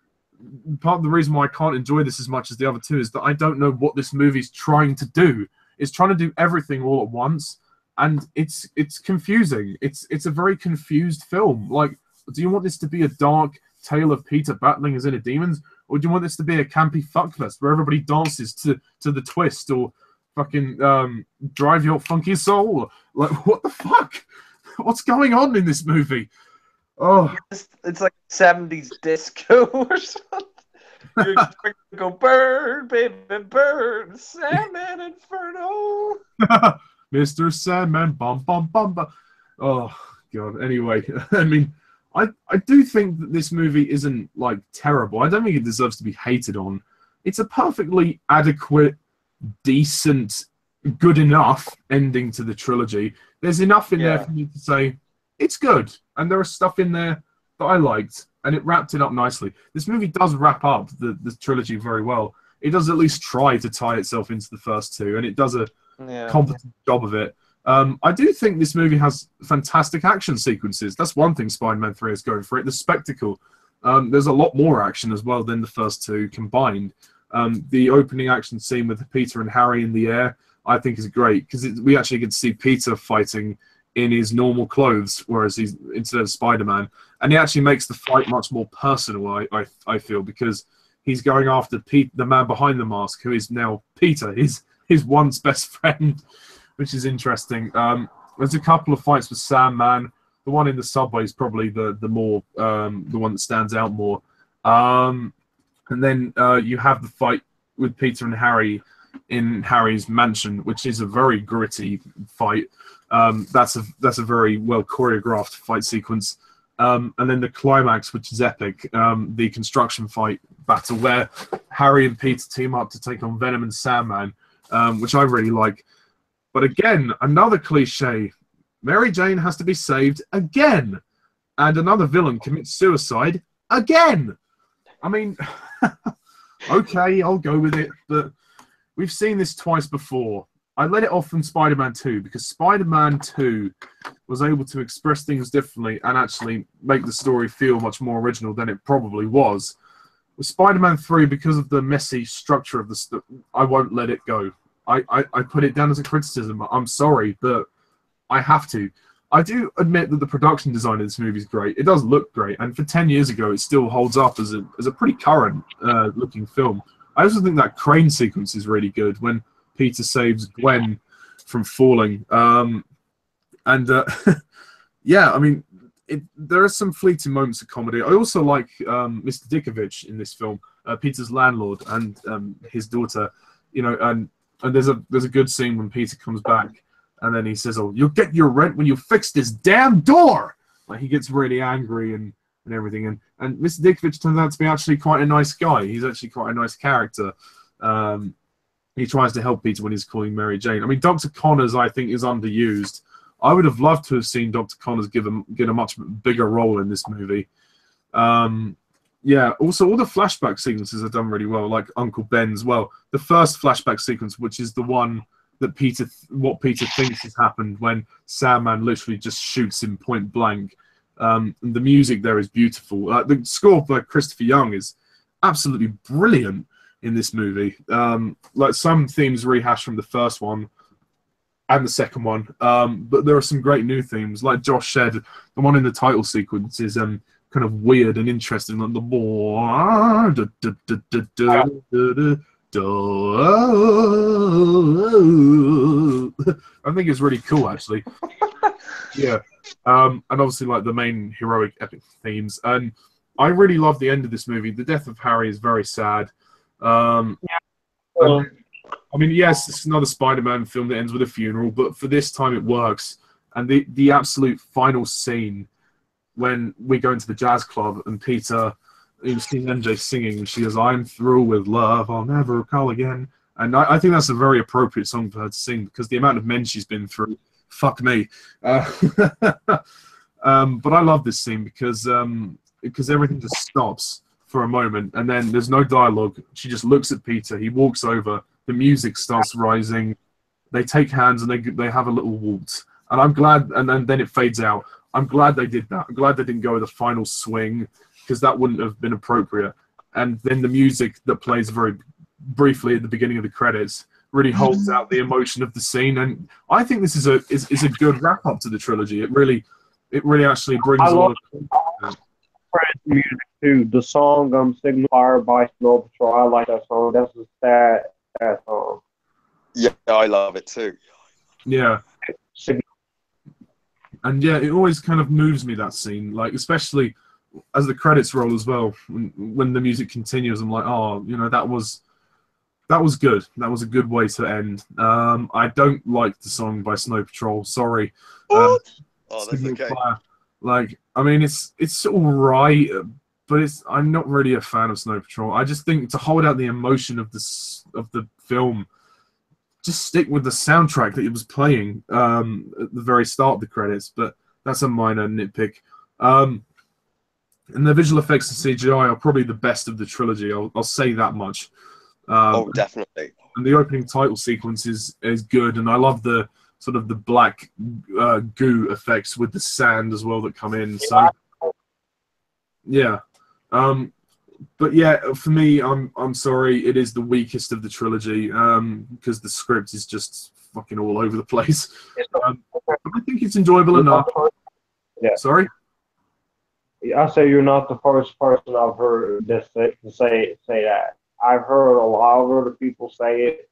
A: part of the reason why I can't enjoy this as much as the other two is that I don't know what this movie's trying to do. It's trying to do everything all at once, and it's confusing. It's a very confused film. Like, do you want this to be a dark tale of Peter battling his inner demons, or do you want this to be a campy fuckfest where everybody dances to the twist, or fucking drive your funky soul? Like, what the fuck? What's going on in this movie? Oh,
E: it's like 70s disco or something. You expect to go burn, baby, burn, Sandman Inferno.
A: Mr. Sandman, bum bum bum bum. Oh god. Anyway, I mean, I do think that this movie isn't like terrible. I don't think it deserves to be hated on. It's a perfectly adequate, decent, good enough ending to the trilogy. There's enough in there for me to say it's good, and there are stuff in there that I liked, and it wrapped it up nicely. This movie does wrap up the trilogy very well. It does at least try to tie itself into the first two, and it does a competent job of it. I do think this movie has fantastic action sequences. That's one thing Spider-Man 3 is going for it. The spectacle. There's a lot more action as well than the first two combined. The opening action scene with Peter and Harry in the air, I think is great because we actually get to see Peter fighting in his normal clothes, whereas he's instead of Spider-Man, and he actually makes the fight much more personal. I feel because he's going after the man behind the mask, who is now Peter, his once best friend, which is interesting. There's a couple of fights with Sandman. The one in the subway is probably the one that stands out more. And then you have the fight with Peter and Harry in Harry's mansion, which is a very gritty fight. That's a very well choreographed fight sequence. And then the climax, which is epic, the construction fight battle where Harry and Peter team up to take on Venom and Sandman, which I really like. But again, another cliche. Mary Jane has to be saved again. And another villain commits suicide again. I mean, okay, I'll go with it. But we've seen this twice before. I let it off from Spider-Man 2 because Spider-Man 2 was able to express things differently and actually make the story feel much more original than it probably was. With Spider-Man 3, because of the messy structure of the I won't let it go. I put it down as a criticism. I'm sorry, but I have to. I do admit that the production design of this movie is great. It does look great, and for 10 years ago, it still holds up as a pretty current looking film. I also think that crane sequence is really good when Peter saves Gwen from falling. Yeah, I mean, there are some fleeting moments of comedy. I also like Mr. Dickovich in this film, Peter's landlord and his daughter. You know, and there's a good scene when Peter comes back. And then he says, "Oh, you'll get your rent when you fix this damn door." Like he gets really angry and everything. And Mr. Dickovich turns out to be actually quite a nice guy. He's actually quite a nice character. He tries to help Peter when he's calling Mary Jane. I mean, Dr. Connors, I think, is underused. I would have loved to have seen Dr. Connors get a much bigger role in this movie. Yeah, also all the flashback sequences are done really well, like Uncle Ben's. Well, the first flashback sequence, which is the one that what Peter thinks has happened when Sandman literally just shoots him point blank. The music there is beautiful. The score by Christopher Young is absolutely brilliant in this movie. Like some themes rehashed from the first one and the second one, but there are some great new themes. Like Josh said, the one in the title sequence is kind of weird and interesting. Like the I think it's really cool, actually. Yeah, and obviously, like the main heroic epic themes. And I really love the end of this movie. The death of Harry is very sad. I mean, yes, it's another Spider-Man film that ends with a funeral, but for this time it works. And the absolute final scene when we go into the jazz club and Peter. You see MJ singing, and she goes, "I'm through with love, I'll never call again." And I think that's a very appropriate song for her to sing because the amount of men she's been through, fuck me. But I love this scene because everything just stops for a moment, and then there's no dialogue. She just looks at Peter. He walks over. The music starts rising. They take hands and they have a little waltz. And I'm glad. And then it fades out. I'm glad they did that. I'm glad they didn't go with a final swing, because that wouldn't have been appropriate. And then the music that plays very briefly at the beginning of the credits really holds out the emotion of the scene. And I think this is a good wrap up to the trilogy. It really actually brings a lot of
F: music too. The song "Signal Fire" by Snow Patrol. I like that song. That's a sad song.
D: Yeah, I love it too.
A: Yeah. And yeah, it always kind of moves me, that scene, like especially as the credits roll as well. When the music continues, I'm like, oh, you know, that was good. That was a good way to end. I don't like the song by Snow Patrol. Sorry.
D: Oh, that's okay.
A: Fire. Like, I mean, it's all right, but I'm not really a fan of Snow Patrol. I just think to hold out the emotion of the film, just stick with the soundtrack that it was playing at the very start of the credits. But that's a minor nitpick. And the visual effects and CGI are probably the best of the trilogy. I'll say that much.
D: Oh, definitely.
A: And the opening title sequence is good, and I love the sort of the black goo effects with the sand as well that come in. So yeah, But yeah, for me, I'm sorry, it is the weakest of the trilogy because the script is just fucking all over the place. But I think it's enjoyable enough.
F: Yeah.
A: Sorry?
F: I say you're not the first person I've heard to say that. I've heard a lot of other people say it.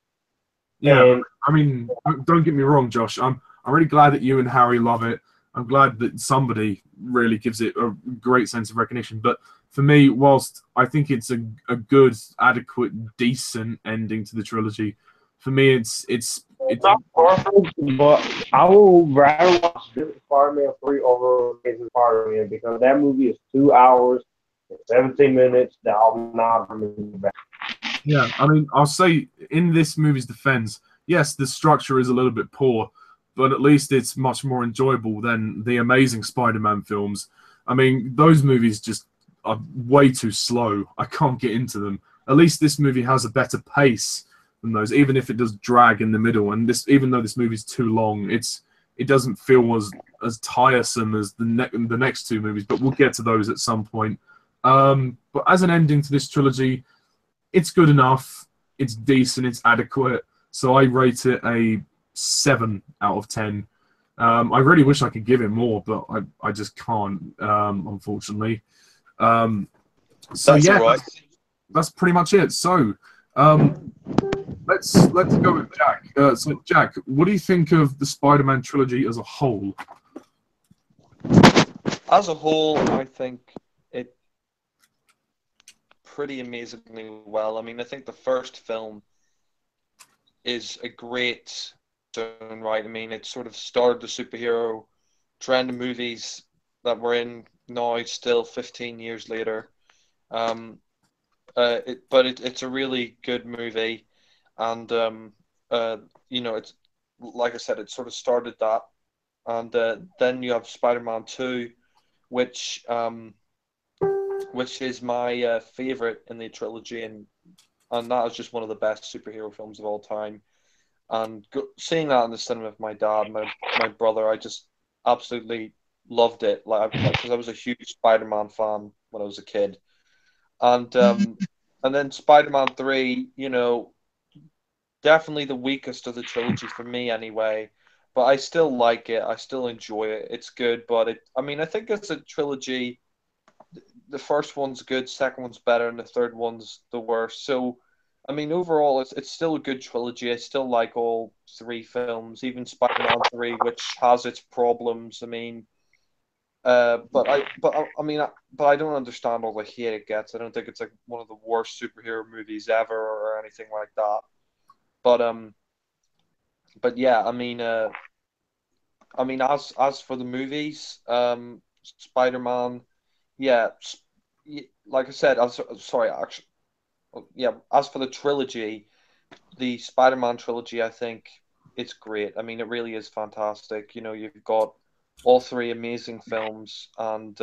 A: Yeah,
F: And
A: I mean, don't get me wrong, Josh. I'm really glad that you and Harry love it. I'm glad that somebody really gives it a great sense of recognition. But for me, whilst I think it's a good, adequate, decent ending to the trilogy, for me, it's
F: not perfect, but I will rather watch Spider-Man 3 over Amazing Spider-Man because that movie is 2 hours and 17 minutes that I'll not remember back.
A: Yeah, I mean, I'll say in this movie's defense, yes, the structure is a little bit poor, but at least it's much more enjoyable than the Amazing Spider-Man films. I mean, those movies just are way too slow. I can't get into them. At least this movie has a better pace than those, even if it does drag in the middle. And this, even though this movie's too long, it doesn't feel as tiresome as the next two movies. But we'll get to those at some point. But as an ending to this trilogy, it's good enough. It's decent. It's adequate. So I rate it a 7 out of 10. I really wish I could give it more, but I just can't, unfortunately. So
D: That's
A: yeah,
D: all right.
A: that's pretty much it. So let's go with Jack. So Jack, what do you think of the Spider-Man trilogy as a whole?
E: As a whole, I think it pretty amazingly well. I mean, I think the first film is a great own right. I mean, it sort of started the superhero trend of movies that we're in now, still 15 years later. But it's a really good movie, and you know, it's like I said, it sort of started that, and then you have Spider-Man 2, which is my favorite in the trilogy, and that is just one of the best superhero films of all time. And seeing that in the cinema with my dad, my brother, I just absolutely loved it. Because I was a huge Spider-Man fan when I was a kid, and then Spider-Man 3, you know, definitely the weakest of the trilogy for me anyway. But I still like it. I still enjoy it. It's good, but I mean, I think it's a trilogy. The first one's good, second one's better, and the third one's the worst. So, I mean, overall, it's still a good trilogy. I still like all three films, even Spider-Man 3, which has its problems. I mean, but I don't understand all the hate it gets. I don't think it's like one of the worst superhero movies ever or anything like that. But yeah, I mean, as for the movies, Spider-Man, yeah, like I said, sorry, actually, yeah. As for the trilogy, the Spider-Man trilogy, I think it's great. I mean, it really is fantastic. You know, you've got all three amazing films, and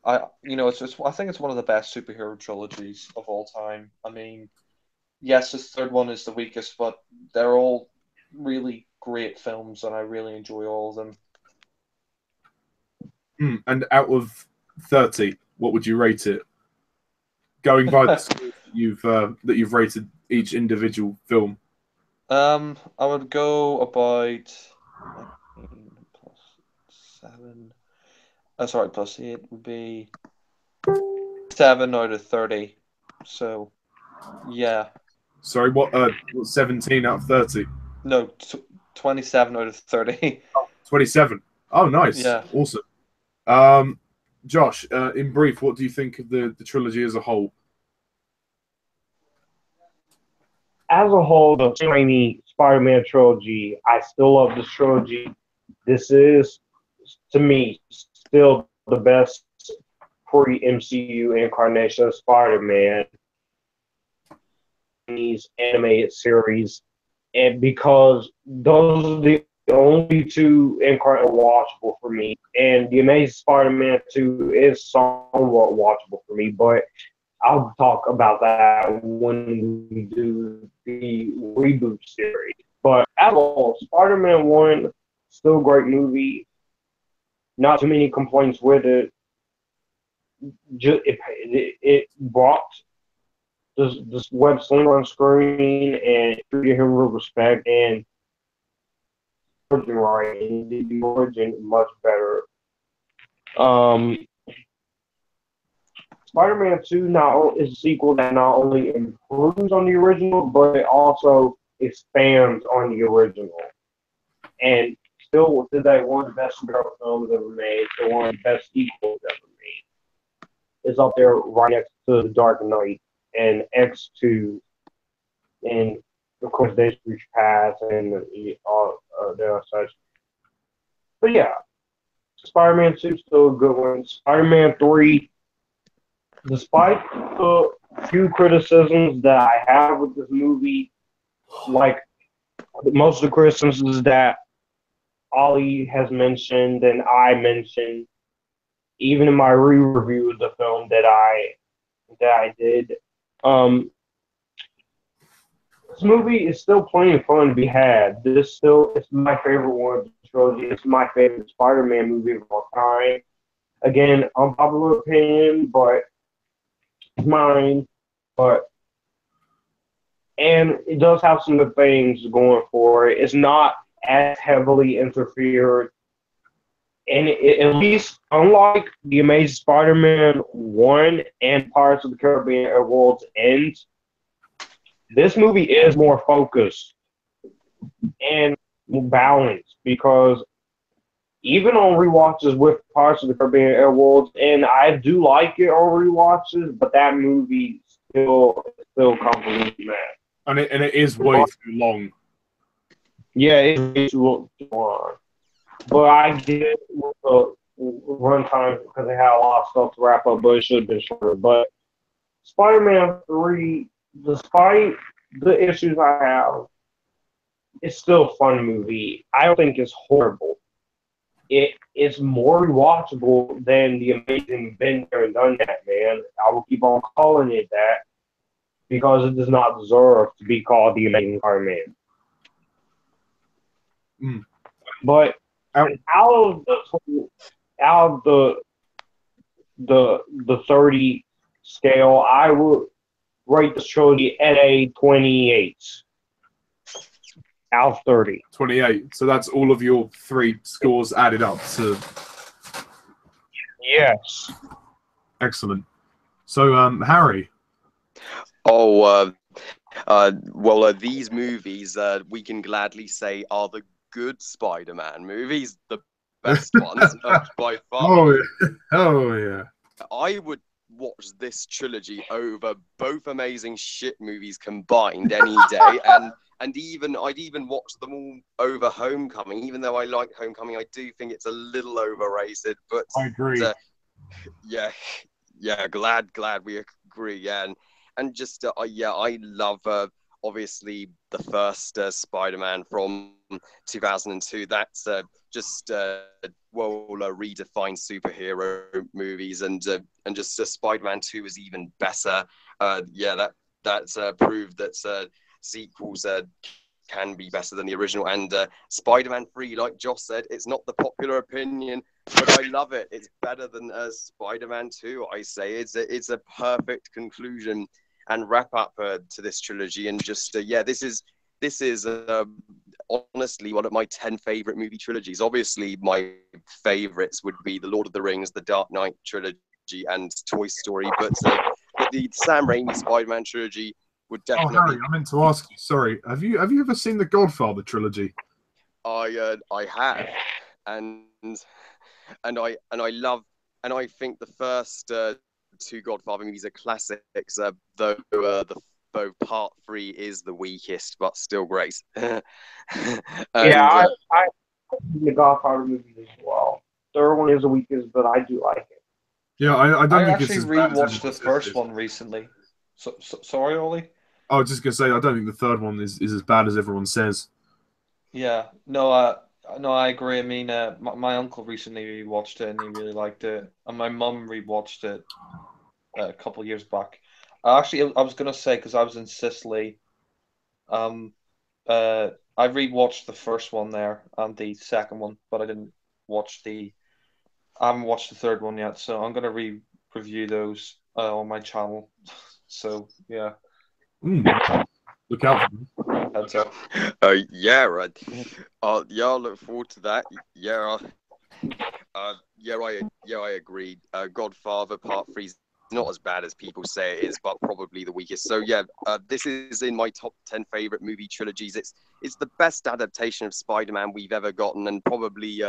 E: I think it's one of the best superhero trilogies of all time. I mean, yes, this third one is the weakest, but they're all really great films, and I really enjoy all of them.
A: And out of 30, what would you rate it? Going by the scores that you've rated each individual film.
E: I would go about 19 plus 7. Sorry, plus 8 would be 7 out of 30. So, yeah.
A: Sorry, what? 17 out of 30?
E: No, 27 out of 30.
A: 27. Oh, nice.
E: Yeah.
A: Awesome. Josh, in brief, what do you think of the trilogy as a whole?
F: As a whole, the Sam Raimi Spider-Man trilogy, I still love this trilogy. This is, to me, still the best pre-MCU incarnation of Spider-Man. These animated series, and because those are the only two incarnate watchable for me, and the Amazing Spider-Man 2 is somewhat watchable for me, but I'll talk about that when we do the reboot series. But as a whole, Spider-Man 1, still a great movie. Not too many complaints with it. it brought this web slinger on screen and treated him with respect and origin right and did the origin much better. Spider-Man 2 is a sequel that not only improves on the original, but it also expands on the original. And still today, one of the best superhero films ever made, still one of the best sequels ever made. It's up there right next to The Dark Knight and X2 and, of course, Days of Future Past and all such. But yeah, Spider-Man 2 is still a good one. Spider-Man 3, despite the few criticisms that I have with this movie, like most of the criticisms that Ollie has mentioned and I mentioned, even in my re-review of the film that I did, this movie is still plenty of fun to be had. It's my favorite one of the trilogy. It's my favorite Spider-Man movie of all time. Again, unpopular opinion, but mine. And it does have some good things going for it. It's not as heavily interfered. And at least, unlike The Amazing Spider-Man 1 and Pirates of the Caribbean at World's End, this movie is more focused and balanced because even on rewatches with Pirates of the Caribbean at World's End, I do like it on rewatches, but that movie still convoluted, man.
A: And it is way too long.
F: Yeah, it's too long. But I get it with the runtime because they had a lot of stuff to wrap up, but it should have been shorter. But Spider-Man 3, despite the issues I have, it's still a fun movie. I don't think it's horrible. It's more rewatchable than The Amazing Been There and Done That, man. I will keep on calling it that because it does not deserve to be called The Amazing Spider-Man. But out of the 30 scale, I would rate this trilogy at a 28 out of 30.
A: 28. So that's all of your 3 scores added up to.
F: Yes.
A: Excellent. So, Harry.
D: Well, these movies we can gladly say are the good Spider-Man movies, the best ones by far.
A: Oh yeah.
D: I would watch this trilogy over both amazing shit movies combined any day, and I'd even watch them all over Homecoming. Even though I like Homecoming, I do think it's a little overrated. But
A: I agree.
D: Glad we agree. Yeah, and just I love obviously the first Spider-Man from 2002. That's redefined superhero movies, and just Spider-Man 2 is even better. That's proved that sequels can be better than the original. And Spider-Man 3, like Josh said, it's not the popular opinion, but I love it. It's better than Spider-Man 2. I say it's a perfect conclusion and wrap up to this trilogy. And just this is honestly one of my 10 favorite movie trilogies. Obviously, my favorites would be the Lord of the Rings, the Dark Knight trilogy, and Toy Story. But the Sam Raimi Spider-Man trilogy would definitely.
A: Oh, Harry, I meant to ask you. Sorry, have you ever seen the Godfather trilogy?
D: I have, and I love, and I think the first 2 Godfather movies are classics. Though part 3 is the weakest, but still great.
F: I the Godfather movies as well. Third one is the weakest, but I do like it.
A: Yeah, I don't think
E: it's as bad. I actually rewatched the first one recently. Sorry, Ollie.
A: I was just gonna say I don't think the third one is as bad as everyone says.
E: Yeah, no, I agree. I mean, my uncle recently rewatched it and he really liked it, and my mum rewatched it a couple of years back. I was gonna say because I was in Sicily, I rewatched the first one there and the second one, but I haven't watched the third one yet. So I'm gonna review those on my channel. So yeah,
A: Look out for them.
E: heads up.
D: Yeah, right. Yeah, I look forward to that. Yeah, I agree. Godfather Part 3 is not as bad as people say it is, but probably the weakest. So yeah, this is in my top 10 favorite movie trilogies. It's the best adaptation of Spider-Man we've ever gotten, and probably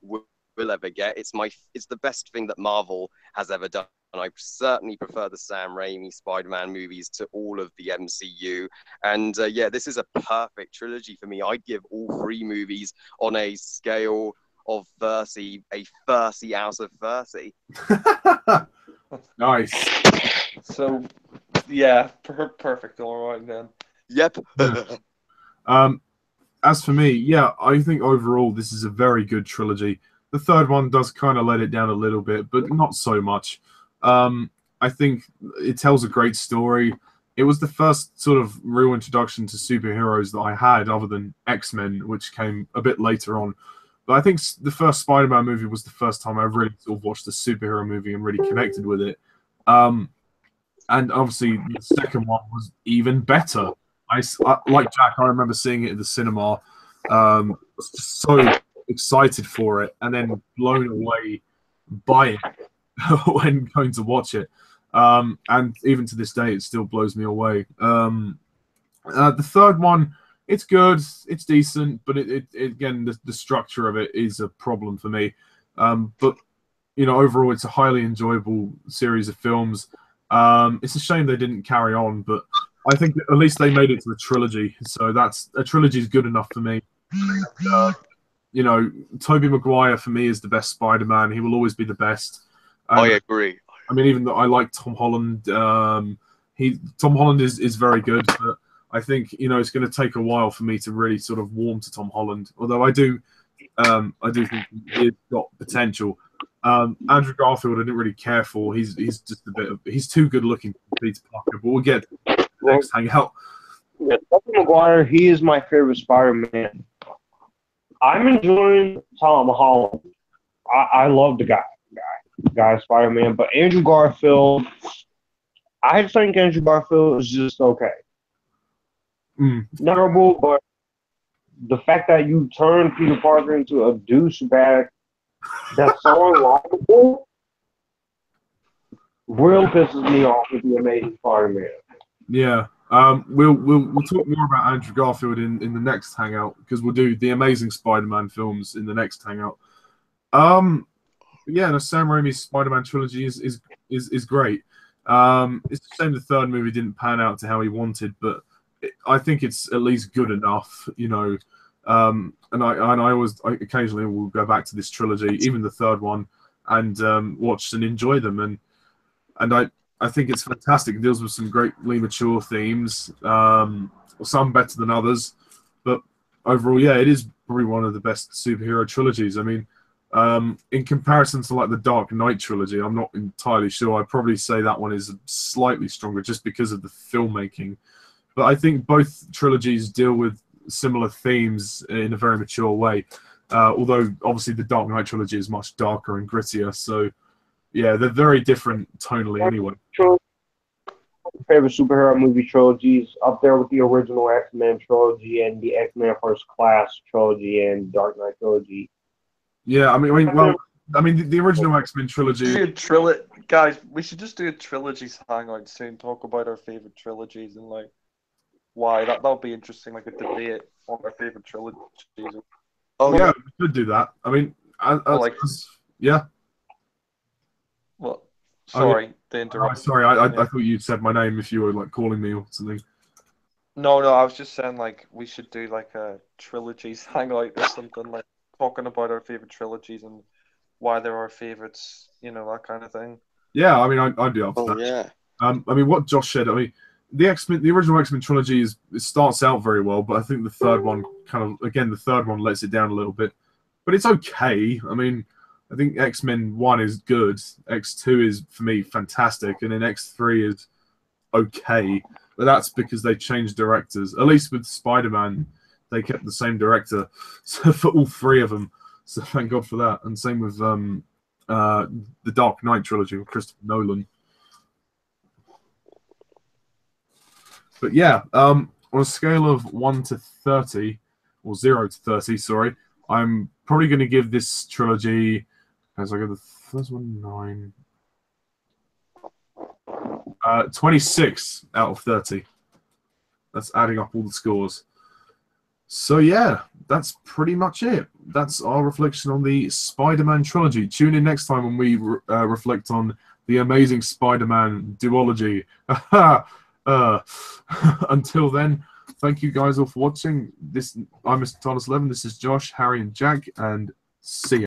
D: will ever get. It's the best thing that Marvel has ever done. And I certainly prefer the Sam Raimi Spider-Man movies to all of the MCU. And yeah, this is a perfect trilogy for me. I'd give all three movies on a scale of 30, a 30 out of 30.
A: Nice.
E: So yeah, perfect. All right then.
D: Yep.
A: As for me, yeah, I think overall this is a very good trilogy. The third one does kind of let it down a little bit, but not so much. I think it tells a great story. It was the first sort of real introduction to superheroes that I had, other than X-Men, which came a bit later on. But I think the first Spider-Man movie was the first time I really sort of watched a superhero movie and really connected with it. And obviously, the second one was even better. Like Jack, I remember seeing it at the cinema. I was just so excited for it, and then blown away by it when going to watch it. And even to this day, it still blows me away. The third one, it's good, it's decent, but it again, the structure of it is a problem for me. But you know, overall, it's a highly enjoyable series of films. It's a shame they didn't carry on, but I think at least they made it to a trilogy, so a trilogy is good enough for me. You know, Tobey Maguire for me is the best Spider-Man. He will always be the best.
D: I agree.
A: I mean, even though I like Tom Holland, Tom Holland is very good, but I think, you know, it's going to take a while for me to really sort of warm to Tom Holland. Although I do think he's got potential. Andrew Garfield, I didn't really care for. He's just he's too good looking for Peter Parker. But we'll get next hangout.
F: Yeah, Tobey Maguire, he is my favorite Spider-Man. I'm enjoying Tom Holland. I love the guy Spider-Man, but Andrew Garfield, I think Andrew Garfield is just okay. Terrible, but the fact that you turn Peter Parker into a douchebag that's so unlikable really pisses me off with the Amazing Spider-Man.
A: Yeah. We'll talk more about Andrew Garfield in the next hangout, because we'll do the Amazing Spider-Man films in the next hangout. Yeah, the Sam Raimi Spider-Man trilogy is great. It's a shame the third movie didn't pan out to how he wanted, but I think it's at least good enough, you know. And I occasionally will go back to this trilogy, even the third one, and watch and enjoy them. And I think it's fantastic. It deals with some greatly mature themes, some better than others. But overall, yeah, it is probably one of the best superhero trilogies. I mean, in comparison to like the Dark Knight trilogy, I'm not entirely sure. I'd probably say that one is slightly stronger just because of the filmmaking. But I think both trilogies deal with similar themes in a very mature way. Although, obviously, the Dark Knight trilogy is much darker and grittier. So, yeah, they're very different tonally anyway.
F: Favorite superhero movie trilogies up there with the original X-Men trilogy and the X-Men First Class trilogy and Dark Knight trilogy.
A: Yeah, I mean, the original X-Men trilogy.
E: Guys, we should just do a trilogies hangout soon. Talk about our favorite trilogies and like why. That'll be interesting, like a debate on our favorite trilogies.
A: Oh yeah, we could do that. I mean, yeah.
E: Well, sorry to interrupt.
A: Sorry, I thought you'd said my name if you were like calling me or something.
E: No, I was just saying like we should do like a trilogies hangout or something, like talking about our favorite trilogies and why they're our favorites, you know, that kind of thing.
A: Yeah, I mean, I'd be up for that.
C: Yeah.
A: I mean, what Josh said. I mean, the original X-Men trilogy it starts out very well, but I think the third one lets it down a little bit. But it's okay. I mean, I think X-Men 1 is good. X2 is, for me, fantastic. And then X3 is okay. But that's because they changed directors. At least with Spider-Man, they kept the same director for all three of them. So thank God for that. And same with the Dark Knight trilogy with Christopher Nolan. But yeah, on a scale of 1 to 30, or 0 to 30, sorry, I'm probably going to give this trilogy, as I go the first one, 9, 26 out of 30. That's adding up all the scores. So yeah, that's pretty much it. That's our reflection on the Spider-Man trilogy. Tune in next time when we reflect on the amazing Spider-Man duology. Until then, thank you guys all for watching. I'm Mr. Thomas 11. This is Josh, Harry, and Jack, and see ya.